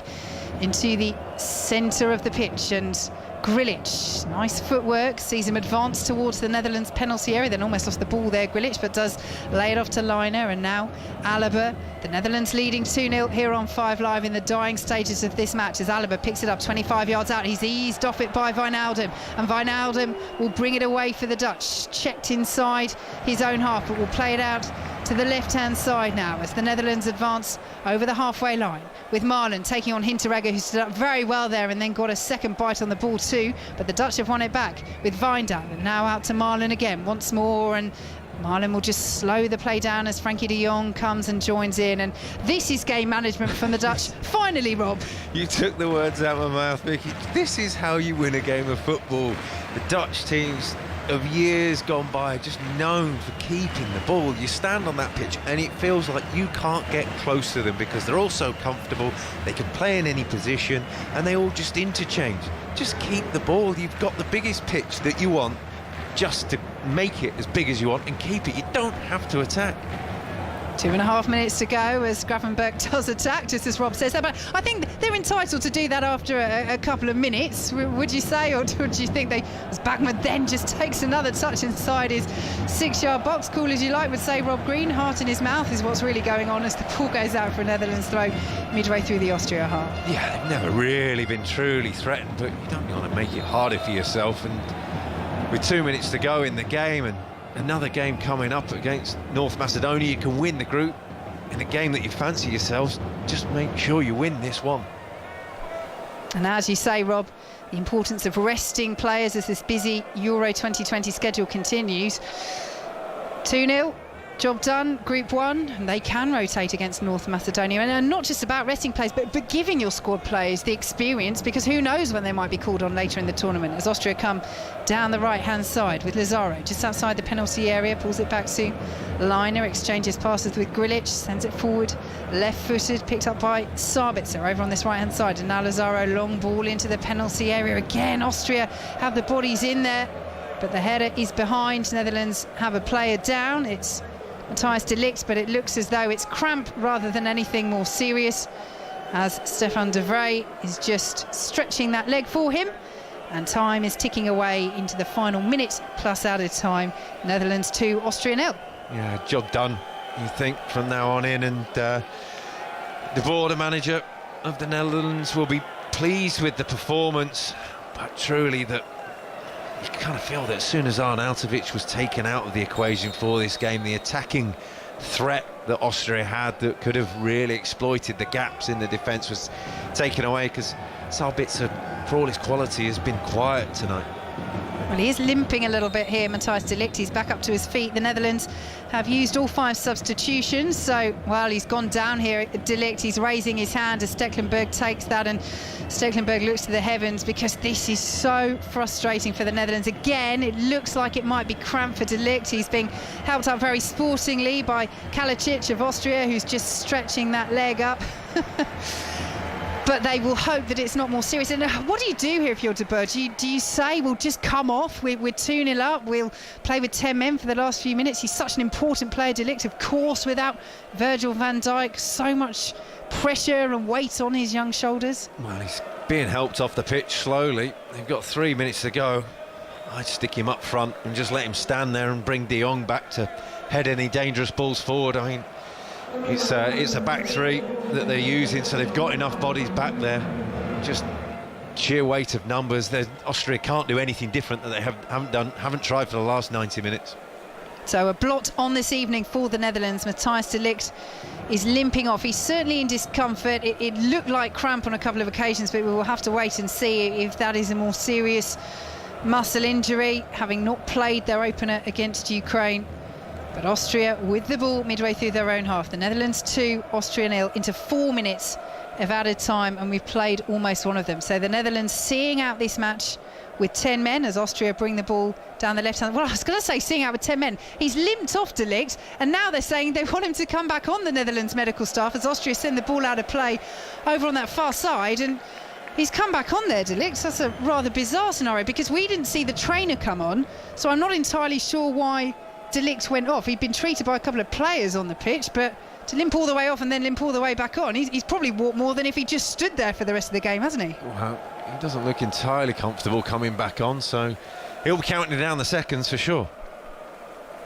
into the centre of the pitch, and Grilic, nice footwork, sees him advance towards the Netherlands penalty area, then almost lost the ball there, Grilic, but does lay it off to Liner. And now Alaba, the Netherlands leading 2-0 here on 5 Live in the dying stages of this match, as Alaba picks it up 25 yards out. He's eased off it by Wijnaldum, and Wijnaldum will bring it away for the Dutch, checked inside his own half, but will play it out to the left-hand side now as the Netherlands advance over the halfway line, with Marlen taking on Hinteregger, who stood up very well there and then got a second bite on the ball too, but the Dutch have won it back with Wijndal, and now out to Marlen again once more, and Marlen will just slow the play down as Frankie de Jong comes and joins in. And this is game management from the Dutch. Finally, Rob. You took the words out of my mouth, Vicky. This is how you win a game of football. The Dutch teams of years gone by just known for keeping the ball. You stand on that pitch and it feels like you can't get close to them because they're all so comfortable. They can play in any position and they all just interchange. Just keep the ball. You've got the biggest pitch that you want, just to make it as big as you want and keep it. You don't have to attack. 2.5 minutes to go as Gravenberch does attack, just as Rob says that. But I think they're entitled to do that after a couple of minutes, would you say? Or would you think as Bagman then just takes another touch inside his 6-yard box? Cool as you like, would say Rob Green. Heart in his mouth is what's really going on as the ball goes out for a Netherlands throw midway through the Austria half. Yeah, they've never really been truly threatened, but you don't want to make it harder for yourself. And with 2 minutes to go in the game and another game coming up against North Macedonia, you can win the group in a game that you fancy yourselves. Just make sure you win this one. And as you say, Rob, the importance of resting players as this busy Euro 2020 schedule continues. 2-0, job done, Group 1, and they can rotate against North Macedonia. And not just about resting players, but giving your squad players the experience, because who knows when they might be called on later in the tournament. As Austria come down the right-hand side with Lazaro just outside the penalty area, pulls it back to Liner, exchanges passes with Grilic, sends it forward, left-footed, picked up by Sabitzer over on this right-hand side. And now Lazaro, long ball into the penalty area. Again, Austria have the bodies in there, but the header is behind. Netherlands have a player down. It's Matthijs de Ligt, but it looks as though it's cramp rather than anything more serious, as Stefan de Vrij is just stretching that leg for him, and time is ticking away into the final minute plus added time. Netherlands 2, Austria 0. Yeah, job done you think, from now on in, and the border manager of the Netherlands will be pleased with the performance, but truly that you kind of feel that as soon as Arnautovic was taken out of the equation for this game, the attacking threat that Austria had that could have really exploited the gaps in the defence was taken away, because Sabitzer, for all his quality, has been quiet tonight. Well, he is limping a little bit here, Matthijs de Ligt. He's back up to his feet. The Netherlands have used all 5 substitutions, so while he's gone down here, de Ligt, he's raising his hand as Stekelenburg takes that, and Stekelenburg looks to the heavens, because this is so frustrating for the Netherlands. Again, it looks like it might be cramped for de Ligt. He's being helped up very sportingly by Kalicic of Austria, who's just stretching that leg up. But they will hope that it's not more serious. And what do you do here if you're De Boer? Do you say, we'll just come off, we're 2-0 up, we'll play with 10 men for the last few minutes? He's such an important player, de Ligt, of course, without Virgil van Dijk. So much pressure and weight on his young shoulders. Well, he's being helped off the pitch slowly. They've got 3 minutes to go. I'd stick him up front and just let him stand there and bring De Jong back to head any dangerous balls forward. I mean, it's a back 3 that they're using, so they've got enough bodies back there. Just sheer weight of numbers. Austria can't do anything different that they haven't tried for the last 90 minutes. So a blot on this evening for the Netherlands. Matthijs de Ligt is limping off. He's certainly in discomfort. It looked like cramp on a couple of occasions, but we will have to wait and see if that is a more serious muscle injury, having not played their opener against Ukraine. But Austria with the ball midway through their own half. The Netherlands 2, Austria 0 into 4 minutes of added time, and we've played almost one of them. So the Netherlands seeing out this match with 10 men as Austria bring the ball down the left hand. Well, I was going to say seeing out with 10 men. He's limped off de Ligt, and now they're saying they want him to come back on, the Netherlands medical staff, as Austria send the ball out of play over on that far side, and he's come back on there, de Ligt. That's a rather bizarre scenario, because we didn't see the trainer come on, so I'm not entirely sure why de Ligt went off. He'd been treated by a couple of players on the pitch, but to limp all the way off and then limp all the way back on, he's probably walked more than if he just stood there for the rest of the game, hasn't he? Well, he doesn't look entirely comfortable coming back on, so he'll be counting down the seconds for sure.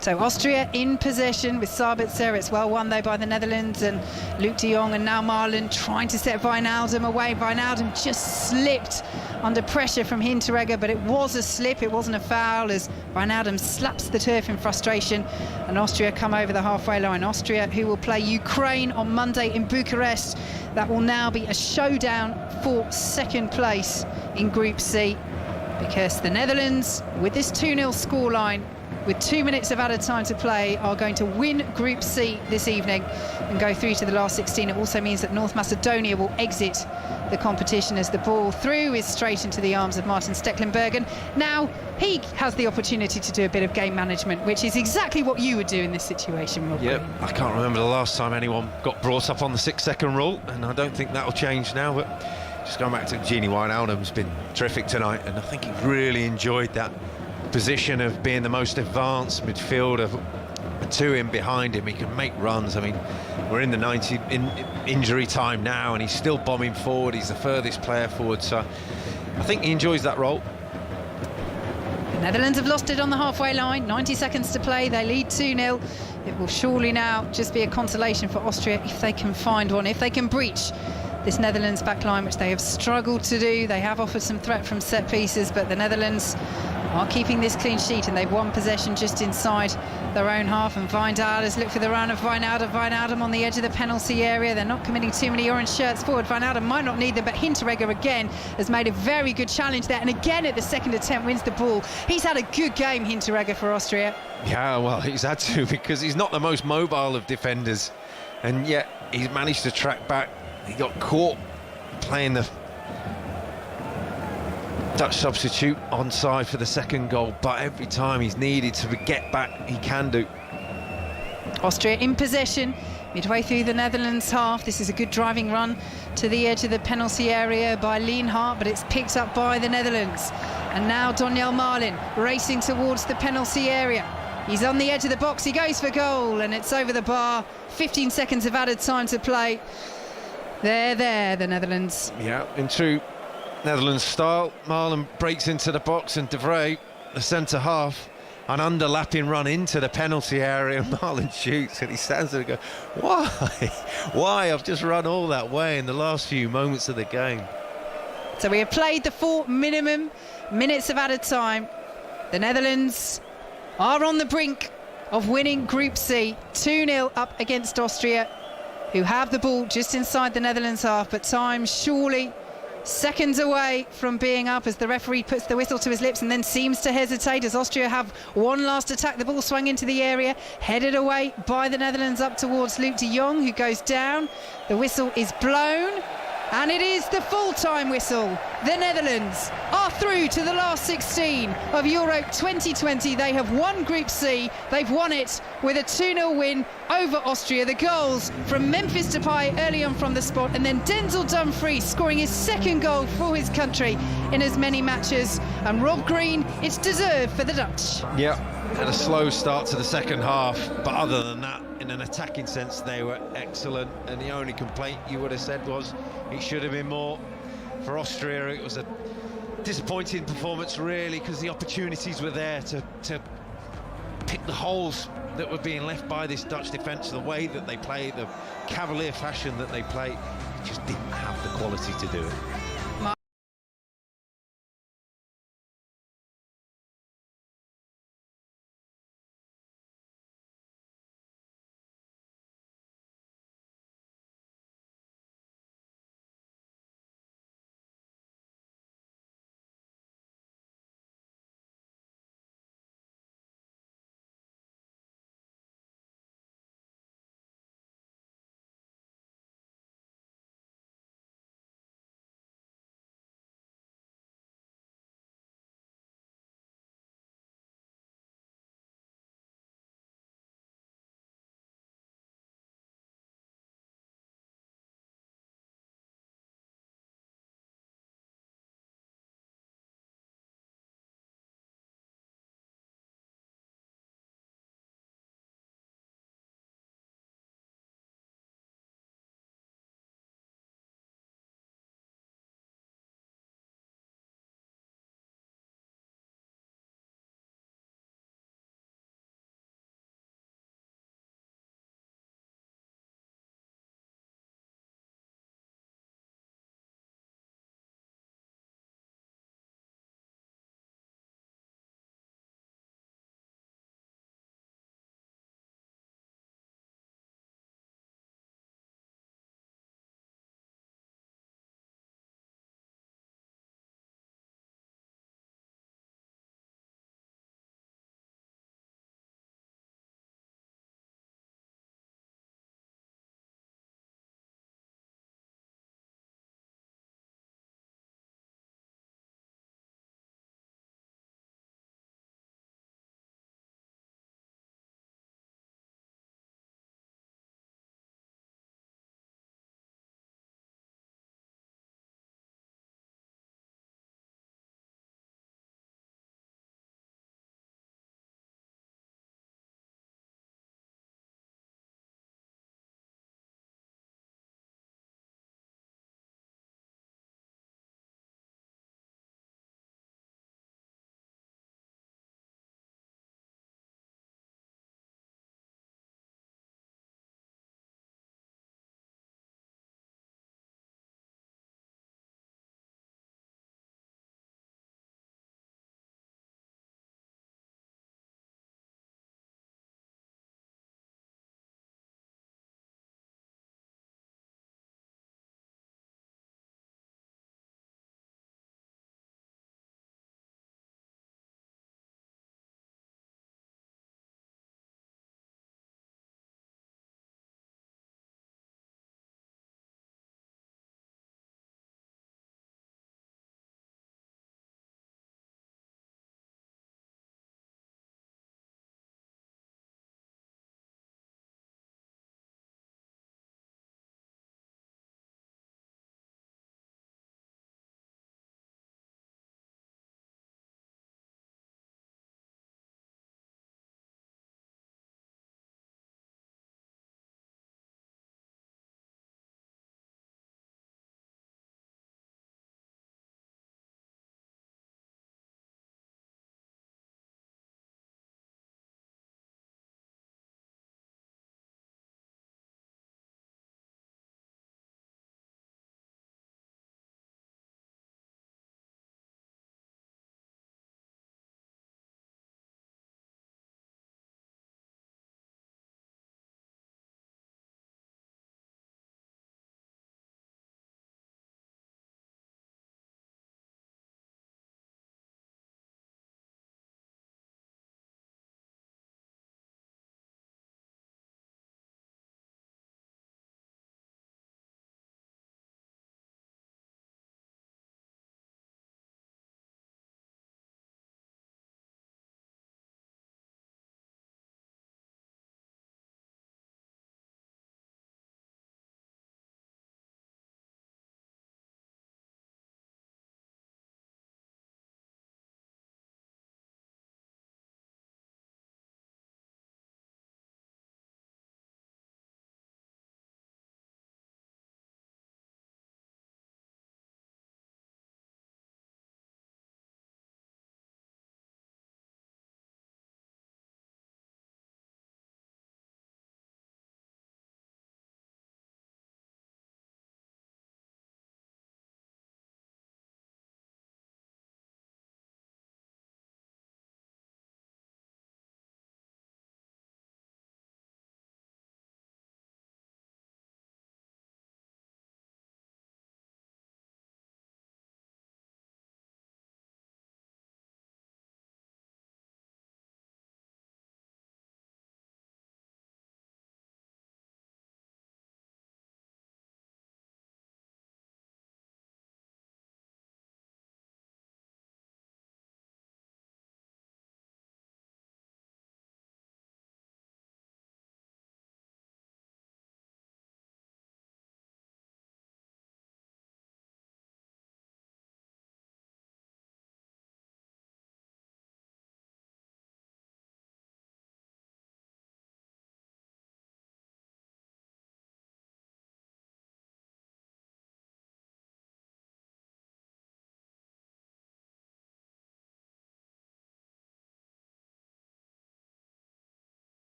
So Austria in possession with Sabitzer. It's well won though by the Netherlands, and Luc de Jong and now Marlon trying to set Wijnaldum away. Wijnaldum just slipped under pressure from Hinteregger, but it was a slip, it wasn't a foul, as Wijnaldum slaps the turf in frustration, and Austria come over the halfway line. Austria, who will play Ukraine on Monday in Bucharest. That will now be a showdown for second place in Group C, because the Netherlands, with this 2-0 scoreline, with 2 minutes of added time to play, are going to win Group C this evening and go through to the last 16. It also means that North Macedonia will exit the competition, as the ball through is straight into the arms of Martin Stekelenburg. And now he has the opportunity to do a bit of game management, which is exactly what you would do in this situation, Rob. Yep, I can't remember the last time anyone got brought up on the 6-second rule, and I don't think that'll change now. But just going back to Gini Wijnaldum's been terrific tonight, and I think he really enjoyed that position of being the most advanced midfielder. 2 in behind him, he can make runs. I mean, we're in the 90 injury time now, and he's still bombing forward. He's the furthest player forward, so I think he enjoys that role. The Netherlands have lost it on the halfway line. 90 seconds to play. They lead 2-0. It will surely now just be a consolation for Austria if they can find one, if they can breach this Netherlands back line, which they have struggled to do. They have offered some threat from set pieces, but the Netherlands are keeping this clean sheet, and they've won possession just inside their own half. And Wijnaldum has looked for the run of Wijnaldum. Wijnaldum on the edge of the penalty area. They're not committing too many orange shirts forward. Wijnaldum might not need them, but Hinteregger again has made a very good challenge there, and again at the second attempt wins the ball. He's had a good game, Hinteregger, for Austria. Yeah, well, he's had to, because he's not the most mobile of defenders, and yet he's managed to track back. He got caught playing the Dutch substitute onside for the second goal, but every time he's needed to get back, he can do. Austria in possession midway through the Netherlands half. This is a good driving run to the edge of the penalty area by Lienhart, but it's picked up by the Netherlands. And now Donyell Marlin racing towards the penalty area. He's on the edge of the box, he goes for goal, and it's over the bar. 15 seconds of added time to play. They're there, the Netherlands. Yeah, in true Netherlands style, Marlon breaks into the box, and De Vrij, the centre half, an underlapping run into the penalty area, and Marlon shoots, and he stands there and goes, why? Why? I've just run all that way in the last few moments of the game. So we have played the 4 minimum minutes of added time. The Netherlands are on the brink of winning Group C, 2-0 up against Austria, who have the ball just inside the Netherlands half, but time surely seconds away from being up as the referee puts the whistle to his lips and then seems to hesitate as Austria have one last attack. The ball swung into the area, headed away by the Netherlands up towards Luc de Jong, who goes down. The whistle is blown, and it is the full-time whistle. The Netherlands are through to the last 16 of Euro 2020. They have won Group C. They've won it with a 2-0 win over Austria. The goals from Memphis Depay early on from the spot, and then Denzel Dumfries scoring his second goal for his country in as many matches. And Rob Green, it's deserved for the Dutch. Yeah, and a slow start to the second half, but other than that, in an attacking sense, they were excellent, and the only complaint you would have said was it should have been more. For Austria, it was a disappointing performance, really, because the opportunities were there to pick the holes that were being left by this Dutch defence, the way that they play, the cavalier fashion that they play, just didn't have the quality to do it.